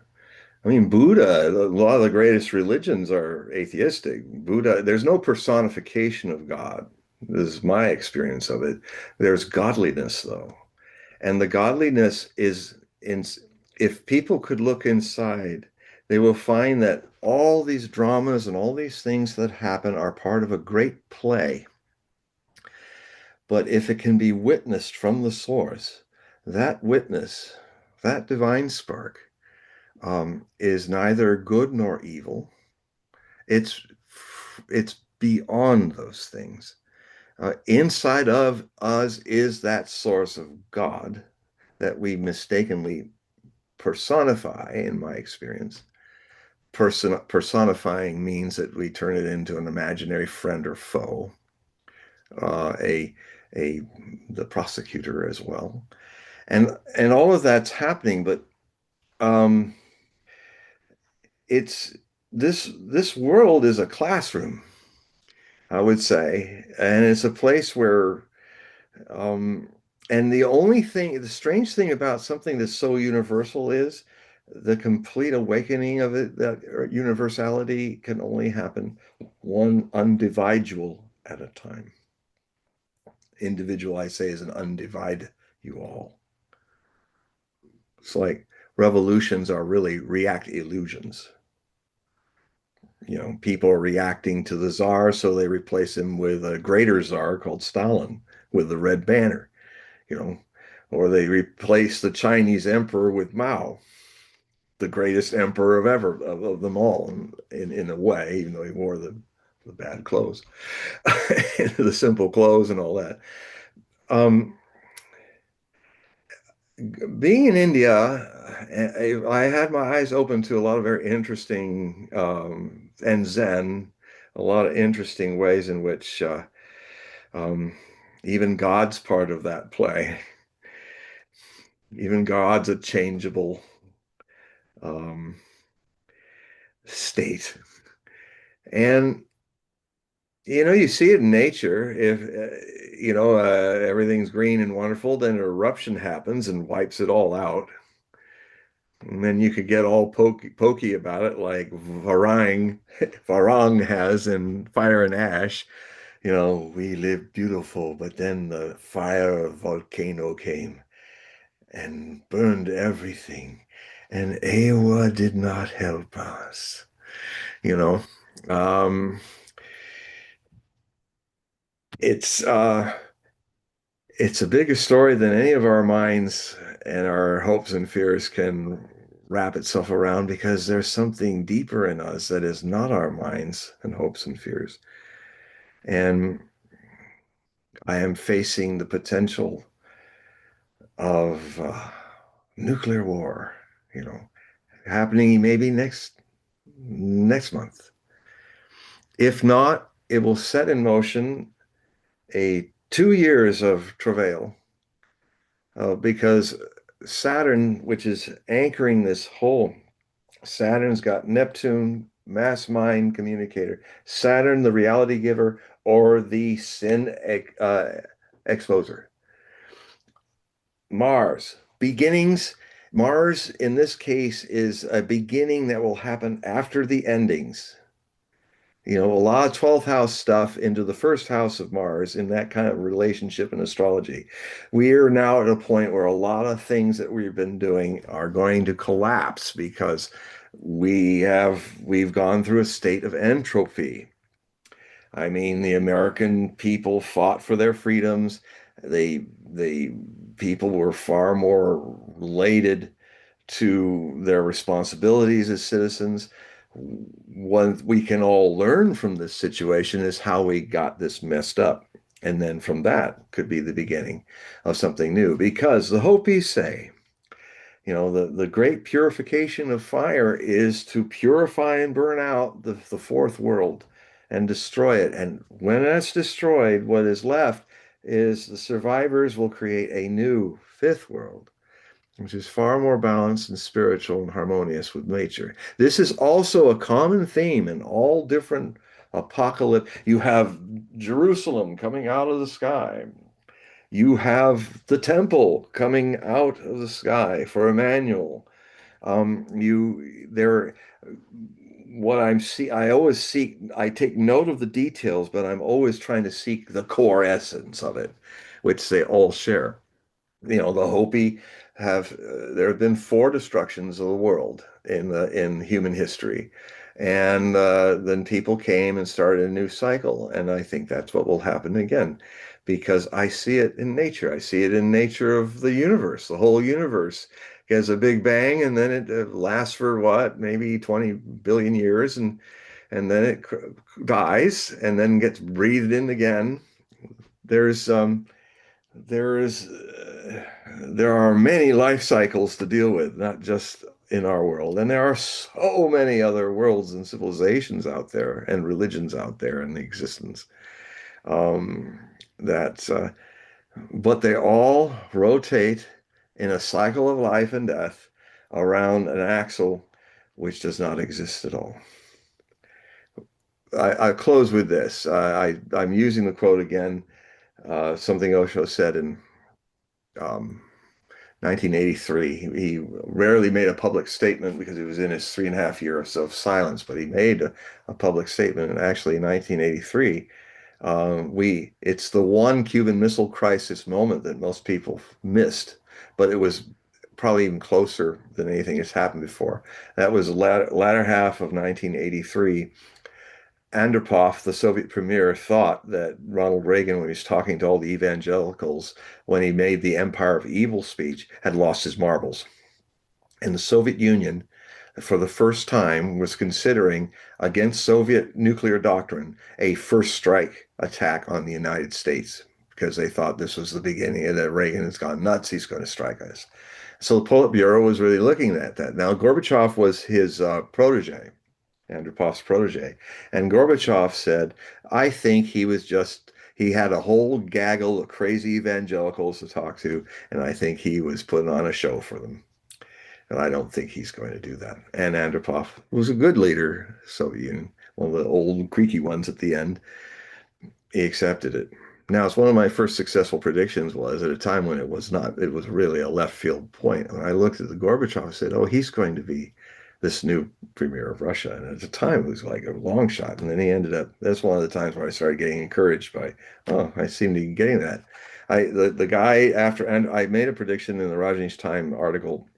I mean, Buddha, a lot of the greatest religions are atheistic. Buddha, there's no personification of God. This is my experience of it. There's godliness, though. And the godliness is in, if people could look inside, they will find that all these dramas and all these things that happen are part of a great play. But if it can be witnessed from the source, that witness, that divine spark, is neither good nor evil. It's it's beyond those things. Inside of us is that source of God that we mistakenly personify, in my experience. Personifying means that we turn it into an imaginary friend or foe, uh, a a the prosecutor as well, and all of that's happening. But um, it's this world is a classroom, I would say, and it's a place where Um, and the strange thing about something that's so universal is the complete awakening of it, that universality can only happen one individual at a time. Individual, I say, is an undivide you all. It's like revolutions are really react illusions. People are reacting to the czar, so they replace him with a greater czar called Stalin with the red banner. you know, or they replace the Chinese emperor with Mao, the greatest emperor of ever of them all, in a way, even though he wore the bad clothes, the simple clothes and all that. Um, Being in India, I had my eyes open to a lot of very interesting and Zen, a lot of interesting ways in which um, even God's part of that play. Even God's a changeable um, state. And you see it in nature. If everything's green and wonderful, then an eruption happens and wipes it all out. And then you could get all pokey about it, like Varang has in Fire and Ash. We lived beautiful, but then the fire of volcano came and burned everything, and Ewa did not help us. You know, um, it's uh, it's a bigger story than any of our minds and our hopes and fears can wrap itself around because there's something deeper in us that is not our minds and hopes and fears. And I am facing the potential of nuclear war, you know, happening maybe next month. If not, it will set in motion a 2 years of travail because Saturn, which is anchoring this whole, Saturn's got Neptune, mass mind communicator, Saturn, the reality giver, or the sin exposer. Mars, beginnings. Mars, in this case, is a beginning that will happen after the endings. You know, a lot of 12th house stuff into the first house of Mars in that kind of relationship in astrology. We are now at a point where a lot of things that we've been doing are going to collapse because we've gone through a state of entropy. I mean, the American people fought for their freedoms. The people were far more related to their responsibilities as citizens. What we can all learn from this situation is how we got this messed up. And then from that could be the beginning of something new. Because the Hopis say, you know, the great purification of fire is to purify and burn out the fourth world and destroy it. And when that's destroyed, what is left is the survivors will create a new fifth world, which is far more balanced and spiritual and harmonious with nature. This is also a common theme in all different apocalypse. You have Jerusalem coming out of the sky. You have the temple coming out of the sky for Emmanuel. You there. What I always seek. I take note of the details, but I'm always trying to seek the core essence of it, which they all share. You know, the Hopi have there have been four destructions of the world in human history, and then people came and started a new cycle, and I think that's what will happen again, because I see it in nature. I see it in nature of the universe. The whole universe has a big bang, and then it lasts for what, maybe 20 billion years, and then it dies, and then gets breathed in again. There's there is there are many life cycles to deal with, not just in our world. And there are so many other worlds and civilizations out there and religions out there in existence. Um, that, but they all rotate in a cycle of life and death around an axle which does not exist at all. I close with this. I'm using the quote again, something Osho said in um, 1983. He rarely made a public statement because he was in his 3.5 years of silence, but he made a public statement. And actually, in 1983, it's the one Cuban Missile Crisis moment that most people missed, but it was probably even closer than anything that's happened before. That was the latter half of 1983. Andropov, the Soviet premier, thought that Ronald Reagan, when he was talking to all the evangelicals, when he made the Empire of Evil speech, had lost his marbles. And the Soviet Union, for the first time, was considering, against Soviet nuclear doctrine, a first strike attack on the United States because they thought this was the beginning and that Reagan has gone nuts. He's going to strike us. So the Politburo was really looking at that. Now, Gorbachev was his protege. Andropov's protege. And Gorbachev said, I think he had a whole gaggle of crazy evangelicals to talk to, and I think he was putting on a show for them. And I don't think he's going to do that. And Andropov was a good leader, Soviet Union, one of the old creaky ones at the end. He accepted it. Now, it's one of my first successful predictions was at a time when it was not, it was really a left field point. When I looked at the Gorbachev, I said, oh, he's going to be this new premier of Russia. And at the time, it was like a long shot. And then he ended up, that's one of the times where I started getting encouraged by, oh, I seem to be getting that. The guy after, and I made a prediction in the Rajneesh Time article,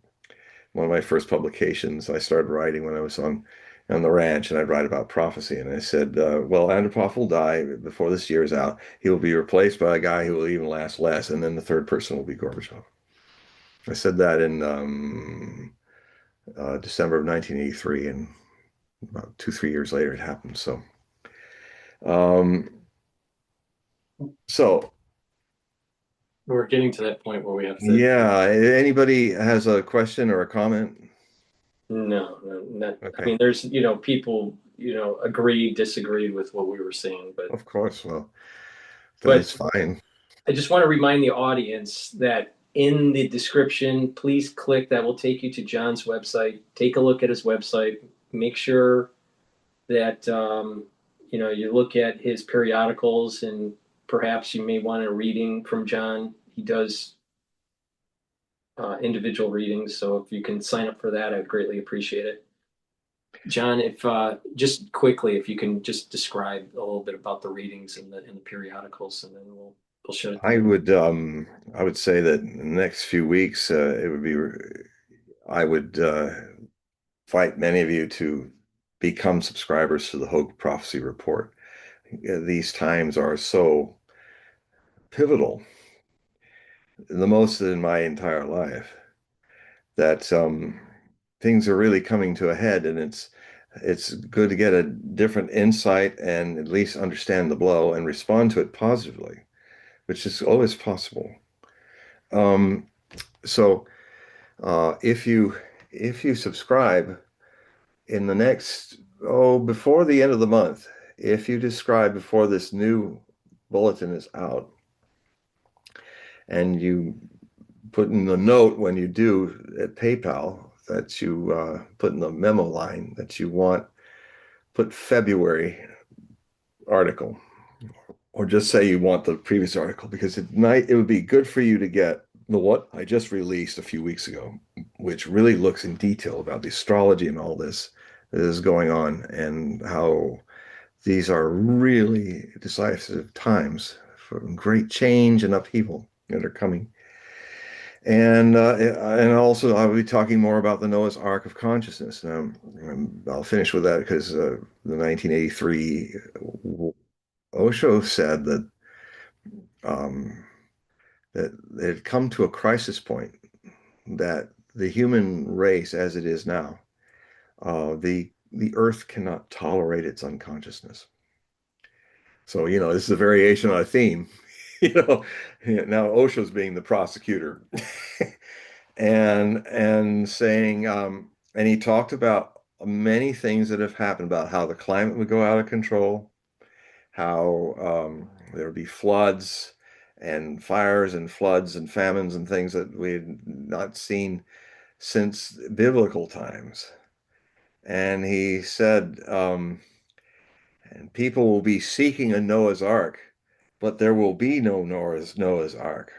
one of my first publications I started writing when I was on the ranch, and I'd write about prophecy. And I said, well, Andropov will die before this year is out. He will be replaced by a guy who will even last less, and then the third person will be Gorbachev. I said that in December of 1983, and about 2, 3 years later it happened. Um, so
We're getting to that point where we have to.
yeah, anybody has a question or a comment?
No, no, not. I
Okay,
mean, there's people agreed, disagreed with what we were saying, but
of course. Well,
but
that's fine.
I just want to remind the audience that in the description, please click that will take you to John's website. Take a look at his website. Make sure that you look at his periodicals, and perhaps you may want a reading from John. He does individual readings, so if you can sign up for that, I'd greatly appreciate it. John, if just quickly, if you can just describe a little bit about the readings and the periodicals, and then we'll shut it
I
down.
would um I would say that in the next few weeks it would be I would invite many of you to become subscribers to the Hogue Prophecy Report. These times are so pivotal, the most in my entire life, that things are really coming to a head, and it's good to get a different insight and at least understand the blow and respond to it positively, which is always possible. Um, so if you subscribe in the next before the end of the month, if you subscribe before this new bulletin is out, and you put in the note when you do at PayPal that you put in the memo line that you want, put February article, or just say you want the previous article, because it would be good for you to get the what I just released a few weeks ago, which really looks in detail about the astrology and all this that is going on, and how these are really decisive times for great change and upheaval that are coming. And also I will be talking more about the Noah's Ark of Consciousness. I'll finish with that because the 1983 Osho said um, that it had come to a crisis point, that the human race, as it is now, the Earth cannot tolerate its unconsciousness. So, this is a variation on a theme. You know, now Osho's being the prosecutor, and saying, and he talked about many things that have happened, about how the climate would go out of control, how there would be floods and fires and floods and famines and things that we had not seen since biblical times. And he said, and people will be seeking a Noah's Ark, but there will be no Noah's Ark.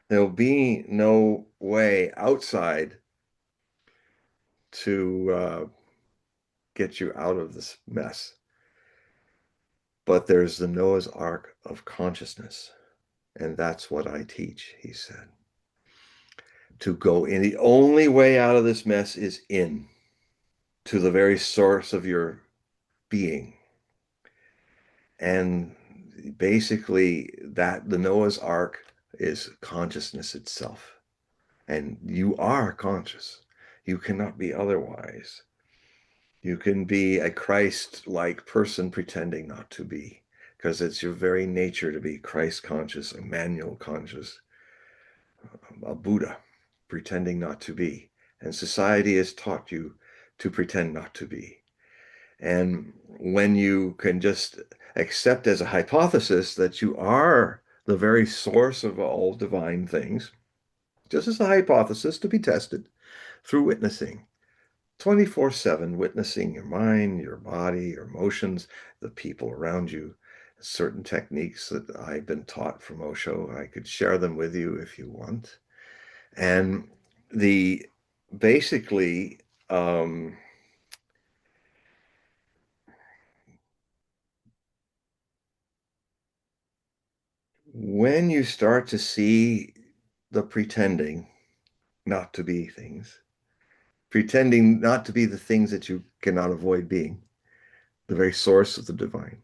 There will be no way outside to get you out of this mess. But there's the Noah's Ark of consciousness. And that's what I teach, he said. To go in, the only way out of this mess is in, to the very source of your being. And basically, that the Noah's Ark is consciousness itself. And you are conscious. You cannot be otherwise. You can be a Christ-like person pretending not to be, because it's your very nature to be Christ conscious, Emmanuel conscious, a Buddha pretending not to be. And society has taught you to pretend not to be. And when you can just accept as a hypothesis that you are the very source of all divine things, just as a hypothesis to be tested through witnessing, 24/7, witnessing your mind, your body, your emotions, the people around you, certain techniques that I've been taught from Osho. I could share them with you if you want. And the basically, um, when you start to see the pretending not to be things, pretending not to be the things that you cannot avoid being, the very source of the divine.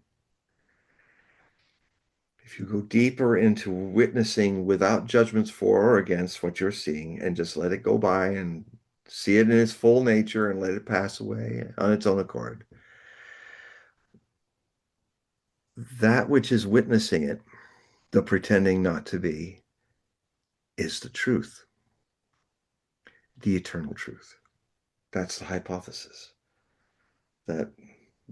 If you go deeper into witnessing without judgments for or against what you're seeing, and just let it go by and see it in its full nature and let it pass away on its own accord. That which is witnessing it, the pretending not to be, is the truth, the eternal truth. That's the hypothesis. That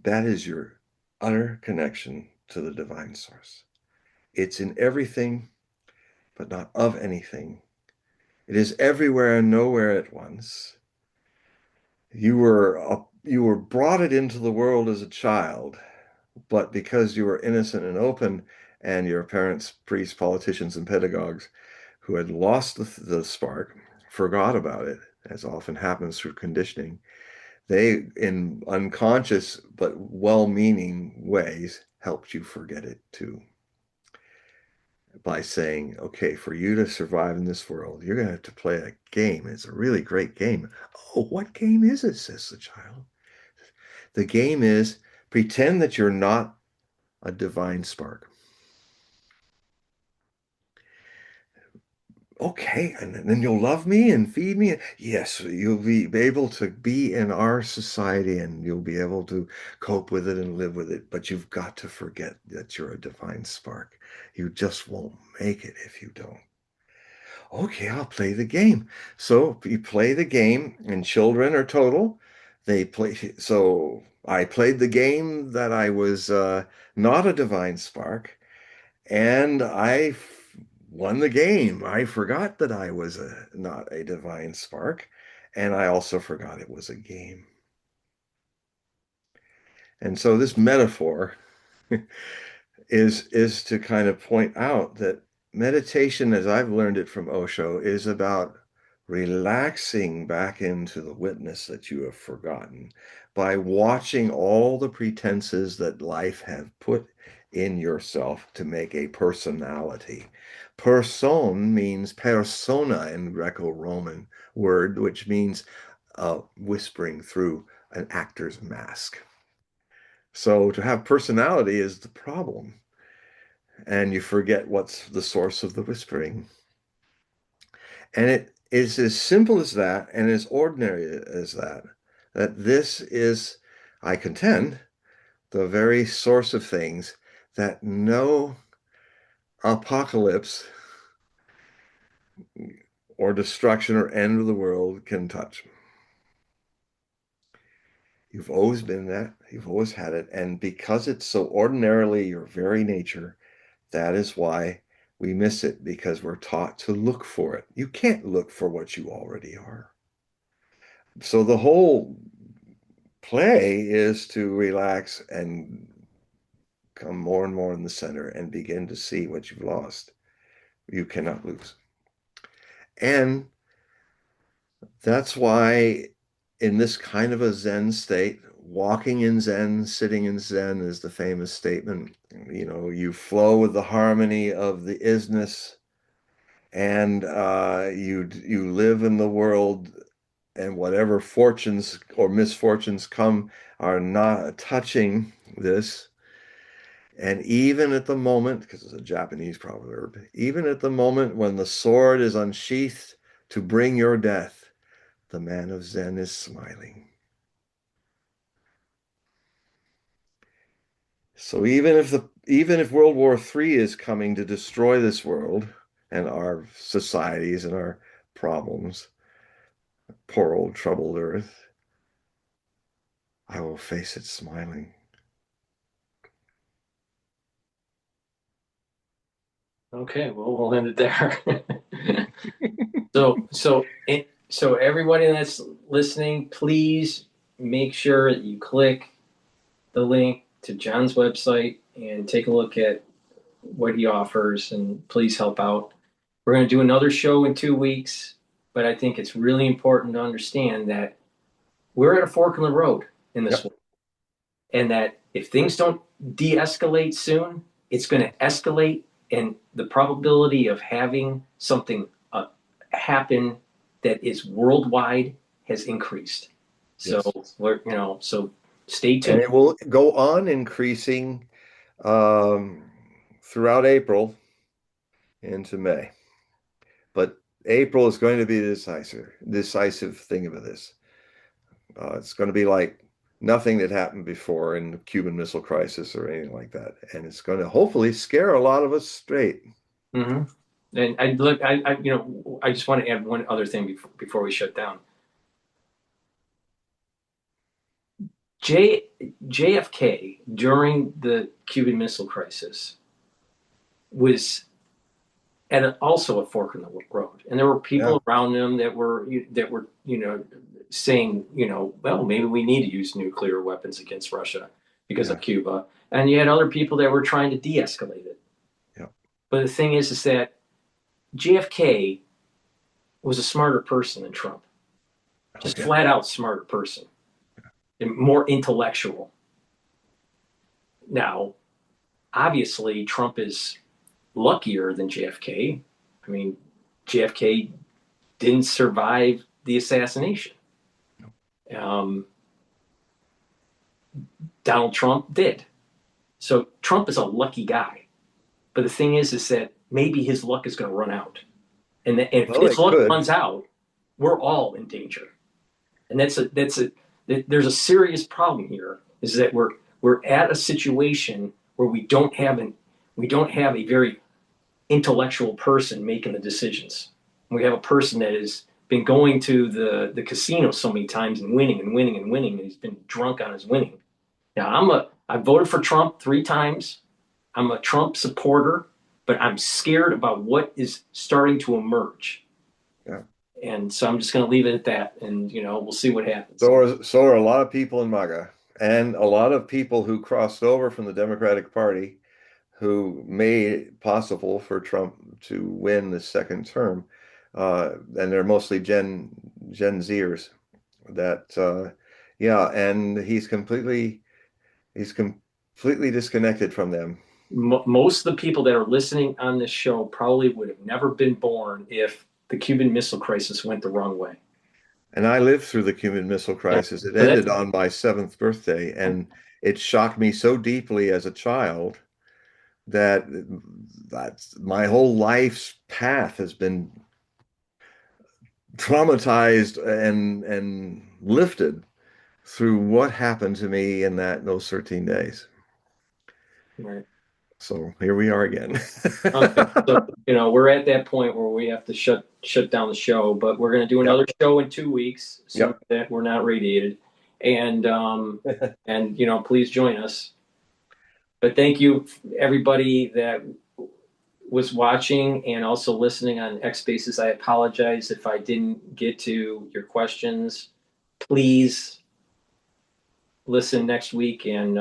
that is your utter connection to the divine source. It's in everything, but not of anything. It is everywhere and nowhere at once. You were brought it into the world as a child, but because you were innocent and open, and your parents, priests, politicians, and pedagogues who had lost the spark forgot about it, as often happens through conditioning, they, in unconscious but well-meaning ways, helped you forget it too. By saying, okay, for you to survive in this world, you're going to have to play a game. It's a really great game. Oh, what game is it? Says the child. The game is pretend that you're not a divine spark. Okay, and then you'll love me and feed me. Yes, you'll be able to be in our society and you'll be able to cope with it and live with it. But you've got to forget that you're a divine spark. You just won't make it if you don't. Okay, I'll play the game. So you play the game, and children are total. They play. So I played the game that I was not a divine spark, and won the game. I forgot that I was not a divine spark, and I also forgot it was a game. And so this metaphor is to kind of point out that meditation, as I've learned it from Osho, is about relaxing back into the witness that you have forgotten by watching all the pretenses that life have put in yourself to make a personality. Person means persona in Greco-Roman word, which means whispering through an actor's mask. So to have personality is the problem, and you forget what's the source of the whispering. And it is as simple as that and as ordinary as that, that this is, I contend, the very source of things that no apocalypse or destruction or end of the world can touch. You've always been that, you've always had it, and because it's so ordinarily your very nature, that is why we miss it, because we're taught to look for it. You can't look for what you already are. So the whole play is to relax and come more and more in the center and begin to see what you've lost. You cannot lose. And that's why in this kind of a Zen state, walking in Zen, sitting in Zen is the famous statement. You know, you flow with the harmony of the isness, and you live in the world, and whatever fortunes or misfortunes come are not touching this. And even at the moment, because it's a Japanese proverb, even at the moment when the sword is unsheathed to bring your death, the man of Zen is smiling. So even if World War III is coming to destroy this world and our societies and our problems, poor old troubled earth, I will face it smiling.
Okay, well, we'll end it there. So everybody that's listening, please make sure that you click the link to John's website and take a look at what he offers, and please help out. We're going to do another show in 2 weeks, but I think it's really important to understand that we're at a fork in the road in this
Yep.
world, and that if things don't de-escalate soon, it's going to escalate, and the probability of having something happen that is worldwide has increased. So
Yes.
so stay
And
tuned.
it will go on increasing um, throughout April into May. But April is going to be the decisive thing of this. It's going to be like nothing that happened before in the Cuban Missile Crisis or anything like that, and it's going to hopefully scare a lot of us straight.
Hmm. And I look, I just want to add one other thing before we shut down. J JFK during the Cuban Missile Crisis was also a fork in the road, and there were
Yeah,
people around him that were saying well, maybe we need to use nuclear weapons against Russia because of
yeah,
Cuba, and you had other people that were trying to de-escalate it.
yeah.
But the thing is that JFK was a smarter person than Trump,
Oh,
just
yeah.
flat out smarter person and more intellectual. Now, obviously, Trump is luckier than JFK. I mean, JFK didn't survive the assassination. Um, Donald Trump did. So Trump is a lucky guy. But the thing is that maybe his luck is going to run out. And if
Well,
his
it
luck
could.
runs out, we're all in danger. And there's a serious problem here. Is that we're at a situation where we don't have a very intellectual person making the decisions. We have a person that has been going to the casino so many times and winning and winning and winning, and he's been drunk on his winning. Now I voted for Trump 3 times. I'm a Trump supporter, but I'm scared about what is starting to emerge.
Yeah.
And so I'm just going to leave it at that, and we'll see what happens.
So are a lot of people in MAGA and a lot of people who crossed over from the Democratic Party who made it possible for Trump to win the second term. And they're mostly Gen Zers that yeah, and he's completely disconnected from them.
Most of the people that are listening on this show probably would have never been born if the Cuban Missile Crisis went the wrong way.
And I lived through the Cuban Missile
Yeah.
Crisis. It
So that's
ended on my seventh birthday, and it shocked me so deeply as a child that that's my whole life's path has been traumatized and lifted through what happened to me in those 13 days.
right.
So here we are again.
Okay, so we're at that point where we have to shut down the show, but we're going to do
Yep.
another show in 2 weeks, assuming
Yep.
that we're not radiated, and please join us. But thank you everybody that was watching and also listening on X Spaces. I apologize if I didn't get to your questions. Please listen next week and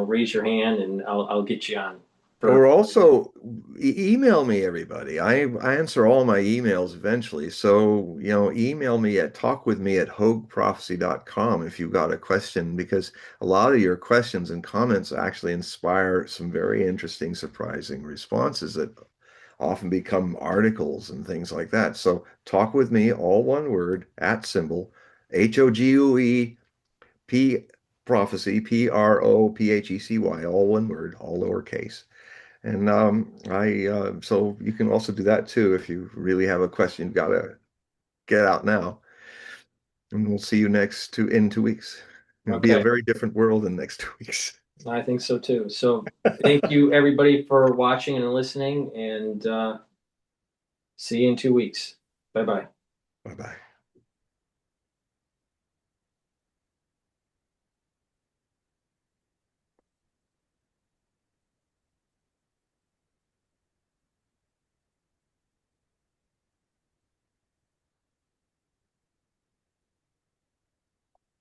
raise your hand and I'll get you on for.
Or also email me, everybody. I answer all my emails eventually. So, email me at talkwithme@hogueprophecy.com if you've got a question, because a lot of your questions and comments actually inspire some very interesting, surprising responses that often become articles and things like that. So talk with me, all one word, at symbol, HOGUEP prophecy, PROPHECY, all one word, all lowercase. And I so you can also do that too if you really have a question you've got to get out now. And we'll see you in 2 weeks. It'll be a
Okay,
very different world in the next 2 weeks.
I think so too. So thank you everybody for watching and listening, and see you in 2 weeks. Bye bye.
Bye bye.